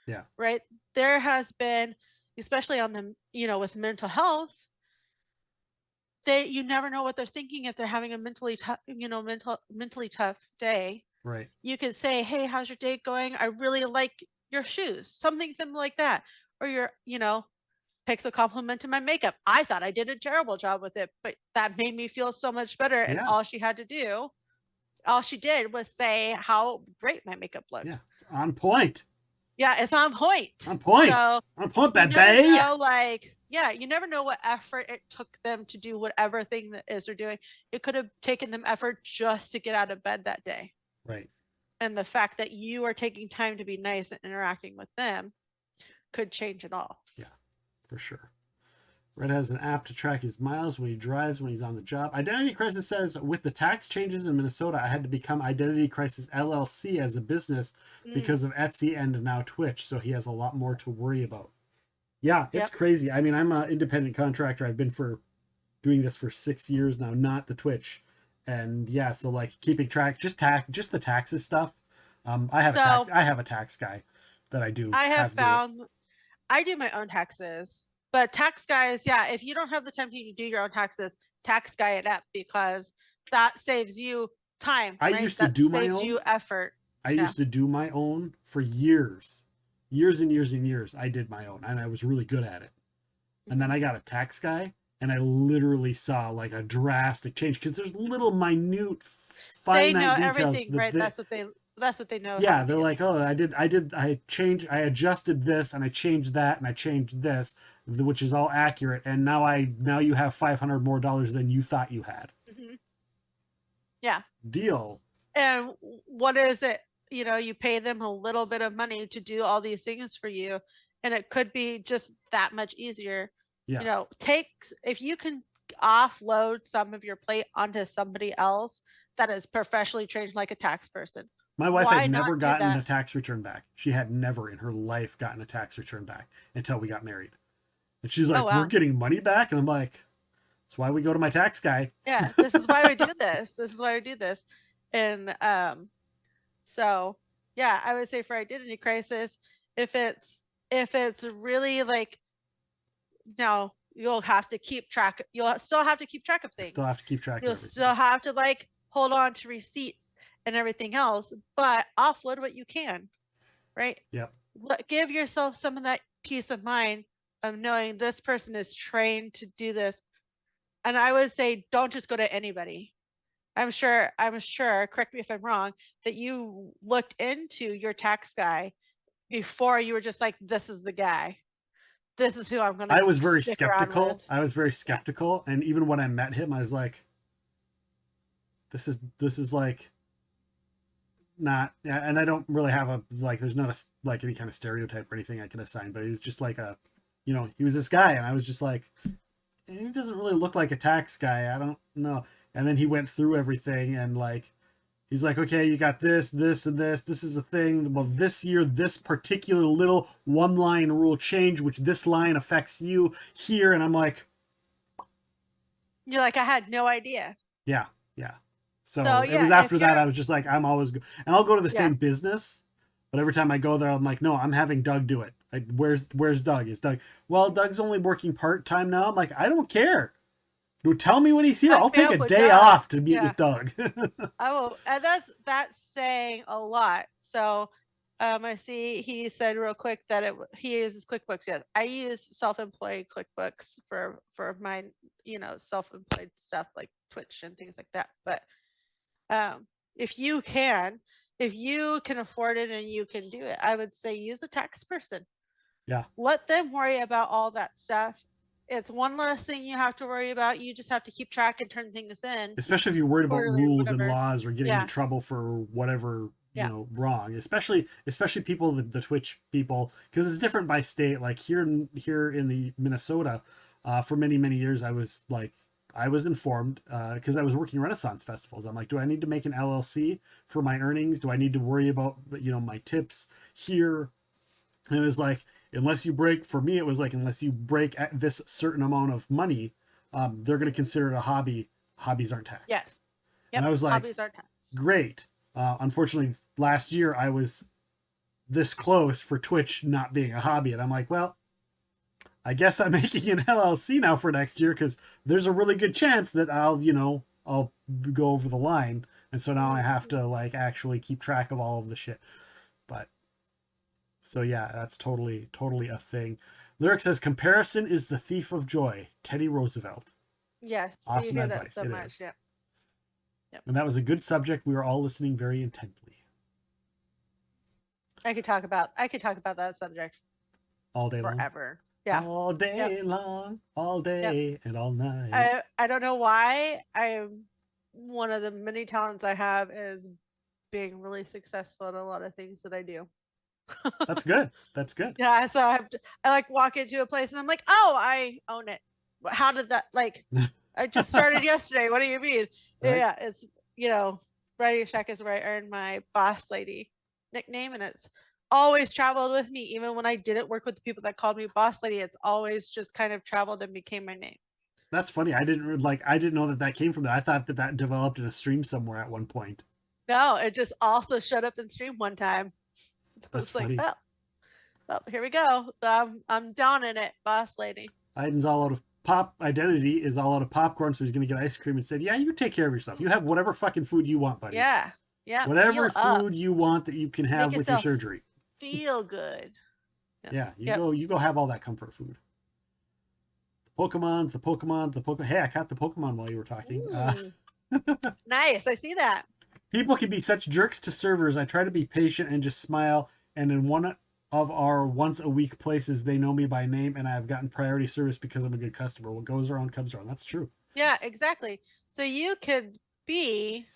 Yeah. Right. There has been, especially on the, you know, with mental health, you never know what they're thinking if they're having a mentally tough day. Right. You could say, hey, how's your day going? I really like your shoes. Something simple like that. Or takes a compliment to my makeup. I thought I did a terrible job with it, but that made me feel so much better. And all she did was say how great my makeup looked. Yeah. It's on point. Yeah, it's on point. On point. So on point, bad babe. You never know what effort it took them to do whatever thing that is they're doing. It could have taken them effort just to get out of bed that day. Right. And the fact that you are taking time to be nice and interacting with them could change it all. Yeah, for sure. Red has an app to track his miles when he drives, when he's on the job. Identity Crisis says, with the tax changes in Minnesota, I had to become Identity Crisis LLC as a business because of Etsy and now Twitch. So he has a lot more to worry about. Yeah, it's crazy. I mean, I'm an independent contractor. I've been doing this for 6 years now, not the Twitch. And yeah, so like keeping track, just the taxes stuff. I have So- a tax guy that I do. I have do it. found I do my own taxes, but tax guys, yeah, if you don't have the time to do your own taxes, tax guy it up because that saves you time. I right? used to That do my saves own. you effort. I used to do my own for years and years and years. I did my own and I was really good at it. And then I got a tax guy and I literally saw like a drastic change because there's little minute They finite know details. everything, right? That's what they know. Yeah, they're like, oh, I adjusted this and I changed that and I changed this, which is all accurate. And now you have $500 more than you thought you had. Mhm. Yeah. Deal. And what is it? You know, you pay them a little bit of money to do all these things for you, and it could be just that much easier. Yeah. You know, if you can offload some of your plate onto somebody else that is professionally trained like a tax person. My wife Why had not never do gotten that? a tax return back. She had never in her life gotten a tax return back until we got married. And she's like, Oh, wow. we're getting money back? And I'm like, that's why we go to my tax guy. Yeah, this is why we do this. This is why we do this. And so yeah, I would say for identity crisis, if it's really like, no, you'll have to keep track. You'll still have to keep track of I things. still have to keep track You'll of everything. still have to like hold on to receipts and everything else, but offload what you can, right? Yep. Give yourself some of that peace of mind of knowing this person is trained to do this. And I would say, don't just go to anybody. I'm sure, correct me if I'm wrong, that you looked into your tax guy before you were just like, this is the guy. This is who I'm going to I was very stick around skeptical. with. I was very skeptical. And even when I met him, I was like, this is like not, and I don't really have there's not like any kind of stereotype or anything I can assign, but he was just like he was this guy. And I was just like, he doesn't really look like a tax guy. I don't know. And then he went through everything and like, he's like, okay, you got this, this, and this. This is a thing. Well, this year, this particular little one-line rule change, which this line affects you here. And I'm like, You're like, I had no idea. yeah, yeah. So it yeah, was after that, I was just like, I'm always, and I'll go to the Yeah. same business, but every time I go there, I'm like, no, I'm having Doug do it. Like, where's Doug? Is Doug? Well, Doug's only working part-time now. I'm like, I don't care. Tell me when he's here. I'll take a day off to meet with Doug. I will, and that's saying a lot. So I see he said real quick that he uses QuickBooks. Yes, I use self-employed QuickBooks for my self-employed stuff like Twitch and things like that. But if you can afford it and you can do it, I would say use a tax person. Yeah. Let them worry about all that stuff. It's one less thing you have to worry about. You just have to keep track and turn things in. Especially if you're worried about quarterly or rules and whatever. laws or getting Yeah. in trouble for whatever Yeah. wrong. Especially people, the Twitch people, because it's different by state. Like here in the Minnesota, for many years, I was informed because I was working Renaissance festivals. I'm like, do I need to make an LLC for my earnings? Do I need to worry about my tips here? And it was like, unless you break at this certain amount of money, they're going to consider it a hobby. Hobbies aren't taxed. Yes. Yep. And I was like, hobbies are taxed. Great. Unfortunately, last year I was this close for Twitch not being a hobby. And I'm like, well, I guess I'm making an LLC now for next year because there's a really good chance that I'll go over the line. And so now I have to like actually keep track of all of the shit. But so yeah, that's totally a thing. Lyric says comparison is the thief of joy. Teddy Roosevelt. Yes. Awesome you hear advice. that so It much. is. Yeah. Yep. And that was a good subject. We were all listening very intently. I could talk about that subject All day long. forever. Yeah. All day long, all day and all night. I don't know why. One of the many talents I have is being really successful at a lot of things that I do. That's good. That's good. Yeah, so I like walk into a place and I'm like, oh, I own it. How did that like? I just started yesterday. What do you mean? Right. Yeah, it's Radio Shack is where I earned my boss lady nickname, and it's always traveled with me. Even when I didn't work with the people that called me boss lady, it's always just kind of traveled and became my name. That's funny. I didn't know that came from that. I thought that developed in a stream somewhere at one point. No, it just also showed up in stream one time. That's It's like, funny. well, here we go. I'm donning it, boss lady. Aiden's all out of identity is all out of popcorn, so he's gonna get ice cream and said, "Yeah, you take care of yourself. You have whatever fucking food you want, buddy. Yeah. Whatever heal up. food you want that you can have Make with your yourself surgery. Feel good. Yeah, you go have all that comfort food. The Pokemon. Hey, I caught the Pokemon while you were talking. Nice. I see that. People can be such jerks to servers. I try to be patient and just smile. And in one of our once a week places, they know me by name, and I have gotten priority service because I'm a good customer. What goes around comes around. That's true. Yeah, exactly. So you could be,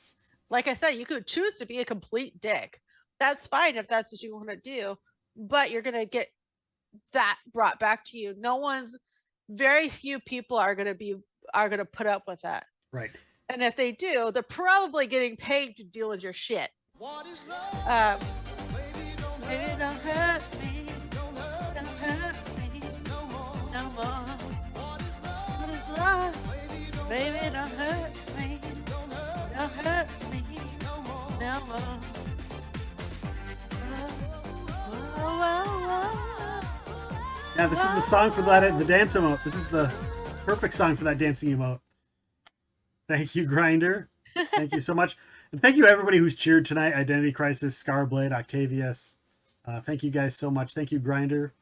like I said, you could choose to be a complete dick. That's fine if that's what you want to do, but you're gonna get that brought back to you. Very few people are gonna put up with that. Right. And if they do, they're probably getting paid to deal with your shit. Baby, don't hurt me. Don't hurt me no more. What is love? Baby, don't hurt me. Don't hurt me no more. Yeah, this is the song for the dance emote. This is the perfect song for that dancing emote. Thank you, Grinder. Thank you so much. And thank you, everybody who's cheered tonight. Identity Crisis, Scarblade, Octavius. Thank you guys so much. Thank you, Grinder,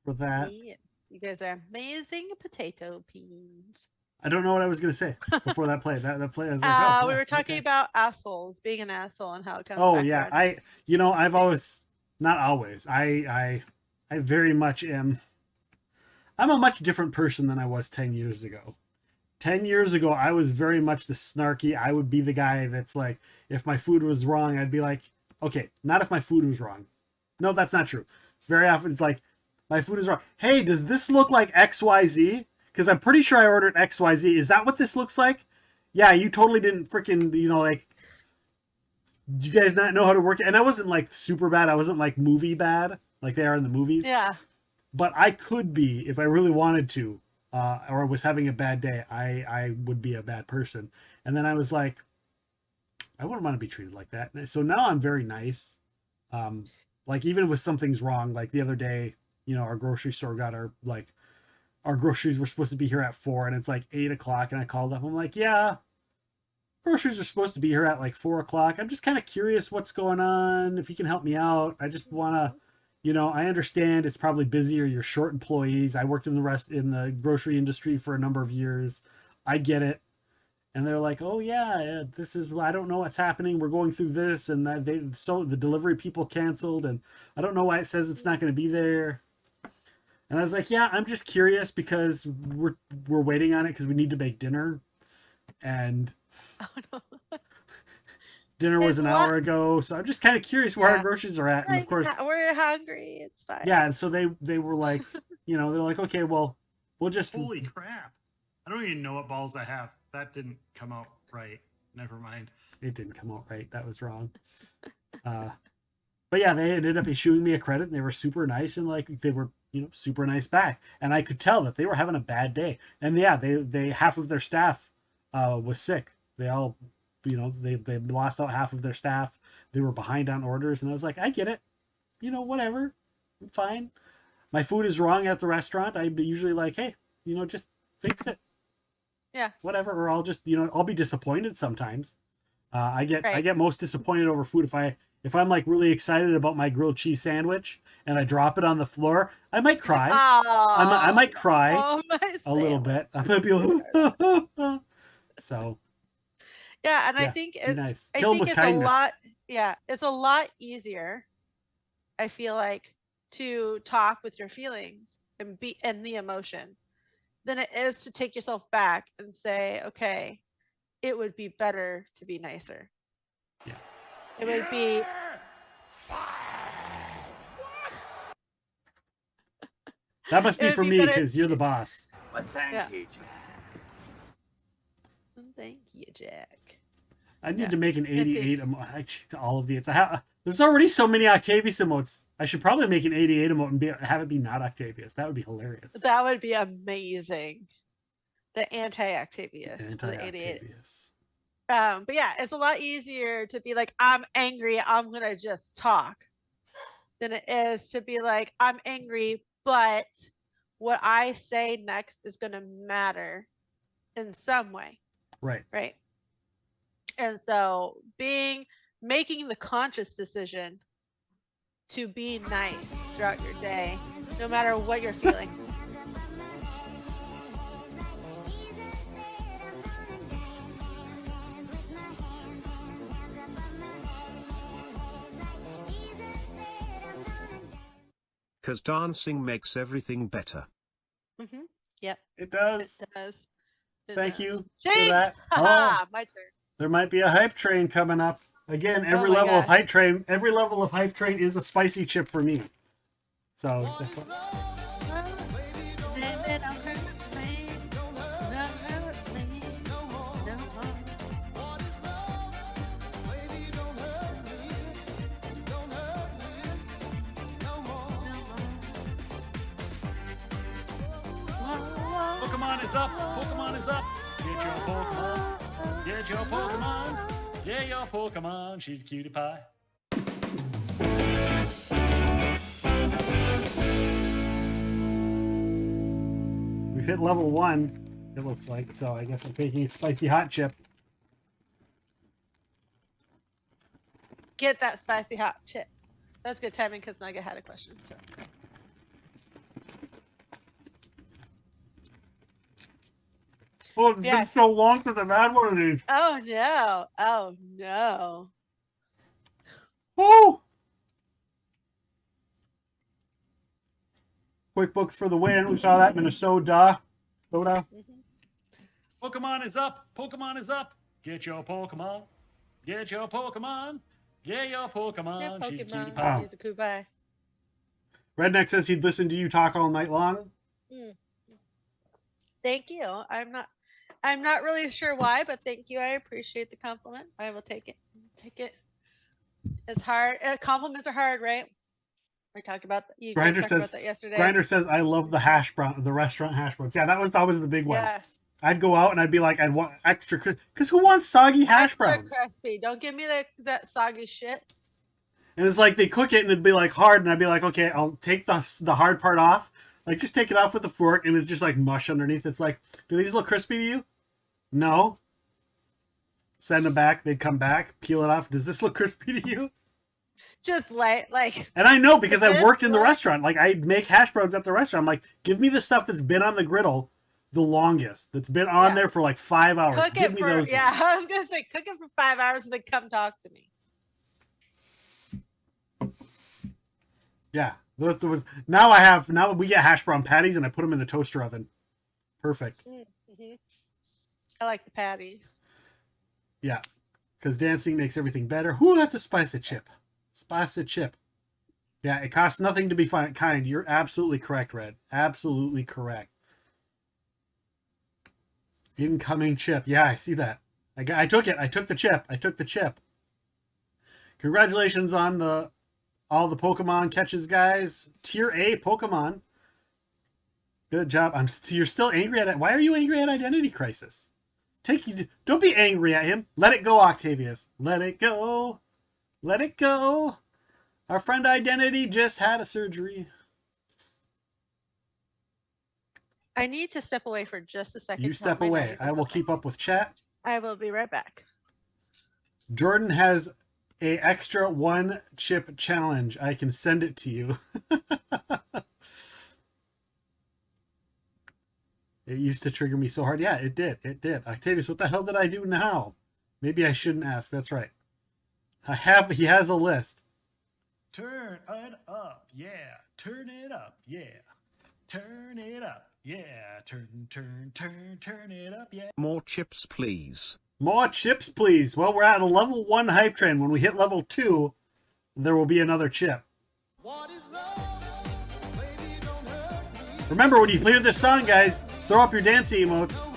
for that. Yes, you guys are amazing potato peas. I don't know what I was going to say before that play. That play. I was like, We were talking about assholes, being an asshole, and how it comes Oh back yeah, around. I've always, not always. I very much am. I'm a much different person than I was 10 years ago. 10 years ago, I was very much the snarky. I would be the guy that's like, if my food was wrong, I'd be like, okay, not if my food was wrong. No, that's not true. Very often it's like, my food is wrong. Hey, does this look like XYZ? Because I'm pretty sure I ordered XYZ. Is that what this looks like? Yeah, you totally didn't freaking, like, do you guys not know how to work it? And I wasn't like super bad. I wasn't like movie bad, like they are in the movies. Yeah. But I could be, if I really wanted to, or was having a bad day, I would be a bad person. And then I was like, I wouldn't want to be treated like that. So now I'm very nice. Like even if something's wrong, like the other day, our grocery store got our groceries were supposed to be here at 4 and it's like 8 o'clock. And I called up. I'm like, yeah, groceries are supposed to be here at like 4 o'clock. I'm just kind of curious what's going on. If you can help me out, I just want to, I understand it's probably busy or you're short employees. I worked in the grocery industry for a number of years. I get it. And they're like, oh yeah, I don't know what's happening. We're going through this. And the delivery people canceled. And I don't know why it says it's not going to be there. And I was like, yeah, I'm just curious because we're waiting on it because we need to make dinner. And dinner was an hour ago. So I'm just kind of curious where our groceries are at. And of course, we're hungry. It's fine. Yeah. And so they were like, they're like, okay, well, we'll just. Holy crap. I don't even know what balls I have. That didn't come out right. Never mind. It didn't come out right. That was wrong. But yeah, they ended up issuing me a credit and they were super nice and like they were, super nice back. And I could tell that they were having a bad day. And yeah, they half of their staff was sick. They all, they lost out half of their staff. They were behind on orders. And I was like, I get it. Whatever. I'm fine. My food is wrong at the restaurant. I'd be usually like, hey, just fix it. Yeah. Whatever. Or I'll just, I'll be disappointed sometimes. I get most disappointed over food if I'm like really excited about my grilled cheese sandwich and I drop it on the floor, I might cry. I might cry a little bit. I might be so. Yeah, and I think it's nice. I Kill 'em think with it's kindness. a lot. Yeah, it's a lot easier. I feel like to talk with your feelings and be in the emotion than it is to take yourself back and say, okay, it would be better to be nicer. Yeah. It would be. That must be for me because you're the boss. Well, thank you, Jack. Thank you, Jack. I need to make an 88 emote. All of these. There's already so many Octavius emotes. I should probably make an 88 emote and have it be not Octavius. That would be hilarious. That would be amazing. The anti-Octavius. the 88. Anti-Octavius. But yeah, it's a lot easier to be like, I'm angry, I'm gonna just talk, than it is to be like, I'm angry, but what I say next is gonna matter in some way. Right. Right. And so making the conscious decision to be nice throughout your day, no matter what you're feeling. Because dancing makes everything better. Mm-hmm. Yep. It does. It does. It Thank does. you for Jinx! that. Haha, my turn. There might be a hype train coming up. Again, every my level of gosh. hype train, every level of hype train is a spicy chip for me. So Pokemon is up. Pokemon is up. Get your Pokemon. Get your Pokemon. Yeah, your Pokemon. She's a cutie pie. We've hit level 1, it looks like, so I guess I'm taking a spicy hot chip. Get that spicy hot chip. That's good timing because Nugget had a question. So. Oh, it's been so long since I've had one of these. Oh no! Oh no! Woo! QuickBooks for the win. We saw that in Minnesota. Soda. Pokemon is up. Pokemon is up. Get your Pokemon. Get your Pokemon. Get your Pokemon. She's a cutie pie. He's a kubai. Redneck says he'd listen to you talk all night long. Thank you. I'm not really sure why, but thank you. I appreciate the compliment. I will take it. Take it. It's hard. Compliments are hard, right? We talked about that. You guys talked about that yesterday. Grinder says, I love the hash brown, the restaurant hash browns. Yeah, that was always the big one. Yes. I'd go out and I'd be like, I'd want extra, because who wants soggy hash browns? Extra crispy. Don't give me that soggy shit. And it's like they cook it and it'd be like hard, and I'd be like, okay, I'll take the hard part off. Like, just take it off with a fork, and it's just like mush underneath. It's like, do these look crispy to you? No. Send them back. They'd come back, peel it off. Does this look crispy to you? Just like. And I know because I worked in the restaurant. Like, I make hash browns at the restaurant. I'm like, give me the stuff that's been on the griddle the longest. That's been on there for like 5 hours. Cook Give it me for those. I was gonna say cook it for 5 hours and then come talk to me. Yeah, those was now we get hash brown patties and I put them in the toaster oven. Perfect. Mm-hmm. I like the patties. Yeah, because dancing makes everything better. Whoo, that's a spicy chip. Spicy chip. Yeah, it costs nothing to be kind. You're absolutely correct, Red. Absolutely correct. Incoming chip. Yeah, I see that. I took it. I took the chip. I took the chip. Congratulations on all the Pokemon catches, guys. Tier A Pokemon. Good job. You're still angry at it. Why are you angry at Identity Crisis? Don't be angry at him. Let it go, Octavius. Let it go. Let it go. Our friend Identity just had a surgery. I need to step away for just a second. You step away. I will keep up with chat. I will be right back. Jordan has a extra 1 chip challenge. I can send it to you. It used to trigger me so hard. Yeah, it did. It did. Octavius, what the hell did I do now? Maybe I shouldn't ask. That's right. He has a list. Turn it up. Yeah. Turn it up. Yeah. Turn it up. Yeah. Turn it up. Yeah. More chips, please. More chips, please. Well, we're at a level 1 hype train. When we hit level 2, there will be another chip. Remember, when you hear this song, guys, throw up your dancey emotes.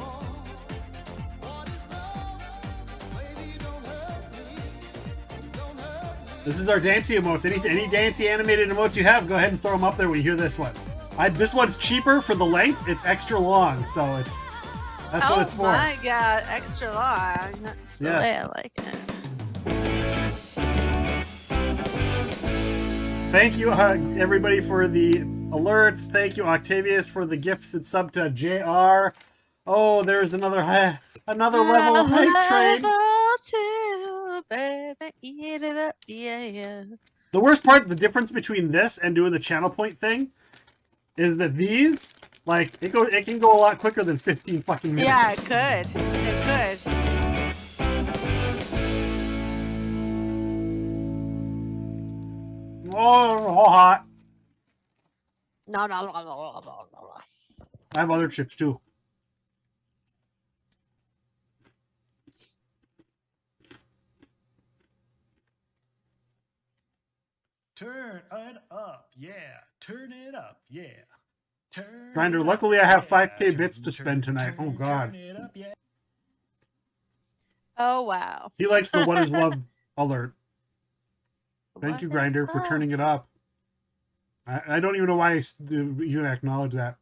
This is our dancey emotes. Any dancey animated emotes you have, go ahead and throw them up there when you hear this one. This one's cheaper for the length. It's extra long, so That's what it's for. Oh my god, extra long. That's the way I like it. Thank you, everybody, for the alerts. Thank you, Octavius, for the gifts and sub to JR. Oh, there's another level of hype train. Level 2, baby, eat it up, yeah. The worst part, the difference between this and doing the channel point thing, is that these, like, it can go a lot quicker than 15 fucking minutes. Yeah, it could. It could. Oh, hot. No. I have other chips too. Turn it up, yeah. Turn it up, yeah. Turn Grinder, it up, luckily I have yeah. 5k bits to spend tonight. Oh god. Turn it up, yeah. Oh wow. He likes the what is love alert. Thank What you, is Grinder, for love? turning it up. I don't even know why you acknowledge that.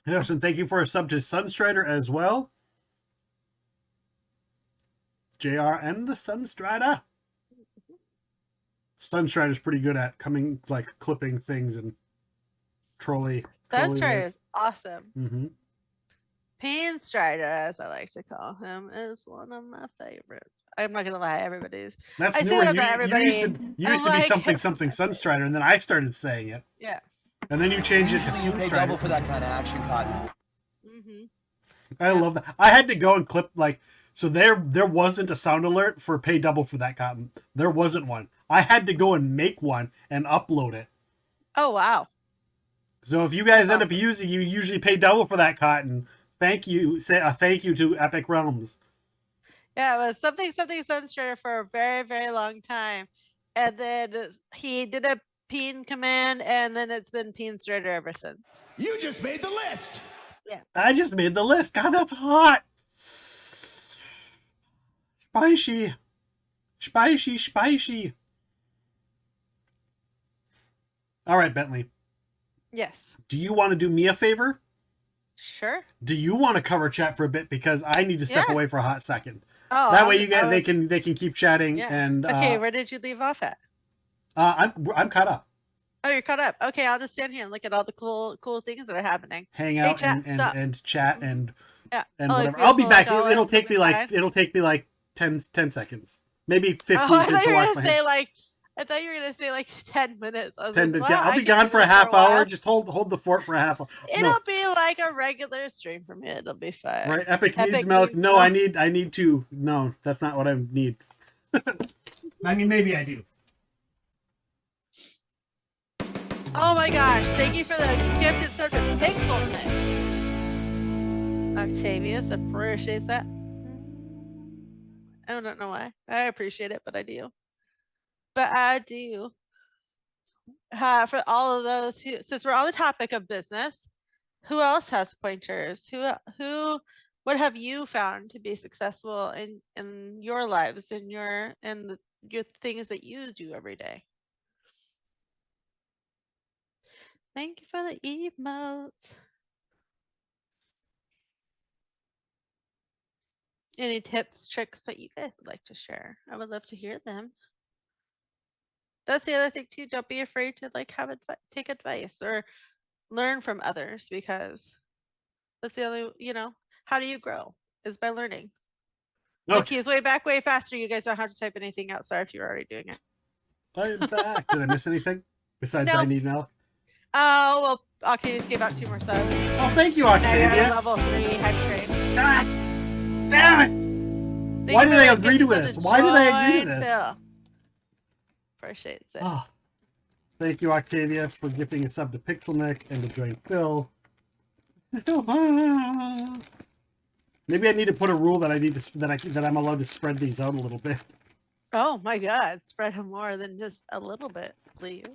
Yes, and thank you for a sub to Sunstrider as well. JR and the Sunstrider. Sunstrider's pretty good at clipping things and trolling. Sunstrider is awesome. Mm-hmm. Pain Strider, as I like to call him, is one of my favorites. I'm not gonna lie, everybody's. That's I say newer. that You about everybody. used to be like, something Sunstrider, and then I started saying it. Yeah. And then you changed it to Usually you pay Strider. double for that kind of action, Cotton. I love that. I had to go and clip so there wasn't a sound alert for pay double for that, Cotton. There wasn't one. I had to go and make one and upload it. Oh wow. So if you guys end up using, you usually pay double for that, Cotton. Thank you. Say a thank you to Epic Realms. Yeah, it was something Sunstrider for a very, very long time. And then he did a peen command, and then it's been Peen Strider ever since. You just made the list. Yeah. I just made the list. God, that's hot. Spicy. All right, Bentley. Yes. Do you want to do me a favor? Sure. Do you want to cover chat for a bit, because I need to step away for a hot second. Oh, That way they can keep chatting. Yeah. And Okay, where did you leave off at? I'm caught up. Oh, you're caught up. Okay, I'll just stand here and look at all the cool things that are happening. Hang out chat, sup? and chat and Yeah. and Oh, whatever. I'll be back. always, It'll take me like fine. 10 seconds, maybe 15 Oh, I thought to you were wash gonna my say hands. I thought you were gonna say 10 minutes. I was 10 like, minutes. well, Yeah, I'll I be can gone do for a this half while. hour. Just hold the fort for a half hour. It'll be like a regular stream for me. It'll be fine. Right, Epic needs milk. No, I need to. No, that's not what I need. I mean, maybe I do. Oh my gosh! Thank you for the gifted sub to Pixel Nick. Octavius appreciates that. I don't know why. I appreciate it, but I do. But I do. For all of those who, since we're on the topic of business, who else has pointers? What have you found to be successful in your lives, in your things that you do every day? Thank you for the emotes. Any tips, tricks that you guys would like to share? I would love to hear them. That's the other thing too. Don't be afraid to take advice or learn from others, because that's the only, how do you grow is by learning. Okay. The keys way faster. You guys don't have to type anything out. Sorry if you're already doing it. I'm back. Did I miss anything besides Nope. I need milk? Oh, well, Octavius gave out 2 more subs. Oh, thank you, Now you're at Octavius. level 3 hype train. God damn it! Why did I agree to this? Why did I agree to this? Phil. Appreciate it. Oh, thank you, Octavius, for gifting a sub to Pixelnex and to join Phil. Maybe I need to put a rule that I'm allowed to spread these out a little bit. Oh my God, spread them more than just a little bit, please.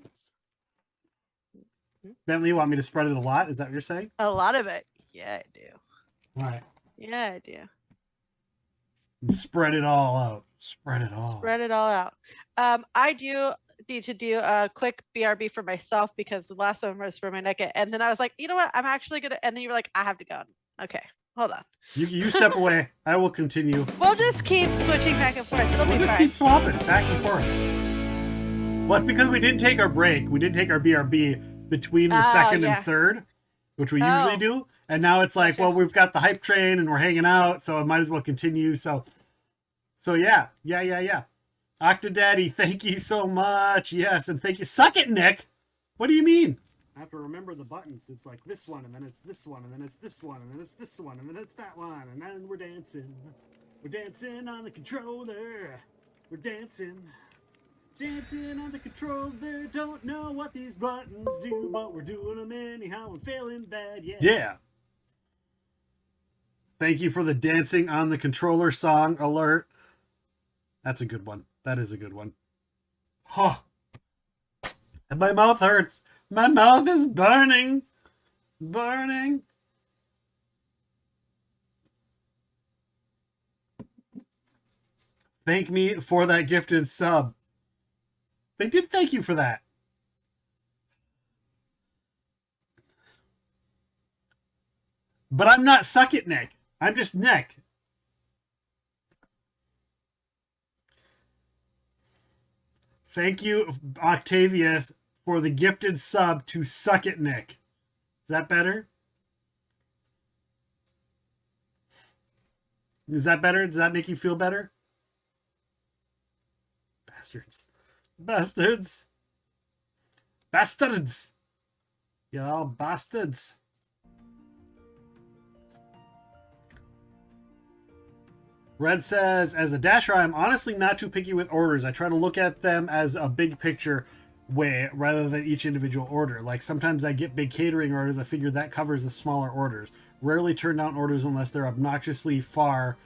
Bentley, you want me to spread it a lot? Is that what you're saying? A lot of it. Yeah, I do. All right. Yeah, I do. Spread it all out. Spread it all. Spread it all out. I do need to do a quick BRB for myself, because the last one was for my neck, and then I was like, you know what? I'm actually gonna. And then you were like, I have to go. Okay, hold on. You step away. I will continue. We'll just keep switching back and forth. It'll We'll be just fine. keep swapping back and forth. Well, it's because we didn't take our break. We didn't take our BRB between the second and third, which we usually do. And now it's like, well, we've got the hype train and we're hanging out, so I might as well continue. So yeah. Octodaddy, thank you so much. Yes, and thank you. Suck it, Nick. What do you mean? I have to remember the buttons. It's like this one, and then it's this one, and then it's this one, and then it's this one, and then it's that one, and then we're dancing. We're dancing on the controller. We're dancing on the controller. Don't know what these buttons do, but we're doing them anyhow. I'm failing bad, yeah. Thank you for the dancing on the controller song alert. That's a good one. That is a good one. Huh. And my mouth hurts. My mouth is burning. Burning. Thank me for that gifted sub. They did thank you for that. But I'm not Suck It Nick. I'm just Nick. Thank you, Octavius, for the gifted sub to Suck It Nick. Is that better? Is that better? Does that make you feel better? Bastards. Bastards. Bastards. You're all bastards. Red says, as a dasher, I'm honestly not too picky with orders. I try to look at them as a big picture way rather than each individual order. Like sometimes I get big catering orders. I figure that covers the smaller orders. Rarely turn down orders unless they're obnoxiously far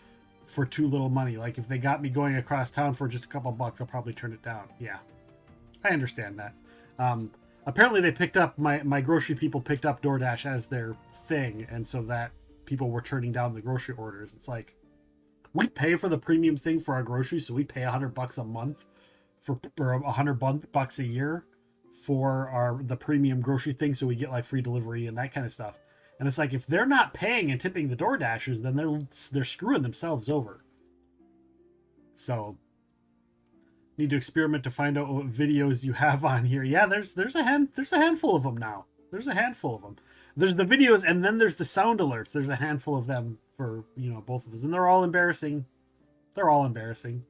for too little money. Like if they got me going across town for just a couple bucks, I'll probably turn it down. Yeah, I understand that. Apparently they picked up, my grocery people picked up DoorDash as their thing. And so that people were turning down the grocery orders. It's like, we pay for the premium thing for our groceries, so we pay $100 a month or $100 a year for the premium grocery thing, so we get like free delivery and that kind of stuff. And it's like, if they're not paying and tipping the Door Dashers, then they're screwing themselves over. So need to experiment to find out what videos you have on here. Yeah, there's a handful of them now. There's a handful of them. There's the videos, and then there's the sound alerts. There's a handful of them for, both of those. And they're all embarrassing. They're all embarrassing.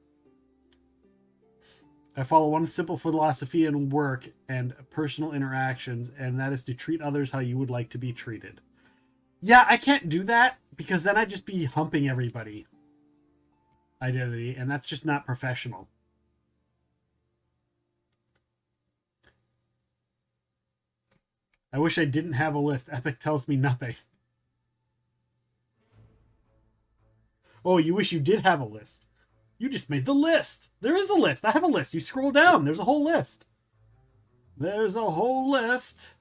I follow one simple philosophy in work and personal interactions, and that is to treat others how you would like to be treated. Yeah, I can't do that, because then I'd just be humping everybody. Identity, and that's just not professional. I wish I didn't have a list. Epic tells me nothing. Oh, you wish you did have a list. You just made the list. There is a list. I have a list. You scroll down. There's a whole list. There's a whole list.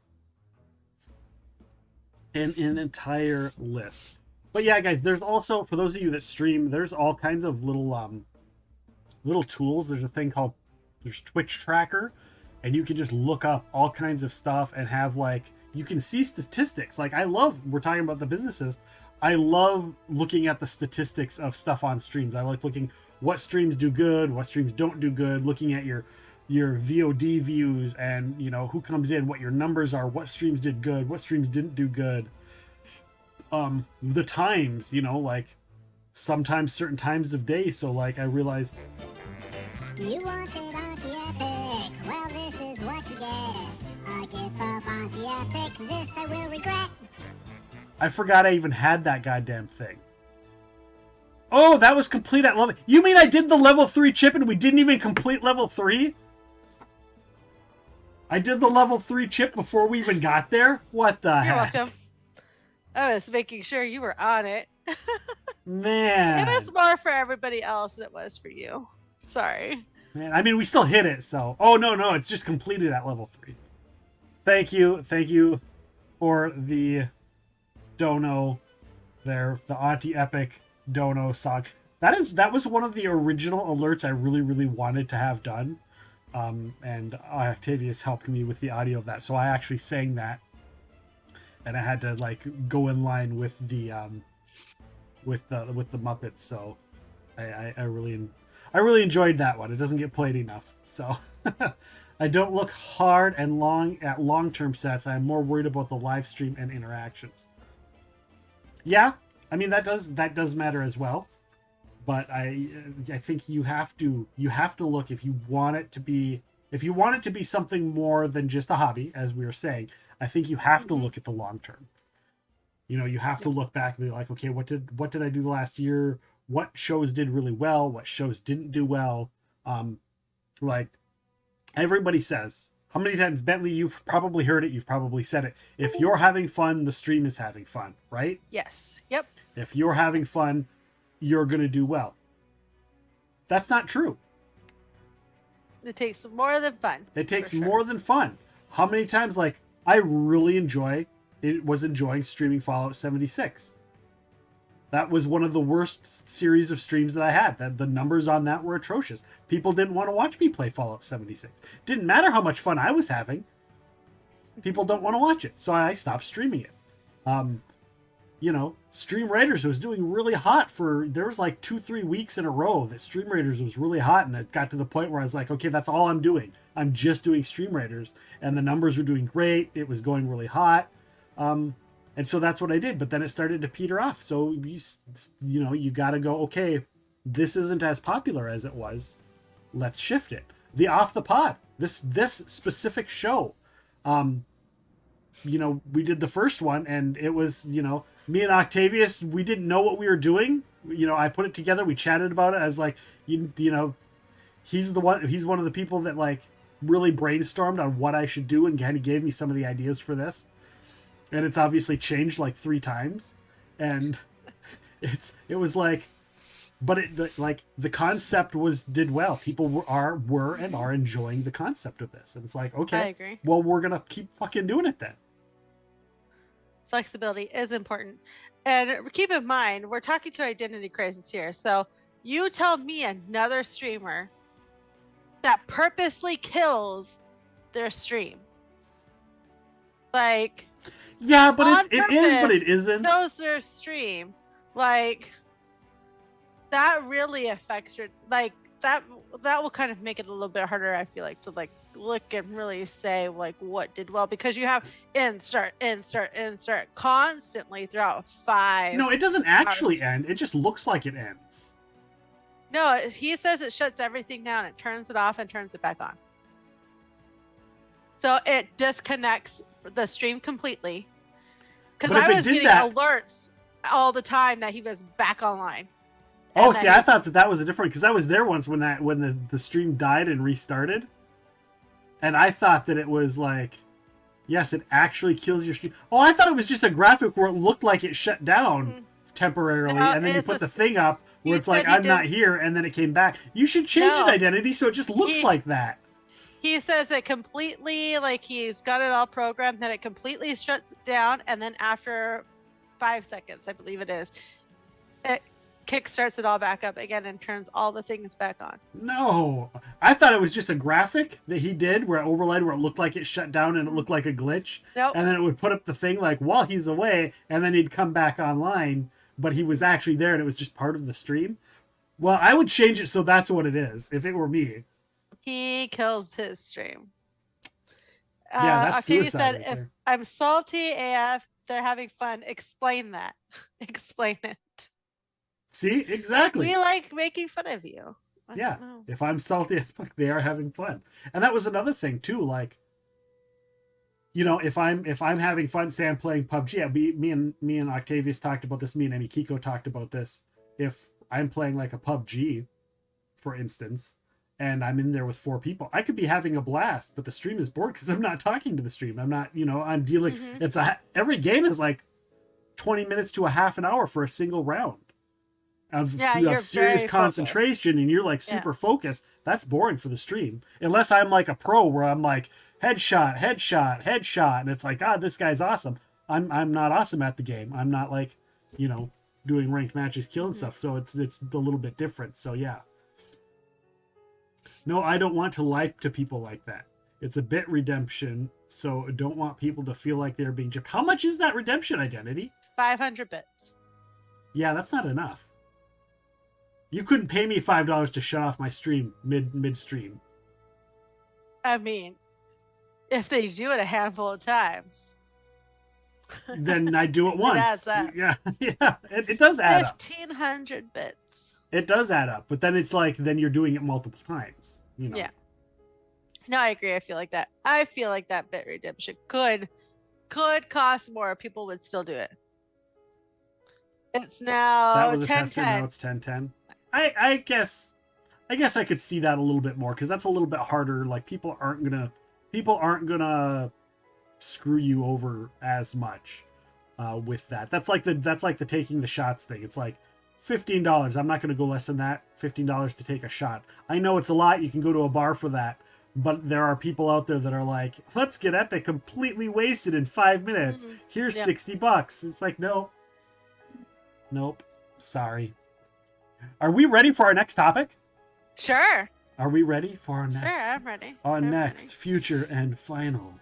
And an entire list. But yeah, guys, there's also, for those of you that stream, there's all kinds of little tools. There's a thing called, there's Twitch Tracker. And you can just look up all kinds of stuff and have you can see statistics. Like we're talking about the businesses. I love looking at the statistics of stuff on streams. I like looking what streams do good, what streams don't do good, looking at your VOD views and, who comes in, what your numbers are, what streams did good, what streams didn't do good. The times, sometimes certain times of day. So I realized. You wanted anti-epic, well this is what you get. A gift of anti-epic, this I will regret. I forgot I even had that goddamn thing. Oh, that was complete at level... You mean I did the level 3 chip and we didn't even complete level 3? I did the level 3 chip before we even got there? What the heck? You're welcome. I was making sure you were on it. Man. It was more for everybody else than it was for you. Sorry. Man, I mean, we still hit it, so... Oh, no, it's just completed at level 3. Thank you for the dono there, the anti-epic dono song. That was one of the original alerts I really, really wanted to have done. And Octavius helped me with the audio of that, so I actually sang that and I had to like go in line with the Muppets. So I really enjoyed that one. It doesn't get played enough, so I don't look hard and long at long-term sets. I'm more worried about the live stream and interactions. Yeah, I mean that does matter as well, but I think you have to look if you want it to be something more than just a hobby, as we were saying. I think you have to look at the long term. You know, you have to look back and be like, okay, what did I do last year? What shows did really well? What shows didn't do well? Like everybody says, how many times, Bentley, you've probably heard it, you've probably said it. If you're having fun, the stream is having fun, right? Yes. Yep. If you're having fun, you're going to do well. That's not true. It takes more than fun. It takes more than fun. How many times, like, I really was enjoying streaming Fallout 76. That was one of the worst series of streams that I had. The numbers on that were atrocious. People didn't want to watch me play Fallout 76. Didn't matter how much fun I was having. People don't want to watch it, so I stopped streaming it. You know, Stream Raiders was doing really hot there was like 2-3 weeks in a row that Stream Raiders was really hot, and it got to the point where I was like, okay, that's all I'm doing. I'm just doing Stream Raiders, and the numbers were doing great. It was going really hot. And so that's what I did, but then it started to peter off. So you know, you got to go, okay, this isn't as popular as it was. Let's shift it. The Off the Pod, this specific show, you know, we did the first one, and it was, you know, me and Octavius, we didn't know what we were doing. You know, I put it together. We chatted about it as like, you know, he's one of the people that like really brainstormed on what I should do and kind of gave me some of the ideas for this. And it's obviously changed like 3 times, and it was like, but the concept did well. People were and are enjoying the concept of this, and it's like, okay, I agree. Well, we're gonna keep fucking doing it then. Flexibility is important, and keep in mind we're talking to identity crisis here. So you tell me another streamer that purposely kills their stream, like. Yeah, but it is, but it isn't. Knows their stream, like that really affects your that will kind of make it a little bit harder. I feel like to like look and really say like what did well, because you have insert constantly throughout 5. No, it doesn't actually end. It just looks like it ends. No, he says it shuts everything down. It turns it off and turns it back on. So it disconnects the stream completely. Because I was getting alerts all the time that he was back online. Oh, see, I thought that was a different, because I was there once when the stream died and restarted, and I thought that it was like, yes, it actually kills your stream. Oh, I thought it was just a graphic where it looked like it shut down temporarily, and then you put the thing up where it's like, I'm not here, and then it came back. You should change an identity so it just looks like that. He says it completely, like he's got it all programmed, that it completely shuts it down, and then after 5 seconds, I believe it is, it kickstarts it all back up again and turns all the things back on. No, I thought it was just a graphic that he did where it overlaid where it looked like it shut down and it looked like a glitch. Nope. And then it would put up the thing like while he's away, and then he'd come back online, but he was actually there and it was just part of the stream. Well, I would change it so that's what it is if it were me. He kills his stream. Yeah, that's Octavia suicide said, right if there. I'm salty AF, they're having fun. Explain that. Explain it. See, exactly. We like making fun of you. I Yeah, don't know. if I'm salty as fuck, they are having fun, and that was another thing too. Like, you know, if I'm having fun, say I'm playing PUBG. Yeah, me and Octavius talked about this. Me and Emi Kiko talked about this. If I'm playing like a PUBG, for instance, and I'm in there with 4 people, I could be having a blast, but the stream is bored because I'm not talking to the stream. I'm not, you know, I'm dealing. Every game is like 20 minutes to a half an hour for a single round. You have serious concentration and you're like super focused. That's boring for the stream, unless I'm like a pro where I'm like headshot, and it's like, God, this guy's awesome. I'm not awesome at the game. I'm not like, you know, doing ranked matches, killing stuff. So it's a little bit different. So yeah. No, I don't want to lie to people like that. It's a bit redemption, so I don't want people to feel like they're being gypped. How much is that redemption identity? 500 bits. Yeah, that's not enough. You couldn't pay me $5 to shut off my stream mid-stream. I mean, if they do it a handful of times. Then I do it once. It adds up. Yeah, yeah. It does add up. 1,500 bits. It does add up, but then it's like then you're doing it multiple times. You know. Yeah. No, I agree. I feel like that bit redemption could cost more. People would still do it. It's now That was a 10, tester. 10. Now it's 10-10. I guess I could see that a little bit more because that's a little bit harder. Like people aren't gonna screw you over as much with that. That's like the taking the shots thing. It's like $15. I'm not gonna go less than that. $15 to take a shot. I know it's a lot. You can go to a bar for that. But there are people out there that are like, let's get epic, completely wasted in 5 minutes. Here's $60. It's like, no. Nope. Sorry. Are we ready for our next topic? Sure. Are we ready for our next? Sure, I'm ready. Our next, future, and final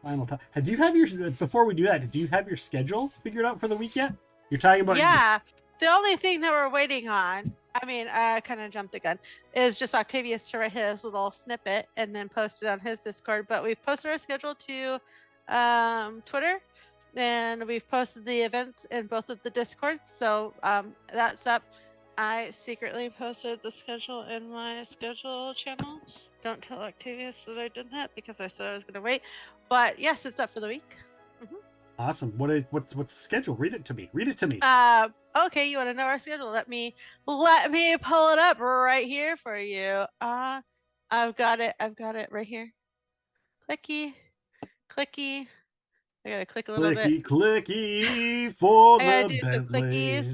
topic. Do you have your, before we do that, do you have your schedule figured out for the week yet? You're talking about... Yeah. The only thing that we're waiting on, I mean, I kind of jumped the gun, is just Octavius to write his little snippet and then post it on his Discord. But we've posted our schedule to Twitter, and we've posted the events in both of the Discords. So that's up. I secretly posted the schedule in my schedule channel. Don't tell Octavius that I did that because I said I was going to wait. But yes, it's up for the week. Awesome. What's the schedule? Read it to me. Okay, you want to know our schedule? Let me pull it up right here for you. I've got it right here. Clicky. I gotta click a little bit. Clicky for I the gotta do some Bentley.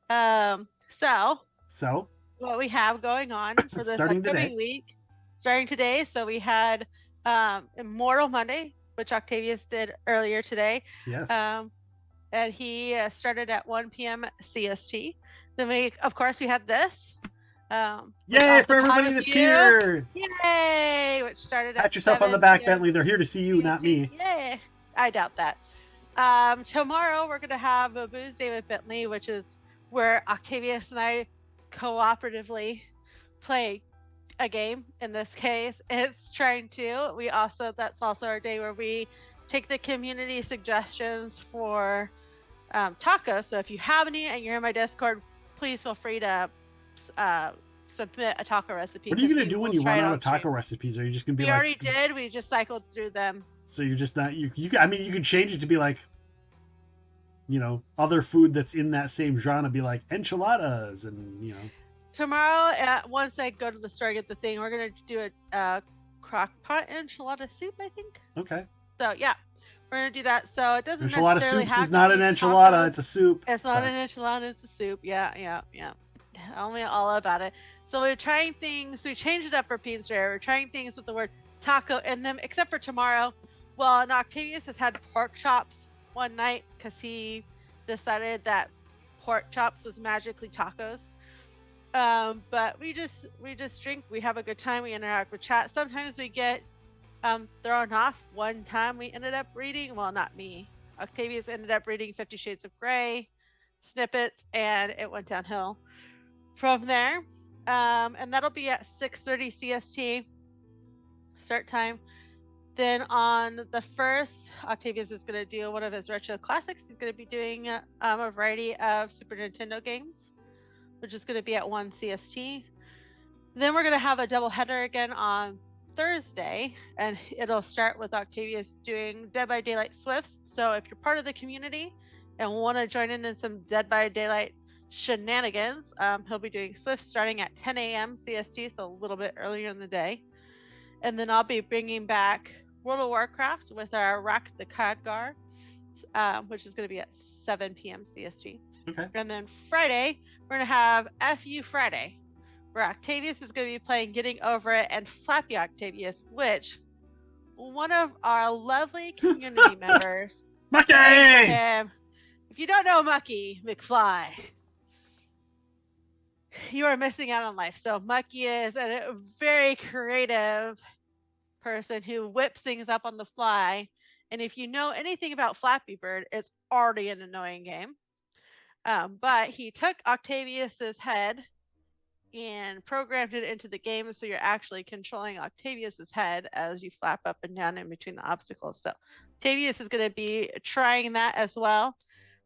clickies. So what we have going on for this Starting upcoming today. week, starting today. So we had Immortal Monday, which Octavius did earlier today. Yes. And he started at 1 p.m. CST. Then we had this. Yay for everybody that's here! Yay! Which started at Pat yourself on the 7 back, p.m. Bentley. They're here to see you, not me. Yay! I doubt that. Tomorrow we're gonna have a booze day with Bentley, which is where Octavius and I cooperatively play a game. In this case, it's Trying to. That's also our day where we take the community suggestions for tacos. So if you have any and you're in my Discord, please feel free to submit a taco recipe. What are you gonna do when you run out of taco recipes? Are you just gonna be we like? already did. We just cycled through them. So you're just not you. I mean, you could change it to be like, other food that's in that same genre. Be like enchiladas, and Tomorrow, once I go to the store and get the thing, we're gonna do a crock pot enchilada soup, I think. Okay. So yeah, we're gonna do that. So it doesn't Enchilada necessarily soups have is to not be an enchilada; tacos. it's a soup. It's not an enchilada; it's a soup. Yeah. Tell me all about it. So we're trying things. We changed it up for Pete's Rare. We're trying things with the word taco in them, except for tomorrow. Well, and Octavius has had pork chops one night because he decided that pork chops was magically tacos. But we just drink. We have a good time. We interact with chat. Sometimes we get thrown off. One time we ended up reading. Well, not me. Octavius ended up reading 50 Shades of Grey snippets, and it went downhill from there. And that'll be at 6:30 CST start time. Then on the 1st, Octavius is going to do one of his retro classics. He's going to be doing a variety of Super Nintendo games, which is going to be at 1 CST. Then we're going to have a double header again on Thursday, and it'll start with Octavius doing Dead by Daylight Swifts. So if you're part of the community and want to join in some Dead by Daylight shenanigans, he'll be doing Swifts starting at 10 a.m. CST, so a little bit earlier in the day. And then I'll be bringing back World of Warcraft with our Rack the Khadgar, which is going to be at 7 p.m. CST. Okay. And then Friday, we're going to have FU Friday, where Octavius is going to be playing Getting Over It and Flappy Octavius, which one of our lovely community members, Mucky! If you don't know Mucky McFly, you are missing out on life. So Mucky is a very creative person who whips things up on the fly. And if you know anything about Flappy Bird, it's already an annoying game. But he took Octavius's head and programmed it into the game, so you're actually controlling Octavius's head as you flap up and down in between the obstacles. So Octavius is going to be trying that as well.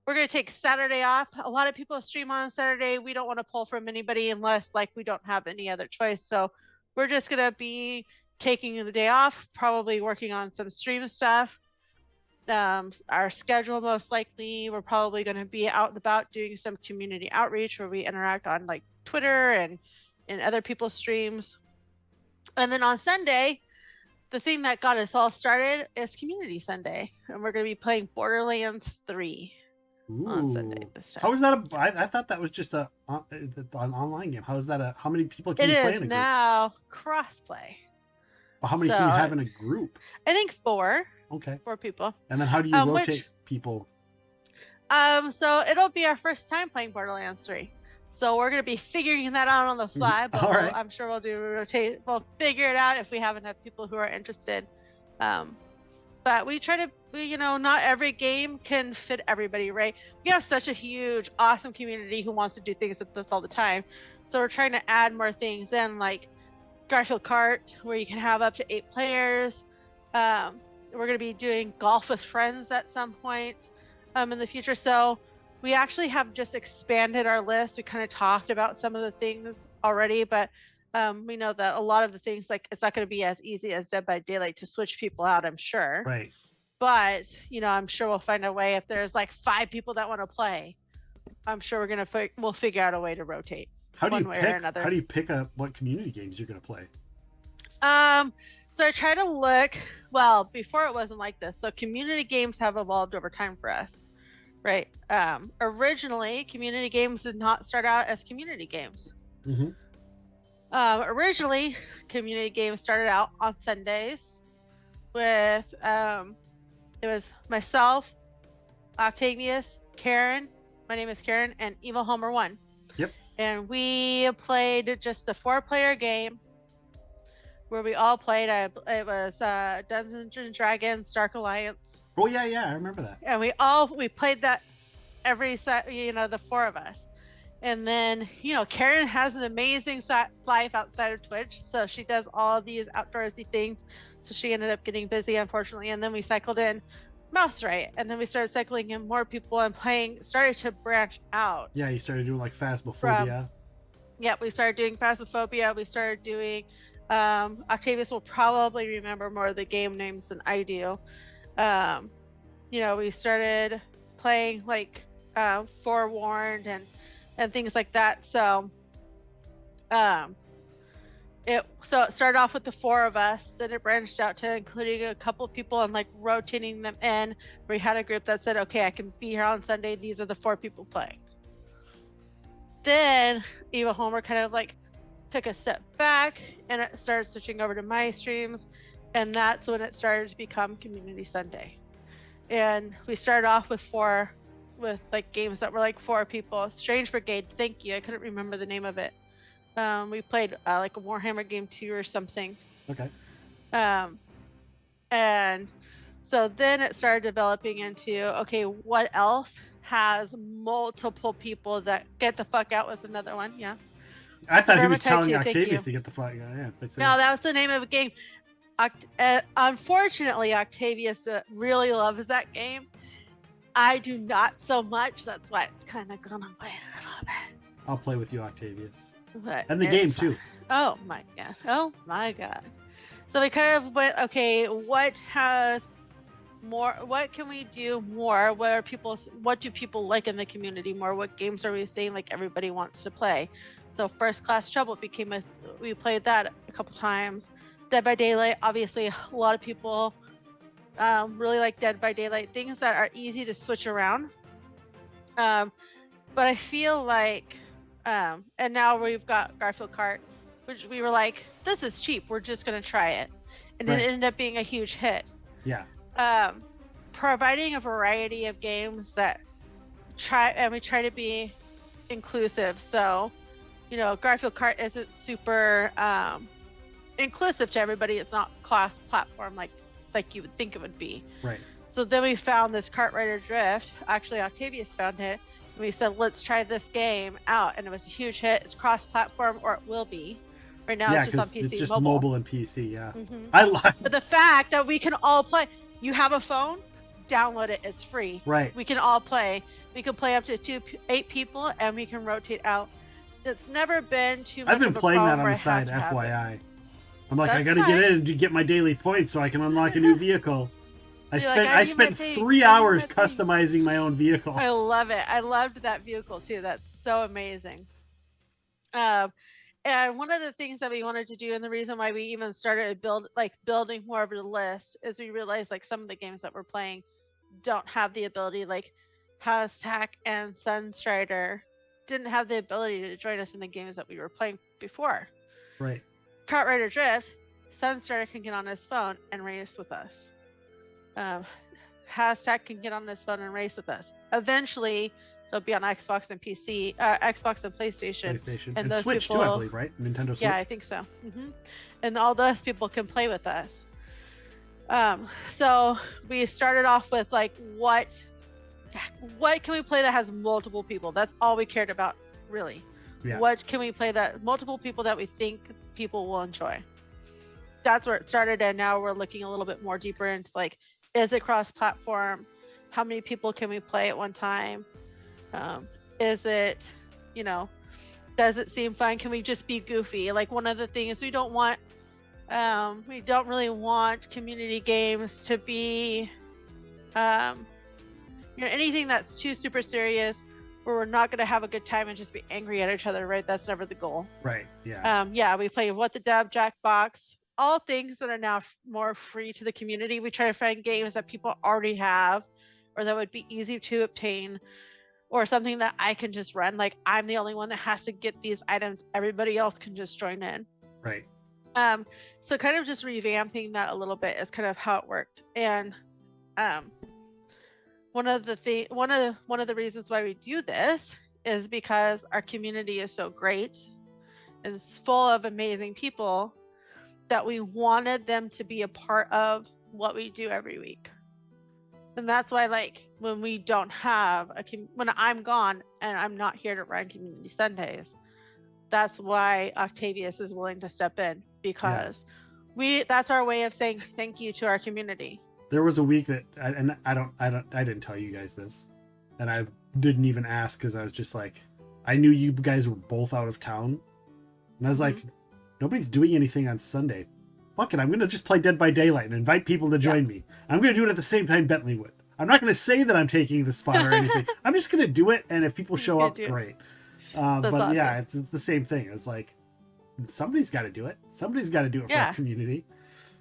We're going to take Saturday off. A lot of people stream on Saturday. We don't want to pull from anybody unless like we don't have any other choice. So we're just going to be taking the day off, probably working on some stream stuff. Our schedule, most likely, we're probably going to be out and about doing some community outreach where we interact on like Twitter and in other people's streams. And then on Sunday, the thing that got us all started is Community Sunday, and we're going to be playing Borderlands 3 on Sunday this time. How is that? I thought that was just an online game. How is that? How many people can you play in a group? It is now crossplay. Well, how many can you have in a group? I think 4. Okay. 4 people. And then how do you rotate people? So it'll be our first time playing Borderlands 3. So we're going to be figuring that out on the fly, but I'm sure we'll rotate. We'll figure it out if we have enough people who are interested. But we try to, not every game can fit everybody, right? We have such a huge, awesome community who wants to do things with us all the time. So we're trying to add more things in, like Garfield Kart, where you can have up to 8 players. We're going to be doing golf with friends at some point in the future. So we actually have just expanded our list. We kind of talked about some of the things already, but we know that a lot of the things, like it's not going to be as easy as Dead by Daylight to switch people out, I'm sure. Right. But, I'm sure we'll find a way. If there's like 5 people that want to play, I'm sure we'll figure out a way to rotate. How do you one way pick? or another. How do you pick up what community games you're going to play? So I try to look. Well, before it wasn't like this. So community games have evolved over time for us, right? Originally, community games did not start out as community games. Mm-hmm. Originally, community games started out on Sundays with it was myself, Octavius, Karen. My name is Karen, and Evil Homer 1. Yep. And we played just a 4-player game where we all played. It was Dungeons and Dragons Dark Alliance. Oh yeah, I remember that. And we played that every set, the 4 of us. And then, Karen has an amazing life outside of Twitch, so she does all these outdoorsy things. So she ended up getting busy, unfortunately. And then we cycled in Mouse Right, and then we started cycling in more people and started to branch out. Yeah, you started doing like Phasmophobia. We started doing Phasmophobia. We started doing Octavius will probably remember more of the game names than I do. We started playing like Forewarned and things like that. So it started off with the 4 of us, then it branched out to including a couple people and like rotating them in. We had a group that said, okay, I can be here on Sunday. These are the 4 people playing. Then Eva Homer kind of like took a step back and it started switching over to my streams, and that's when it started to become Community Sunday. And we started off with like games that were like 4 people. Strange Brigade, thank you. I couldn't remember the name of it. We played like a Warhammer game 2 or something. Okay. And so then it started developing into, okay, what else has multiple people that get the fuck out was another one. Yeah. I thought he was telling Vermintide 2, Octavius to get the fuck out. Yeah. No, that was the name of the game. Unfortunately, Octavius really loves that game. I do not so much. That's why it's kind of gone away a little bit. I'll play with you, Octavius. But And the game too. Oh my god. Oh my god. So we kind of went, okay, what can we do more? What do people like in the community more? What games are we saying like everybody wants to play? So First Class Trouble we played that a couple times. Dead by Daylight, obviously a lot of people really like Dead by Daylight, things that are easy to switch around. But I feel like, and now we've got Garfield Kart, which we were like, this is cheap, we're just going to try it. And it ended up being a huge hit. Yeah. Providing a variety of games that we try to be inclusive. So, Garfield Kart isn't super inclusive to everybody. It's not cross-platform like you would think it would be. Right. So then we found this Kart Rider Drift. Actually, Octavius found it. And we said, let's try this game out. And it was a huge hit. It's cross-platform, or it will be. Right now, it's just on PC, it's just mobile. mobile and PC. Yeah. Mhm. I like. But the fact that we can all play. You have a phone, download it. It's free. Right. We can all play. We can play up to 8 people, and we can rotate out. It's never been too much I've been of a playing that problem on where the I have side, to have it. FYI. I'm like, I That's gotta get fine. in and get my daily points so I can unlock a new vehicle. I You're like, spent I I need my spent thing, 3 I need hours my thing. customizing my own vehicle. I love it. I loved that vehicle too. That's so amazing. And one of the things that we wanted to do, and the reason why we even started building more of a list, is we realized like some of the games that we're playing don't have the ability, like Hashtag and Sunstrider didn't have the ability to join us in the games that we were playing before. Right. Kart Rider Drift, Sunstrider can get on his phone and race with us. Hashtag can get on his phone and race with us. Eventually, it'll be on Xbox and PC, Xbox and PlayStation. And those Switch too, I believe, right? Nintendo Switch. Yeah, I think so. And all those people can play with us. So we started off with like, what can we play that has multiple people? That's all we cared about, really. Yeah. What can we play that multiple people that we think people will enjoy? That's where it started, and now we're looking a little bit more deeper into like, is it cross-platform? How many people can we play at one time? Is it, does it seem fun? Can we just be goofy? Like, one of the things we don't really want community games to be, anything that's too super serious, where we're not going to have a good time and just be angry at each other, right? That's never the goal. Right. Yeah. Yeah, we play What the Dub, Jackbox, all things that are now more free to the community. We try to find games that people already have, or that would be easy to obtain, or something that I can just run. Like, I'm the only one that has to get these items. Everybody else can just join in. Right. So kind of just revamping that a little bit is kind of how it worked. And one of the reasons why we do this is because our community is so great and it's full of amazing people that we wanted them to be a part of what we do every week. And that's why, like, when we don't have when I'm gone and I'm not here to run Community Sundays, that's why Octavius is willing to step in, because that's our way of saying thank you to our community. There was a week that I didn't tell you guys this, and I didn't even ask because I was just like, I knew you guys were both out of town, and I was like, nobody's doing anything on Sunday. Fuck it, I'm gonna just play Dead by Daylight and invite people to join me. I'm gonna do it at the same time Bentley would. I'm not gonna say that I'm taking the spot or anything. I'm just gonna do it, and if people show up, great. But awesome. yeah, it's the same thing. It's like, somebody's got to do it. Somebody's got to do it for our community.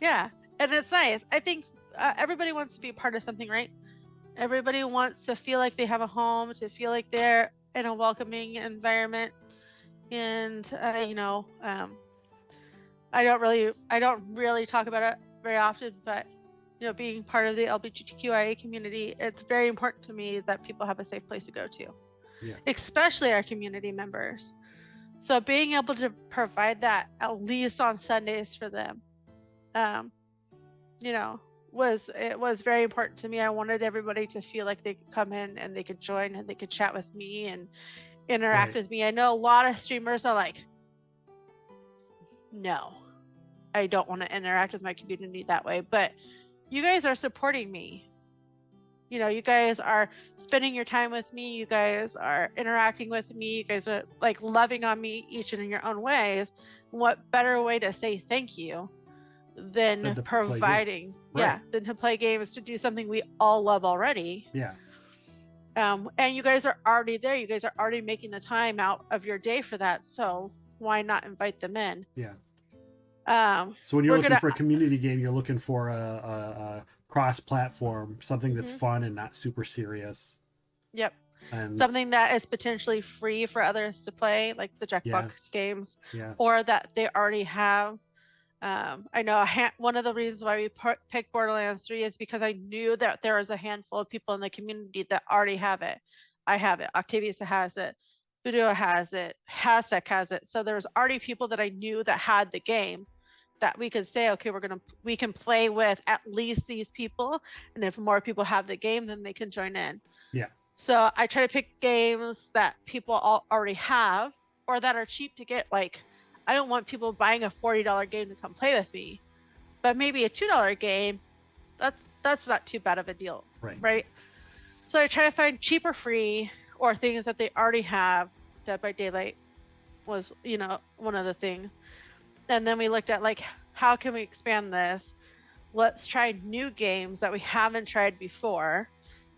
Yeah, and it's nice. I think everybody wants to be a part of something, right? Everybody wants to feel like they have a home, to feel like they're in a welcoming environment. And I don't really talk about it very often, but being part of the LGBTQIA community, it's very important to me that people have a safe place to go to, especially our community members. So being able to provide that at least on Sundays for them, was very important to me. I wanted everybody to feel like they could come in and they could join and they could chat with me and interact with me. I know a lot of streamers are like, no, I don't want to interact with my community that way, but you guys are supporting me. You guys are spending your time with me. You guys are interacting with me. You guys are like loving on me each in your own ways. What better way to say thank you than providing, than to play games, to do something we all love already. Yeah. And you guys are already there. You guys are already making the time out of your day for that. So why not invite them in? Yeah. So when you're looking for a community game, you're looking for a cross-platform, something that's fun and not super serious. Yep. And something that is potentially free for others to play, like the Jackbox games, or that they already have. I know one of the reasons why we picked Borderlands 3 is because I knew that there was a handful of people in the community that already have it. I have it. Octavius has it. Voodoo has it. Hashtag has it. So there was already people that I knew that had the game, that we could say, okay, we can play with at least these people, and if more people have the game, then they can join in. Yeah. So I try to pick games that people already have or that are cheap to get. Like, I don't want people buying a $40 game to come play with me, but maybe a $2 game, that's not too bad of a deal, right? So I try to find cheap or free or things that they already have. Dead by Daylight was, one of the things. And then we looked at, like, how can we expand this? Let's try new games that we haven't tried before,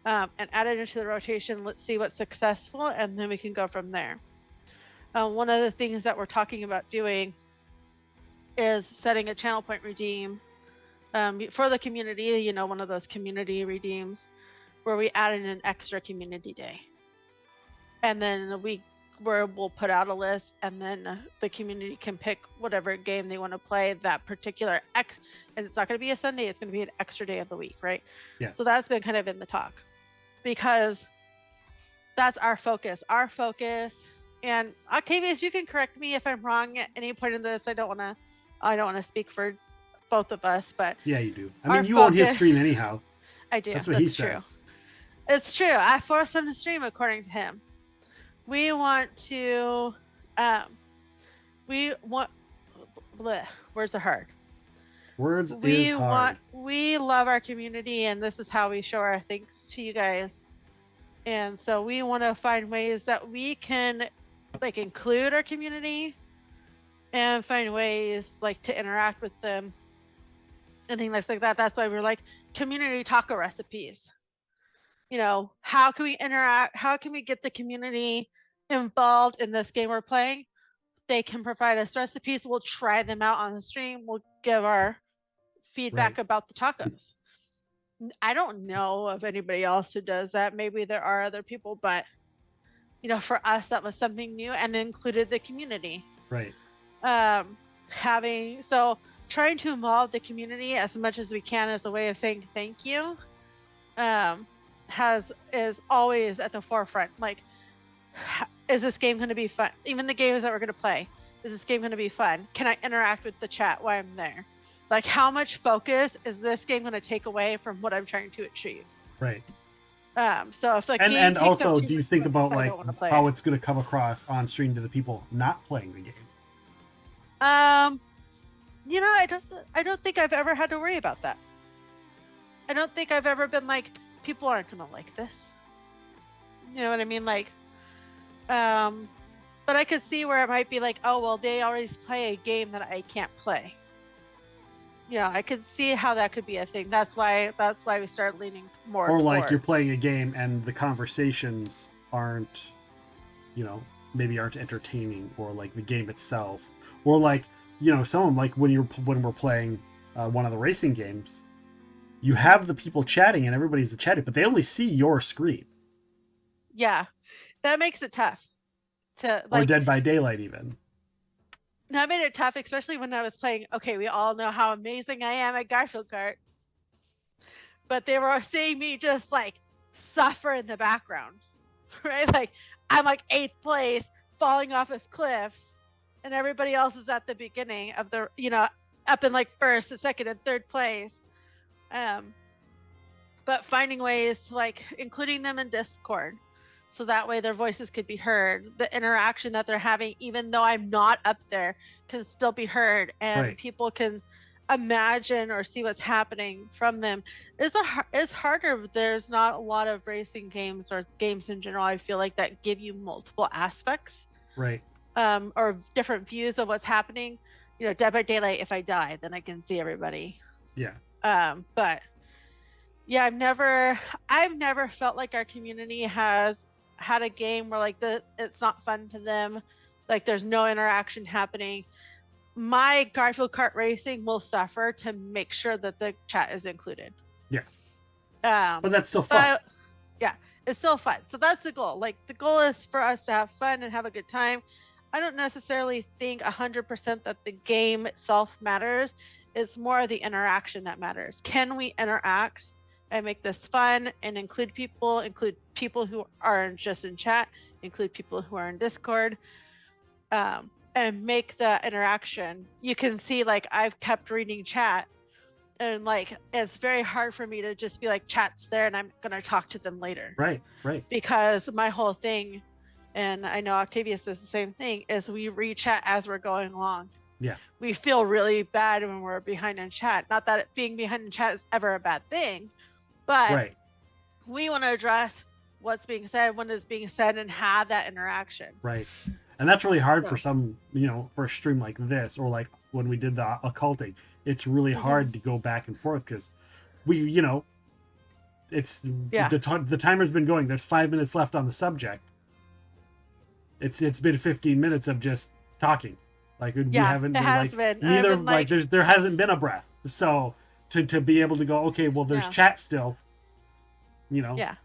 and add it into the rotation. Let's see what's successful, and then we can go from there. One of the things that we're talking about doing is setting a channel point redeem for the community, one of those community redeems where we add in an extra community day. And then we'll put out a list, and then the community can pick whatever game they want to play that particular and it's not going to be a Sunday, it's going to be an extra day of the week, right? Yeah. So that's been kind of in the talk, because that's our focus. And Octavius, you can correct me if I'm wrong at any point in this. I don't want to speak for both of us, but yeah, you do. I mean, you own his stream anyhow. I do. That's what he says. It's true. I force him to stream according to him. We want to, words are hard. Words is hard. We love our community, and this is how we show our thanks to you guys. And so we want to find ways that we can, like, include our community and find ways, like, to interact with them and things like that. That's why we're like community taco recipes. How can we interact? How can we get the community involved in this game we're playing? They can provide us recipes. We'll try them out on the stream. We'll give our feedback about the tacos. I don't know of anybody else who does that. Maybe there are other people, but for us, that was something new and included the community. Right. Trying to involve the community as much as we can as a way of saying thank you is always at the forefront. Like, is this game going to be fun? Even the games that we're going to play, is this game going to be fun? Can I interact with the chat while I'm there? Like, how much focus is this game going to take away from what I'm trying to achieve? Right. So if and also, do you think about like how it's going to come across on stream to the people not playing the game? I don't think I've ever had to worry about that. I don't think I've ever been like, people aren't gonna like this. You know what I mean? Like, but I could see where it might be like, oh well, they always play a game that I can't play. I could see how that could be a thing. That's why we started leaning more. Or like you're playing a game and the conversations aren't, maybe aren't entertaining, or like the game itself, or like. Some like when we're playing one of the racing games, you have the people chatting and everybody's chatting, but they only see your screen. Yeah, that makes it tough. Or Dead by Daylight even. That made it tough, especially when I was playing. Okay, we all know how amazing I am at Garfield Kart, but they were seeing me just like suffer in the background, right? Like, I'm like 8th place, falling off of cliffs. And everybody else is at the beginning of the, up in like 1st and 2nd and 3rd place. But finding ways to like including them in Discord, so that way their voices could be heard. The interaction that they're having, even though I'm not up there, can still be heard, and people can imagine or see what's happening from them. It's harder. There's not a lot of racing games or games in general, I feel like, that give you multiple aspects. Right. Or different views of what's happening. Dead by Daylight, if I die, then I can see everybody. Yeah. But yeah, I've never felt like our community has had a game where like it's not fun to them, like there's no interaction happening. My Garfield Kart Racing will suffer to make sure that the chat is included. Yeah. But that's still fun. Yeah, it's still fun. So that's the goal. Like, the goal is for us to have fun and have a good time. I don't necessarily think 100% that the game itself matters. It's more the interaction that matters. Can we interact and make this fun and include people who aren't just in chat, include people who are in Discord, and and make the interaction. You can see like I've kept reading chat, and like it's very hard for me to just be like, chat's there and I'm gonna talk to them later. Right. Because my whole thing, and I know Octavius does the same thing, is we read chat as we're going along. Yeah. We feel really bad when we're behind in chat. Not that being behind in chat is ever a bad thing, but we want to address what's being said, when it's being said, and have that interaction. Right. And that's really hard for some, for a stream like this, or like when we did the occulting. It's really hard to go back and forth because we, it's the timer's been going. There's 5 minutes left on the subject. It's been 15 minutes of just talking. Like we haven't it has like, been. neither like there hasn't been a breath. So to be able to go, okay, well there's chat still. Yeah.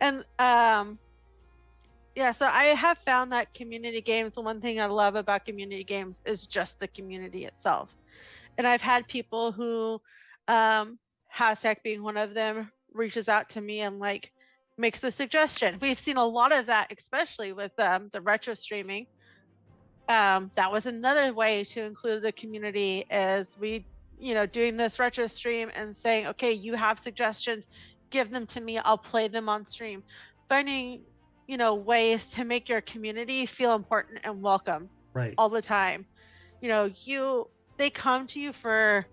And so I have found that community games, the one thing I love about community games is just the community itself. And I've had people who, hashtag being one of them, reaches out to me and like makes the suggestion. We've seen a lot of that, especially with the retro streaming. That was another way to include the community, is we, doing this retro stream and saying, okay, you have suggestions, give them to me, I'll play them on stream. Finding, ways to make your community feel important and welcome all the time. They come to you for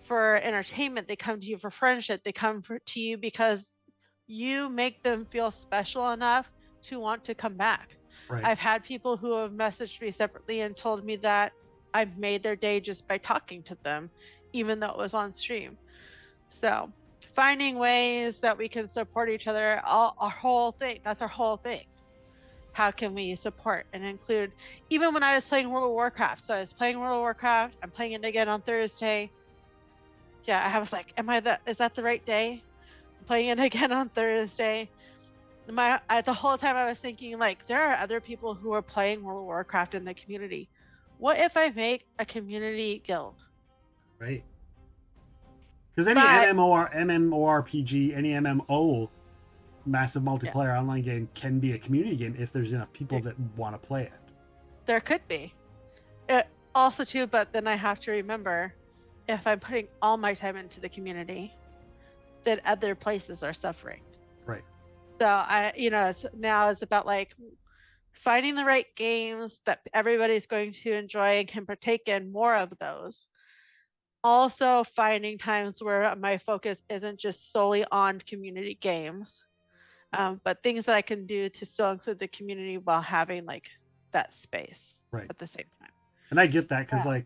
entertainment, they come to you for friendship, they come to you because you make them feel special enough to want to come back. I've had people who have messaged me separately and told me that I've made their day just by talking to them, even though it was on stream. So finding ways that we can support each other, our whole thing, that's our whole thing. How can we support and include? Even when I was playing World of Warcraft, so I was playing World of Warcraft, I'm playing it again on Thursday. I was like, is that the right day? I'm playing it again on Thursday. The whole time I was thinking, like, there are other people who are playing World of Warcraft in the community. What if I make a community guild? Right. Because any MMORPG, any MMO, massive multiplayer online game can be a community game if there's enough people that want to play it. There could be. Also too, but then I have to remember, if I'm putting all my time into the community, then other places are suffering. Right. So it's about like finding the right games that everybody's going to enjoy and can partake in more of those. Also finding times where my focus isn't just solely on community games, but things that I can do to still include the community while having like that space at the same time. And I get that because I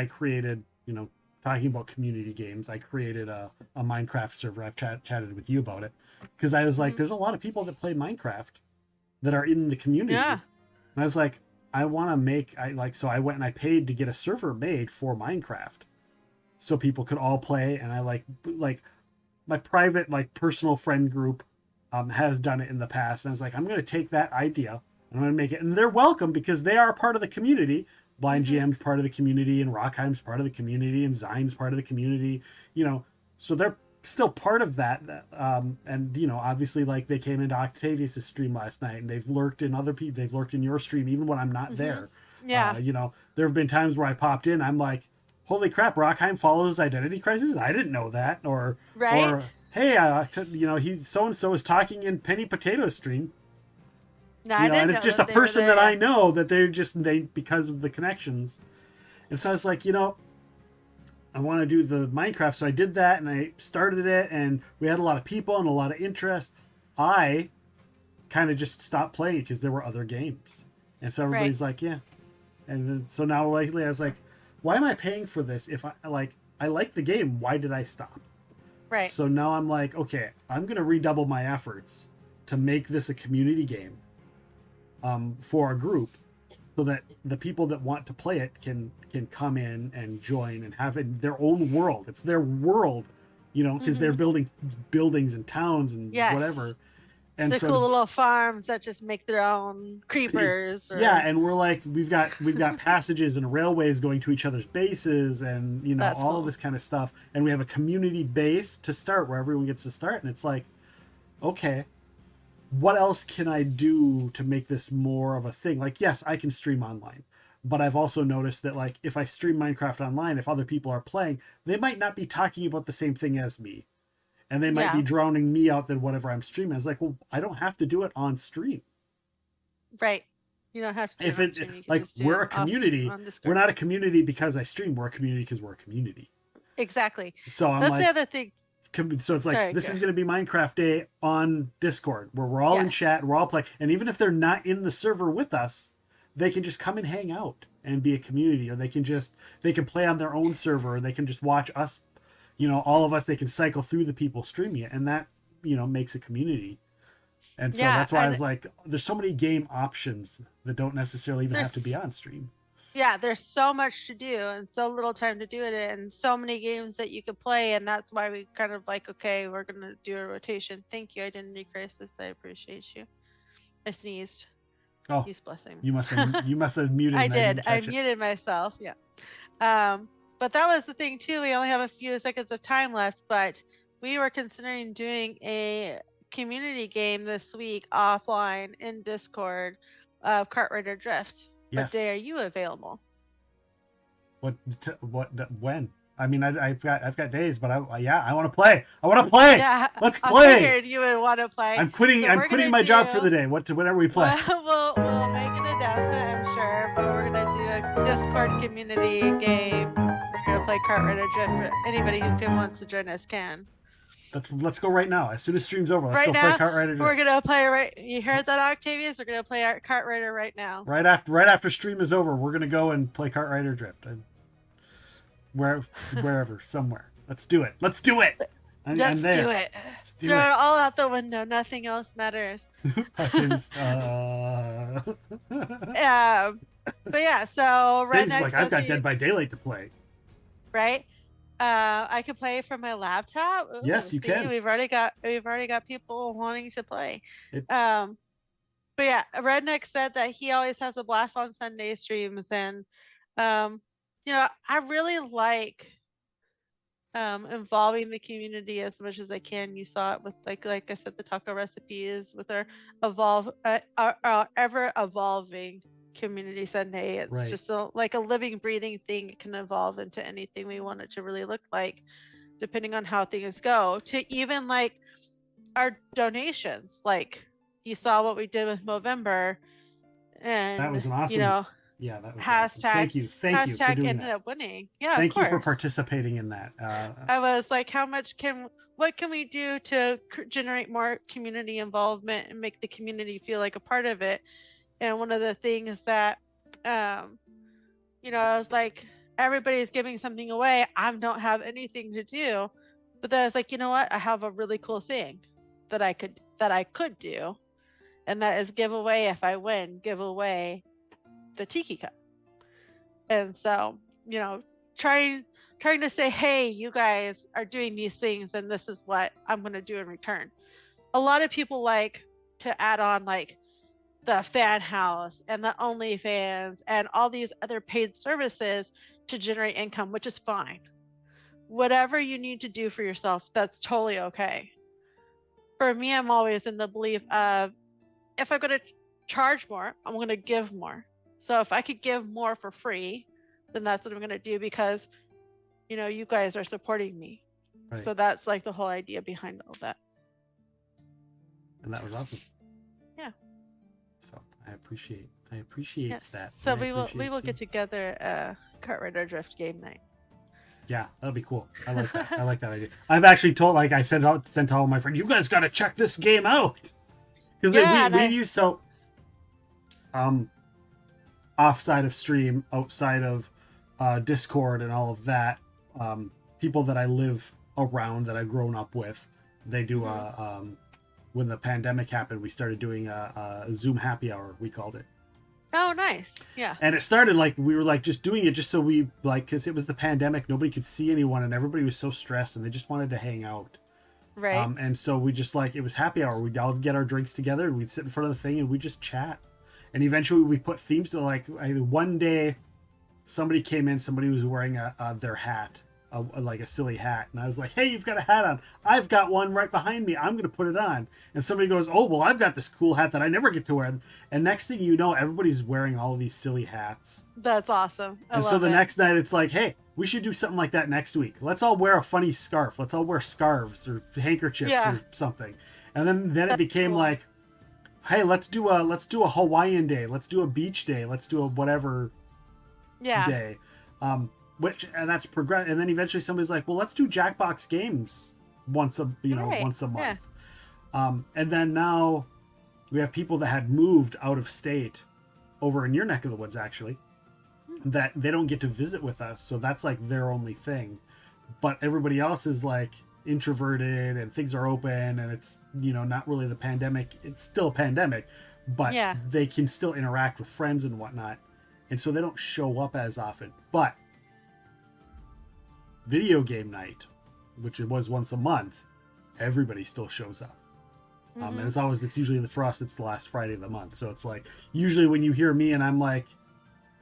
created, talking about community games, I created a Minecraft server. I've chatted with you about it because I was like, there's a lot of people that play Minecraft that are in the community. Yeah. And I was like, I want to make, so I went and I paid to get a server made for Minecraft so people could all play. And I like my private, personal friend group has done it in the past. And I was like, I'm going to take that idea and I'm going to make it. And they're welcome because they are part of the community. Blind GM's part of the community, and Rockheim's part of the community, and Zine's part of the community, so they're still part of that. And, obviously, they came into Octavius' stream last night, and they've lurked in other people, they've lurked in your stream, even when I'm not there. Yeah. There have been times where I popped in, I'm like, holy crap, Rockheim follows Identity Crisis? I didn't know that. Or, hey, he so-and-so is talking in Penny Potato's stream. No, and it's just a person that I know that they because of the connections. And so it's like, I want to do the Minecraft. So I did that and I started it and we had a lot of people and a lot of interest. I kind of just stopped playing because there were other games. And so everybody's like, yeah. And then, so now lately I was like, why am I paying for this? If I like the game, why did I stop? Right. So now I'm like, okay, I'm going to redouble my efforts to make this a community game. For a group, so that the people that want to play it can come in and join and have it their own world. It's their world, because they're building buildings and towns and whatever. And the cool little farms that just make their own creepers. And we're like, we've got passages and railways going to each other's bases, and all of this kind of stuff. And we have a community base to start where everyone gets to start. And it's like, okay. what else can I do to make this more of a thing? Like, yes, I can stream online, but I've also noticed that, like, if I stream Minecraft online, if other people are playing, they might not be talking about the same thing as me, and they might be drowning me out than whatever I'm streaming. It's like, well, I don't have to do it on stream. Right. You don't have to do If it on it stream, you can like just do we're a it community, on Discord. we're not a community because I stream. We're a community because we're a community. Exactly. So I'm That's like, the other thing. so it's like, Sorry, this go. is going to be Minecraft Day on Discord, where we're all in chat, we're all playing, and even if they're not in the server with us, they can just come and hang out and be a community, or they can play on their own server, or they can just watch us, all of us. They can cycle through the people streaming it, and that makes a community. And so that's why I was like, there's so many game options that don't necessarily even have to be on stream. Yeah, there's so much to do and so little time to do it, and so many games that you could play, and that's why we kind of like, okay, we're gonna do a rotation. Thank you, Identity Crisis. I appreciate you. I sneezed. Oh, Peace blessing. you must have muted. I didn't did. I catch it. muted myself. Yeah. But that was the thing too. We only have a few seconds of time left, but we were considering doing a community game this week offline in Discord of Kart Rider Drift. Yes. What day are you available? When? I mean, I've got days, but I want to play. I want to play. Yeah, Let's play. I figured you would want to play. I'm quitting. So I'm quitting my job for the day. Whenever we play. We'll make an announcement, I'm sure, but we're gonna do a Discord community game. We're gonna play Kart Rider Drift. Anybody who wants to join us can. Let's go right now. As soon as stream's over, let's Right go now, play Kart Rider. we're gonna play right. You heard that, Octavius? We're gonna play our Kart Rider right now. Right after stream is over, we're gonna go and play Kart Rider Drift. Wherever, somewhere. Let's do it. Let's do it. Let's there. do it. Let's do Throw it. it all out the window. Nothing else matters. But yeah. So Things Redneck like I've got Dead by Daylight to play. right? I could play from my laptop. Ooh, Yes, you see, can. We've already got people wanting to play. But yeah, Redneck said that he always has a blast on Sunday streams, and I really like involving the community as much as I can. You saw it with like I said, the taco recipes with our ever evolving community Sunday. It's just like a living, breathing thing. It can evolve into anything we want it to really look like, depending on how things go. To even like our donations, like you saw what we did with Movember, and That was an awesome. Yeah, that was hashtag. Awesome. Thank you for Hashtag doing ended that. up winning. Yeah, Thank of you course. for participating in that. I was like, what can we do to generate more community involvement and make the community feel like a part of it? And one of the things that, I was like, everybody's giving something away. I don't have anything to do. But then I was like, you know what? I have a really cool thing that I could do. And that is give away, if I win, give away the Tiki Cup. And so, trying to say, hey, you guys are doing these things and this is what I'm going to do in return. A lot of people like to add on like the fan house and the OnlyFans and all these other paid services to generate income, which is fine. Whatever you need to do for yourself, that's totally okay. For me, I'm always in the belief of, if I'm going to charge more, I'm going to give more. So if I could give more for free, then that's what I'm going to do, because, you guys are supporting me. Right. So that's like the whole idea behind all that. And that was awesome. Yeah. So I appreciate that. So And we will get together Kart Rider Drift game night. Yeah, that'll be cool. I like that. I like that idea. I've actually told, like I sent to all my friends, you guys got to check this game out. Because we use offside of stream, outside of Discord and all of that, people that I live around, that I've grown up with, they do when the pandemic happened, we started doing a Zoom happy hour, we called it. Oh, nice. Yeah. And it started like we were like just doing it just so we because it was the pandemic, nobody could see anyone and everybody was so stressed and they just wanted to hang out. Right. And so we just it was happy hour. We'd all get our drinks together and we'd sit in front of the thing and we'd just chat. And eventually we put themes to one day somebody came in, somebody was wearing their hat like a silly hat, and I was like, hey, you've got a hat on. I've got one right behind me. I'm gonna put it on. And somebody goes, oh well, I've got this cool hat that I never get to wear. And next thing you know, everybody's wearing all of these silly hats. That's awesome. I And so love the it. next night, it's like, hey, we should do something like that next week. Let's all wear a funny scarf. Let's all wear scarves or handkerchiefs or something. And then it became like, hey, let's do a Hawaiian day. Let's do a beach day. Let's do a whatever day. And that's progress. And then eventually somebody's like, well, let's do Jackbox games once a month. And then now we have people that had moved out of state over in your neck of the woods, actually, that they don't get to visit with us. So that's like their only thing. But everybody else is like introverted and things are open and it's, not really the pandemic. It's still a pandemic, but they can still interact with friends and whatnot. And so they don't show up as often. But video game night, which it was once a month, everybody still shows up. And it's usually for us, it's the last Friday of the month. So it's like, usually when you hear me and I'm like,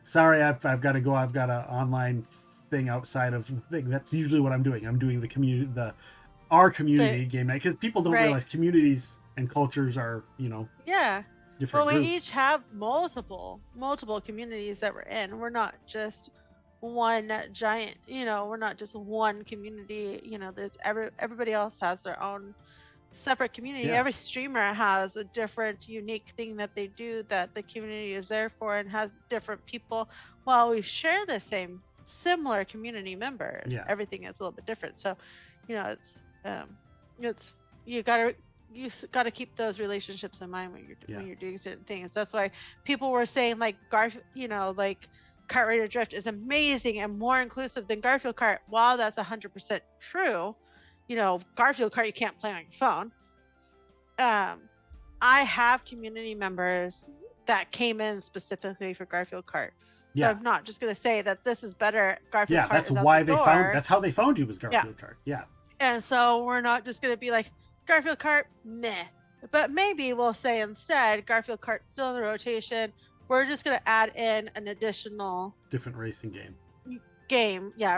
sorry, I've got to go, I've got an online thing outside of the thing. That's usually what I'm doing. I'm doing our community game night, because people don't realize communities and cultures are, different we groups. each have multiple communities that we're in. We're not just one giant, we're not just one community. There's everybody else has their own separate community. Every streamer has a different unique thing that they do that the community is there for, and has different people. While we share the similar community members, everything is a little bit different. So it's you gotta keep those relationships in mind when you're doing certain things. That's why people were saying like like Kart Raider Drift is amazing and more inclusive than Garfield Kart. While that's 100% true, Garfield Kart you can't play on your phone. I have community members that came in specifically for Garfield Kart. So I'm not just gonna say that this is better. Garfield Kart. That's why that's how they found you, was Garfield Kart. Yeah. And so we're not just gonna be like Garfield Kart, meh. But maybe we'll say instead Garfield Kart's still in the rotation. We're just gonna add in an additional different racing game,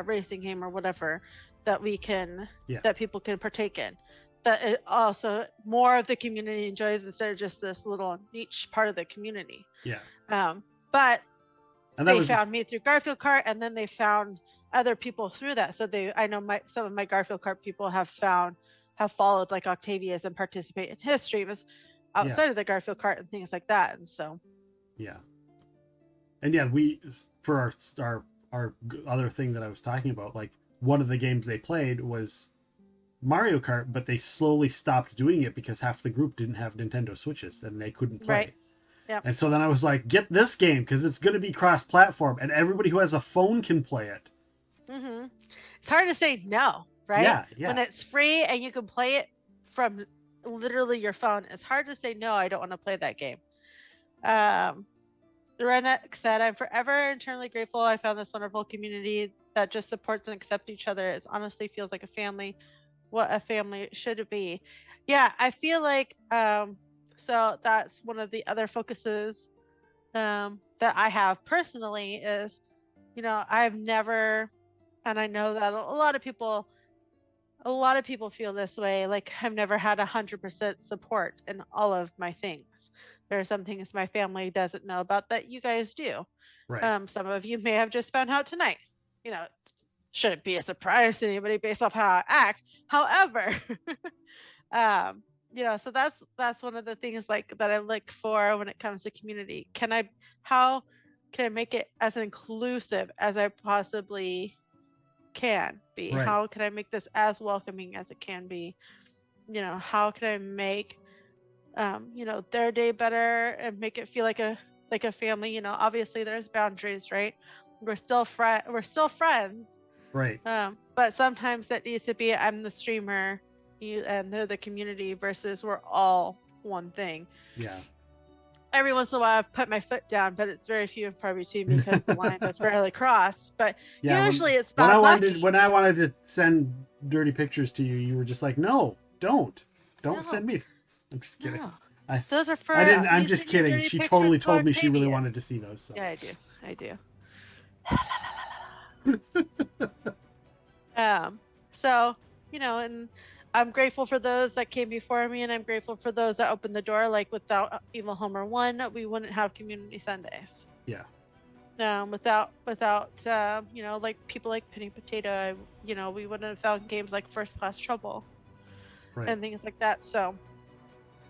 racing game or whatever that we can that people can partake in. That it also more of the community enjoys instead of just this little niche part of the community. But they found me through Garfield Kart, and then they found other people through that. So I know some of my Garfield Kart people have followed like Octavius and participate in his streams outside of the Garfield Kart and things like that. And so we for our other thing that I was talking about, like one of the games they played was Mario Kart, but they slowly stopped doing it because half the group didn't have Nintendo Switches and they couldn't play. And so then I was like, get this game because it's going to be cross-platform and everybody who has a phone can play it. It's hard to say no, right? When it's free and you can play it from literally your phone, it's hard to say no, I don't want to play that game. Redneck said, I'm forever eternally grateful I found this wonderful community that just supports and accepts each other. It honestly feels like a family, what a family should be. I feel like so that's one of the other focuses that I have personally is, I've never, and I know that a lot of people feel this way, like I've never had 100% support in all of my things. There are some things my family doesn't know about that you guys do. Some of you may have just found out tonight. Shouldn't be a surprise to anybody based off how I act. However, so that's one of the things like that I look for when it comes to community. How can I make it as inclusive as I possibly can be? How can I make this as welcoming as it can be? How can I make their day better and make it feel like a family? Obviously there's boundaries, right? We're still friends, but sometimes that needs to be I'm the streamer and they're the community versus we're all one thing. Every once in a while I've put my foot down, but it's very few and far between because the line was rarely crossed. But usually it's not. When I wanted to send dirty pictures to you, you were just like, no, don't send me. I'm just kidding. No. Those are for. I'm just kidding. She totally told me she really wanted to see those. So. Yeah, I do. So, and I'm grateful for those that came before me, and I'm grateful for those that opened the door. Like without Evil Homer 1, we wouldn't have Community Sundays. Yeah. Without like people like Penny Potato, we wouldn't have found games like First Class Trouble, Right. and things like that. So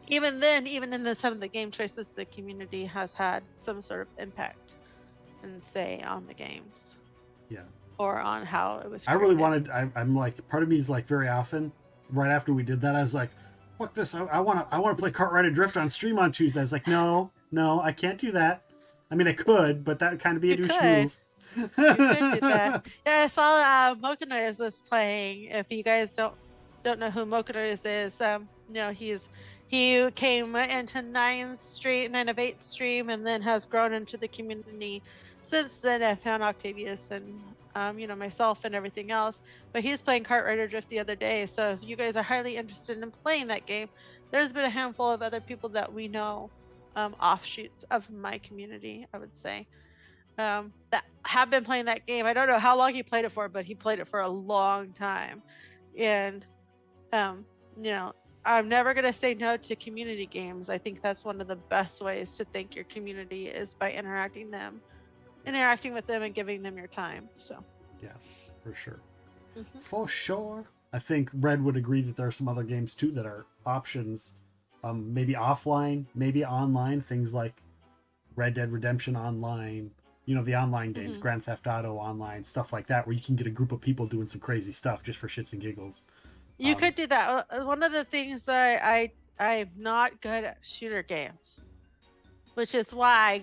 even then, even in some of the game choices, the community has had some sort of impact and say on the games. Yeah. Or on how it was I really wanted. I'm like, part of me is like, very often, right after we did that, I was like, "Fuck this! I want to play Kart Ride Drift on stream on Tuesday." I was like, "No, I can't do that." I mean, I could, but that would kind of be a douche move. You could do that. Yeah, I saw Mokonoise was playing. If you guys don't know who Mokonoise is, he came into 9 of 8th stream, and then has grown into the community since then. I found Octavius and myself and everything else. But he's playing Kart Rider Drift the other day. So if you guys are highly interested in playing that game, there's been a handful of other people that we know, offshoots of my community, I would say, that have been playing that game. I don't know how long he played it for, but he played it for a long time. And I'm never going to say no to community games. I think that's one of the best ways to thank your community is by interacting with them and giving them your time. So yeah, for sure. For sure. I think Red would agree that there are some other games too that are options, maybe offline, maybe online, things like Red Dead Redemption Online, the online games, Grand Theft Auto Online, stuff like that, where you can get a group of people doing some crazy stuff just for shits and giggles. You could do that. One of the things that I'm not good at shooter games, which is why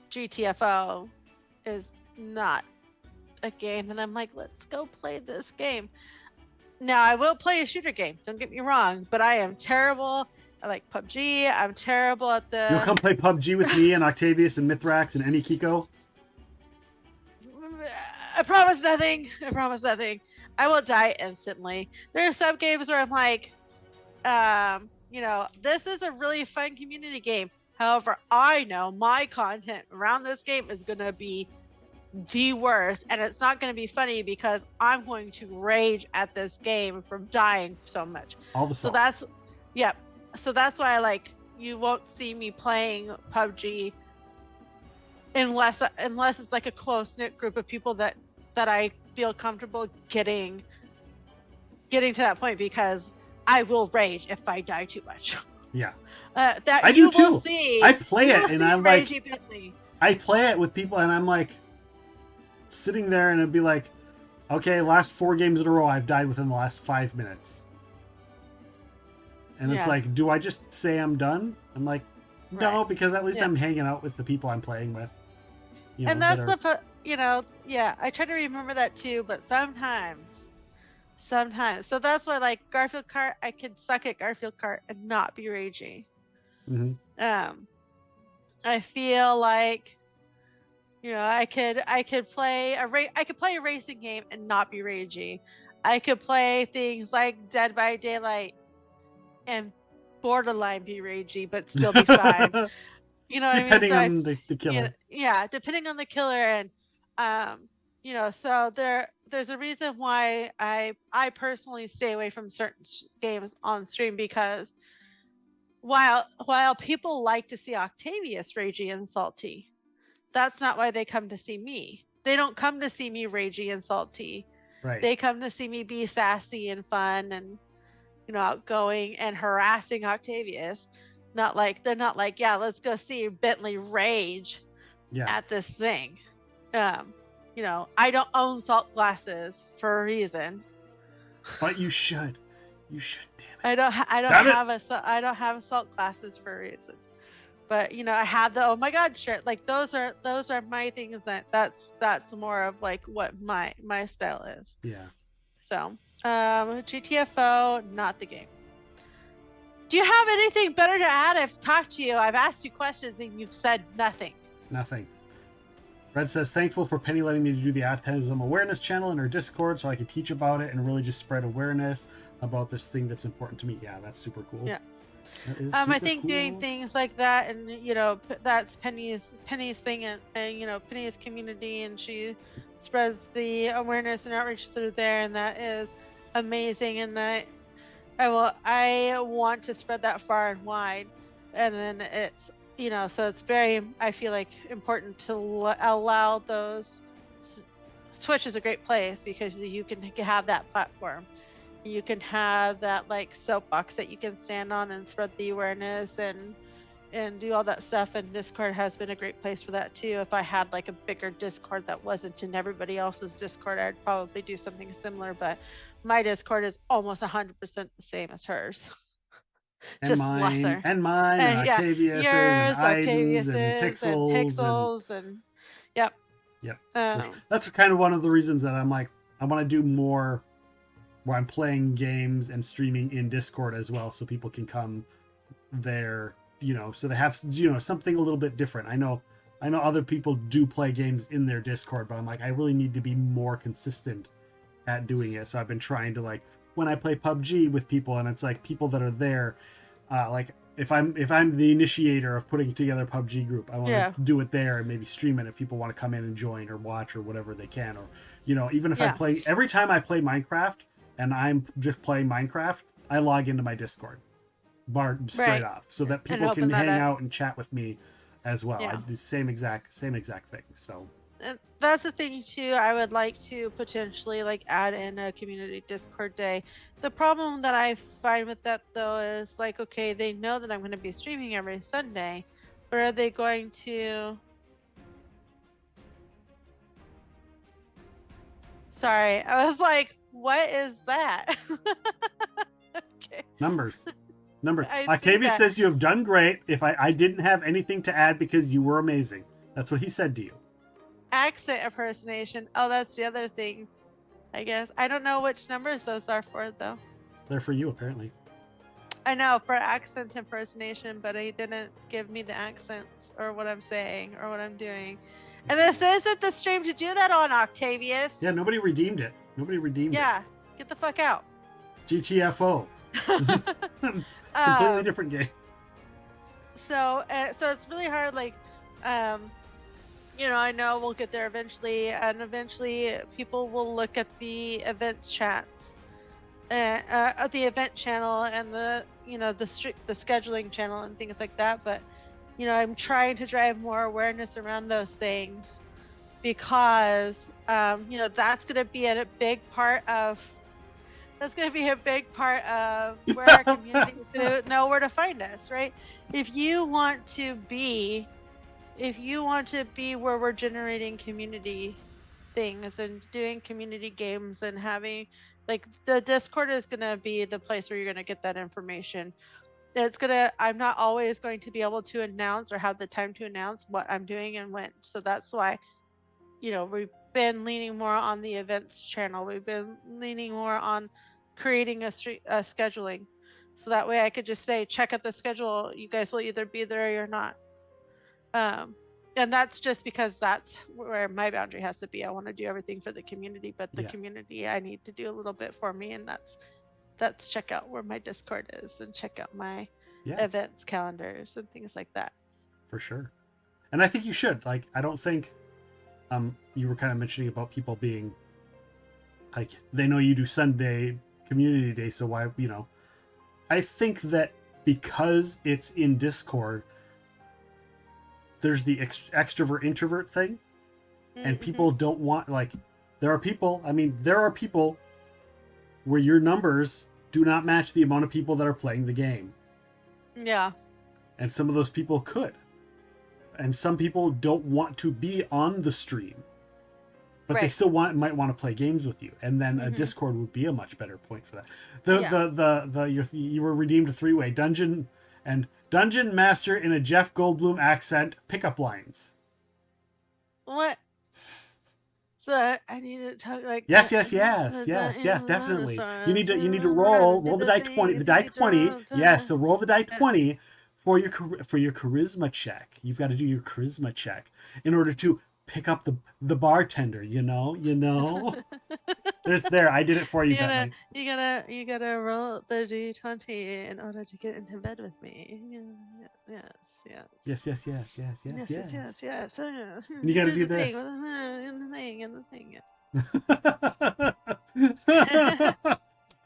GTFO is not a game. And I'm like, let's go play this game. Now, I will play a shooter game. Don't get me wrong, but I am terrible. I like PUBG. I'm terrible at the... You'll come play PUBG with me and Octavius and Mithrax and any Kiko? I promise nothing. I will die instantly. There are some games where I'm like, this is a really fun community game. However, I know my content around this game is going to be the worst, and it's not going to be funny because I'm going to rage at this game from dying so much. So that's why you won't see me playing PUBG unless it's like a close-knit group of people that I feel comfortable getting to that point, because I will rage if I die too much. Yeah. That I you do will too. see. I play it and I'm like, Bentley. I play it with people and I'm like sitting there and it'd be like, okay, last 4 games in a row I've died within the last 5 minutes. And it's like, do I just say I'm done? I'm like, no, because at least I'm hanging out with the people I'm playing with. And that's I try to remember that too, but sometimes. So that's why, Garfield Kart, I could suck at Garfield Kart and not be ragey. I feel like, I could play a racing game and not be ragey. I could play things like Dead by Daylight and borderline be ragey, but still be fine. Depending on the killer. Yeah, depending on the killer. And so there's a reason why I personally stay away from certain games on stream, because while people like to see Octavius ragey and salty, that's not why they come to see me. They don't come to see me ragey and salty. Right. They come to see me be sassy and fun and outgoing and harassing Octavius. They're not like, yeah, let's go see Bentley rage at this thing. I don't own salt glasses for a reason. But you should. You should, damn it. I don't have salt glasses for a reason. But I have the oh my god shirt. Like those are my things. That's more of like what my style is. Yeah. So GTFO, not the game. Do you have anything better to add? I've talked to you. I've asked you questions and you've said nothing. Nothing. Red says, thankful for Penny letting me do the autism awareness channel in her Discord so I could teach about it and really just spread awareness about this thing that's important to me. Yeah, that's super cool. Yeah. That is I super think doing cool. things like that, and that's Penny's thing, and Penny's community, and she spreads the awareness and outreach through there, and that is amazing. And I want to spread that far and wide, and then it's so it's very, I feel like, important to allow those. Twitch is a great place because you can have that platform. You can have that like soapbox that you can stand on and spread the awareness and do all that stuff. And Discord has been a great place for that too. If I had like a bigger Discord that wasn't in everybody else's Discord, I'd probably do something similar, but my Discord is almost 100% the same as hers. And Just mine, lesser. and mine, and Yeah, Octavius's, yours, and Iden's, Octavius's, and and Pixels, Pixels, yep. Yep. That's kind of one of the reasons that I'm like, I want to do more where I'm playing games and streaming in Discord as well, so people can come there, so they have, something a little bit different. I know other people do play games in their Discord, but I'm like, I really need to be more consistent at doing it. So I've been trying to, like, when I play PUBG with people, and it's like people that are there, like if I'm the initiator of putting together a PUBG group, I want to do it there and maybe stream it if people want to come in and join or watch or whatever they can. Or even if I play, every time I play Minecraft and I'm just playing Minecraft, I log into my Discord straight off, so that people can hang out and chat with me as well. I do same exact thing. So that's the thing too. I would like to potentially like add in a community Discord day. The problem that I find with that though is like, okay, they know that I'm going to be streaming every Sunday, but are they going to? Sorry, I was like, what is that? Okay. Numbers. Octavius says you have done great. If I didn't have anything to add because you were amazing. That's what he said to you. Accent impersonation. Oh, that's the other thing, I guess. I don't know which numbers those are for though. They're for you apparently. I know, for accent impersonation, but he didn't give me the accents or what I'm saying or what I'm doing. And this isn't the stream to do that on, Octavius. Yeah, nobody redeemed it. Yeah, get the fuck out. GTFO. Completely different game. So it's really hard. Like, I know we'll get there eventually, and eventually people will look at the events chats, the event channel, and the scheduling channel and things like that. But I'm trying to drive more awareness around those things because that's going to be a big part of. That's going to be a big part of where our community is going to know where to find us, right? If you want to be where we're generating community things and doing community games and having, like, the Discord is going to be the place where you're going to get that information. I'm not always going to be able to announce or have the time to announce what I'm doing and when. So that's why, we've been leaning more on the events channel. We've been leaning more on creating a scheduling, so that way I could just say, check out the schedule. You guys will either be there or you're not. And that's just because that's where my boundary has to be. I want to do everything for the community, but the community, I need to do a little bit for me, and that's check out where my Discord is and check out my events calendars and things like that. For sure. And I think you should. Like, I don't think you were kind of mentioning about people being like, they know you do Sunday community day, so why, I think that because it's in Discord, there's the extrovert introvert thing, and people don't want, like, there are people where your numbers do not match the amount of people that are playing the game. Yeah. And some of those people could. And some people don't want to be on the stream, but they still might want to play games with you. And then a Discord would be a much better point for that. You were redeemed a 3-way dungeon master in a Jeff Goldblum accent pickup lines. What? So I need to talk like yes, definitely. You need to roll the die 20. The die 20. Yes, so roll the die 20 for your charisma check. You've got to do your charisma check in order to pick up the bartender, you know. I did it for you, Bentley. You gotta roll the d20 in order to get into bed with me. Yes. Yes. Yes. And you gotta do this. And the thing.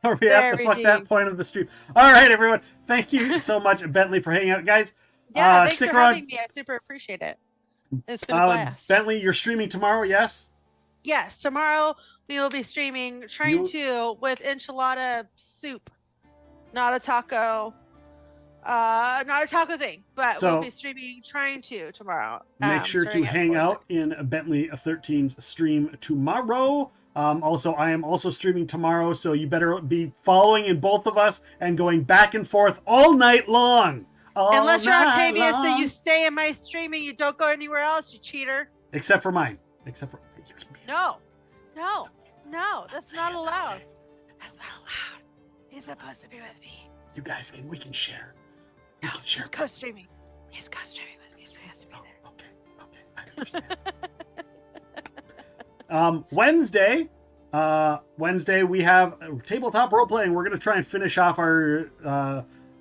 Or we have to fuck that point of the stream. All right, everyone. Thank you so much, Bentley, for hanging out, guys. Yeah, thanks stick for around. having me. I super appreciate it. It's been a blast. Bentley, you're streaming tomorrow, yes? Yes, tomorrow we will be streaming trying to with enchilada soup, not a taco thing, but we'll be streaming trying to tomorrow. Make sure to hang out in Bentleigh13's stream tomorrow. Also, I am also streaming tomorrow, so you better be following in both of us and going back and forth all night long. Unless you're Octavius, then you stay in my stream and you don't go anywhere else, you cheater. Except for mine. No, that's not allowed. That's not allowed. He's supposed to be with me. You guys we can share. We can share. He's co-streaming. He's co-streaming with me, so he has to be there. Okay, I understand. Wednesday we have tabletop role playing. We're gonna try and finish off our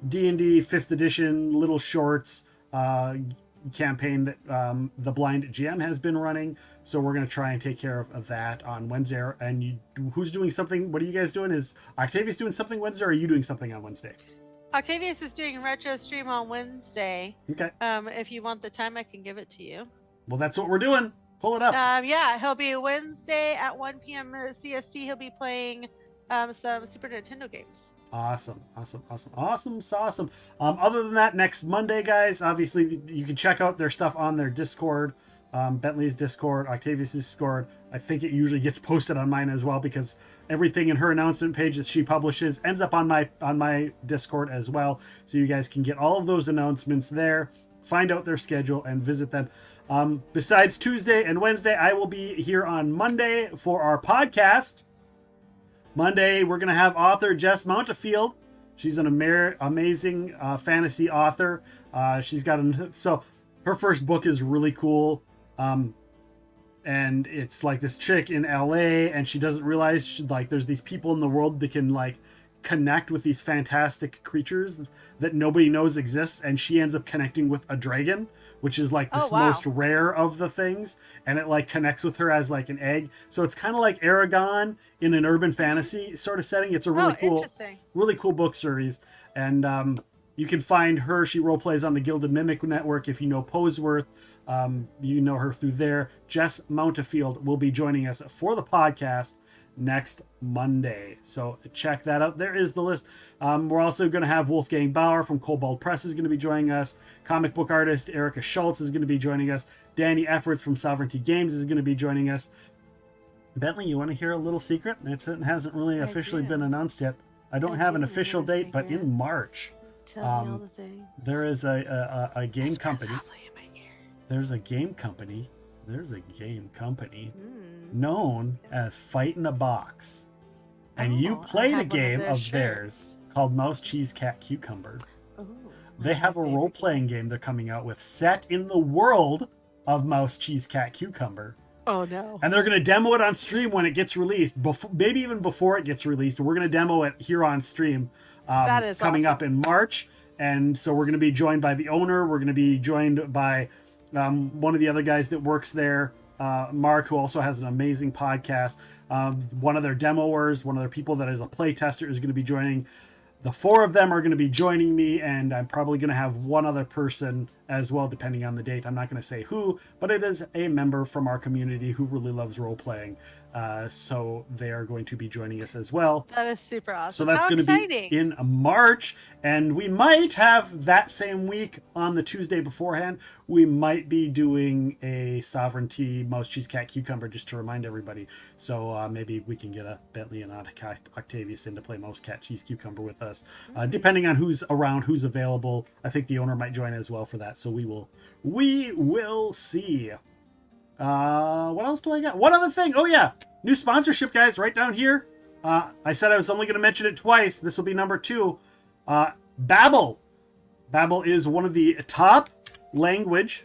D&D 5th edition little shorts campaign that the blind GM has been running. So we're going to try and take care of that on Wednesday. And who's doing something? What are you guys doing? Is Octavius doing something Wednesday, or are you doing something on Wednesday? Octavius is doing a retro stream on Wednesday. Okay. If you want the time, I can give it to you. Well, that's what we're doing. Pull it up. Yeah, he'll be Wednesday at 1 p.m. CST. He'll be playing some Super Nintendo games. Awesome. Other than that, next Monday, guys, obviously you can check out their stuff on their Discord, Bentley's Discord, Octavius' Discord. I think it usually gets posted on mine as well, because everything in her announcement page that she publishes ends up on my Discord as well. So you guys can get all of those announcements there, find out their schedule, and visit them. Besides Tuesday and Wednesday, I will be here on Monday for our podcast. Monday, we're going to have author Jess Mountafield. She's an amazing fantasy author. She's got so her first book is really cool. And it's like this chick in LA, and she doesn't realize there's these people in the world that can connect with these fantastic creatures that nobody knows exist, and she ends up connecting with a dragon, which is this most rare of the things, and it connects with her as an egg. So it's kind of like Aragon in an urban fantasy sort of setting. It's a really cool book series, and you can find her. She role plays on the Gilded Mimic Network. If you know Poseworth, you know her through there. Jess Mountafield will be joining us for the podcast next Monday, so check that out. There is the list. We're also going to have Wolfgang Bauer from Kobold Press is going to be joining us. Comic book artist Erica Schultz is going to be joining us. Danny Efforts from Sovereignty Games is going to be joining us. Bentley, you want to hear a little secret? It hasn't really officially been announced yet. I don't have an official date, but in March, Tell me all the things. there is a game company. Softly in my ear. There's a game company known as Fight in a Box, and you played a game of theirs called Mouse Cheese Cat Cucumber. They have a role-playing game they're coming out with set in the world of Mouse Cheese Cat Cucumber. Oh no. And they're going to demo it on stream when it gets released, maybe even before it gets released. We're going to demo it here on stream that is coming awesome. up in March. And so we're going to be joined by the owner. We're going to be joined by one of the other guys that works there, Mark, who also has an amazing podcast. One of their demoers, one of their people that is a play tester is going to be joining. The four of them are going to be joining me, and I'm probably going to have one other person as well, depending on the date. I'm not going to say who, but it is a member from our community who really loves role-playing. So they are going to be joining us as well. That is super awesome. So that's going to be in March, and we might have that same week on the Tuesday beforehand, we might be doing a Sovereignty Mouse Cheese Cat Cucumber just to remind everybody. So maybe we can get a Bentley and Octavius in to play Mouse Cat Cheese Cucumber with us, depending on who's around, who's available. I think the owner might join as well for that. So we will see. What else do I got? One other thing. Oh yeah, new sponsorship, guys, right down here. I said I was only going to mention it twice. This will be number 2. Babbel. Babbel is one of the top language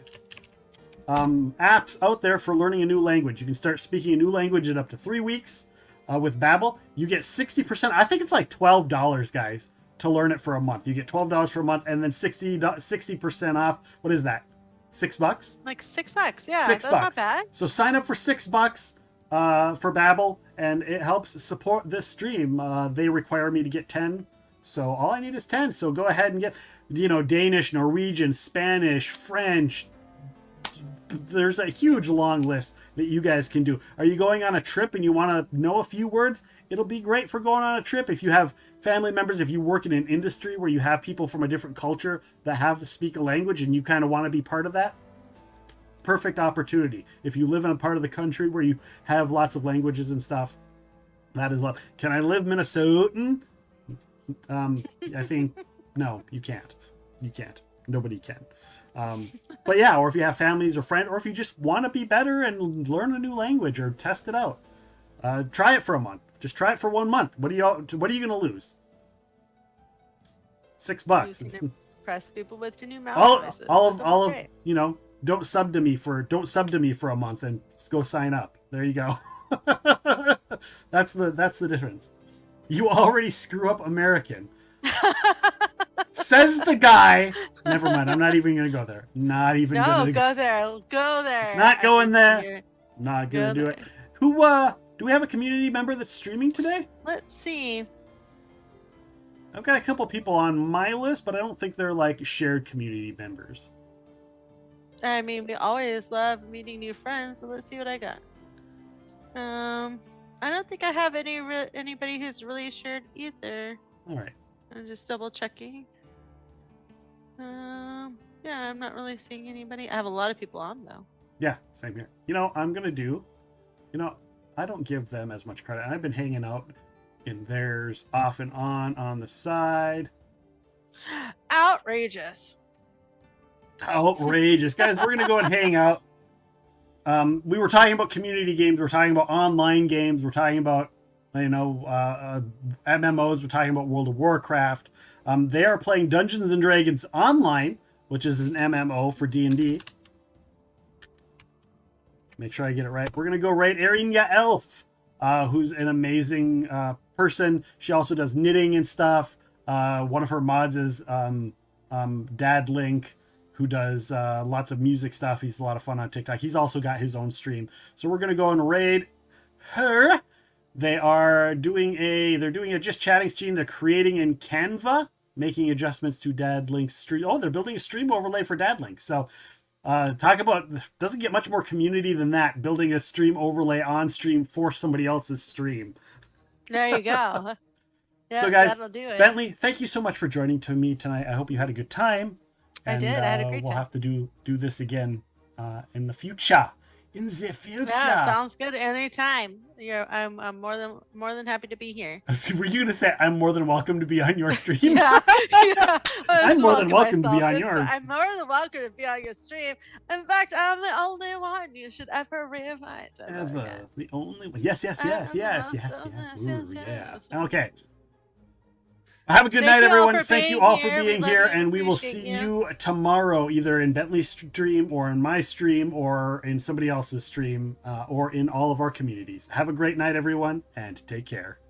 apps out there for learning a new language. You can start speaking a new language in up to 3 weeks. With Babbel, you get 60%. I think it's like $12, guys, to learn it for a month. You get $12 for a month, and then 60% off. What is that? $6? Like $6. Yeah, $6. that's not bad. So sign up for $6 for Babbel, and it helps support this stream. They require me to get 10, so all I need is 10. So go ahead and get, Danish, Norwegian, Spanish, French. There's a huge long list that you guys can do. Are you going on a trip and you want to know a few words? It'll be great for going on a trip. If you have family members, if you work in an industry where you have people from a different culture that have speak a language and you kind of want to be part of that, perfect opportunity. If you live in a part of the country where you have lots of languages and stuff, that is love. Can I live Minnesotan? I think no, you can't. You can't. Nobody can. But yeah, or if you have families or friends, or if you just want to be better and learn a new language or test it out, try it for a month. Just try it for 1 month. What are you going to lose? $6. You can impress people with your new mouse devices. All of don't sub to me for a month and go sign up. There you go. That's the difference. You already screw up American. Says the guy. Never mind. I'm not even gonna go there. Not even gonna go there. Go there. Not going there. Not gonna do it. Who do we have a community member that's streaming today? Let's see. I've got a couple people on my list, but I don't think they're like shared community members. I mean, we always love meeting new friends, so let's see what I got. I don't think I have anybody who's really shared either. All right. I'm just double checking. Yeah, I'm not really seeing anybody. I have a lot of people on though. Yeah, same here. I don't give them as much credit. I've been hanging out in theirs off and on the side. Outrageous. Outrageous. Guys, we're going to go and hang out. We were talking about community games. We're talking about online games. We're talking about, MMOs. We're talking about World of Warcraft. They are playing Dungeons and Dragons Online, which is an MMO for D&D. Make sure I get it right. We're going to go right Arinya Elf, who's an amazing person. She also does knitting and stuff. One of her mods is Dad Link, who does lots of music stuff. He's a lot of fun on TikTok. He's also got his own stream. So we're going to go and raid her. They're doing a just chatting stream. They're creating in Canva, making adjustments to Dad Link's stream. Oh, they're building a stream overlay for Dad Link. So talk about, doesn't get much more community than that, building a stream overlay on stream for somebody else's stream. There you go. Yeah, so guys, that'll do it. Bentley, thank you so much for joining me tonight. I hope you had a good time. I did. I had a great time. We'll have to do this again in the future. In the future. Yeah, sounds good. Anytime. I'm more than happy to be here. Were you gonna say I'm more than welcome to be on your stream? Yeah. I'm more than welcome to be on yours. I'm more than welcome to be on your stream. In fact, I'm the only one you should ever reinvite. Ever. The only one. Yes. Ooh, yeah. Okay. Have a good night, everyone. Thank you all for being here, and we will see you tomorrow, either in Bentley's stream, or in my stream, or in somebody else's stream, or in all of our communities. Have a great night, everyone, and take care.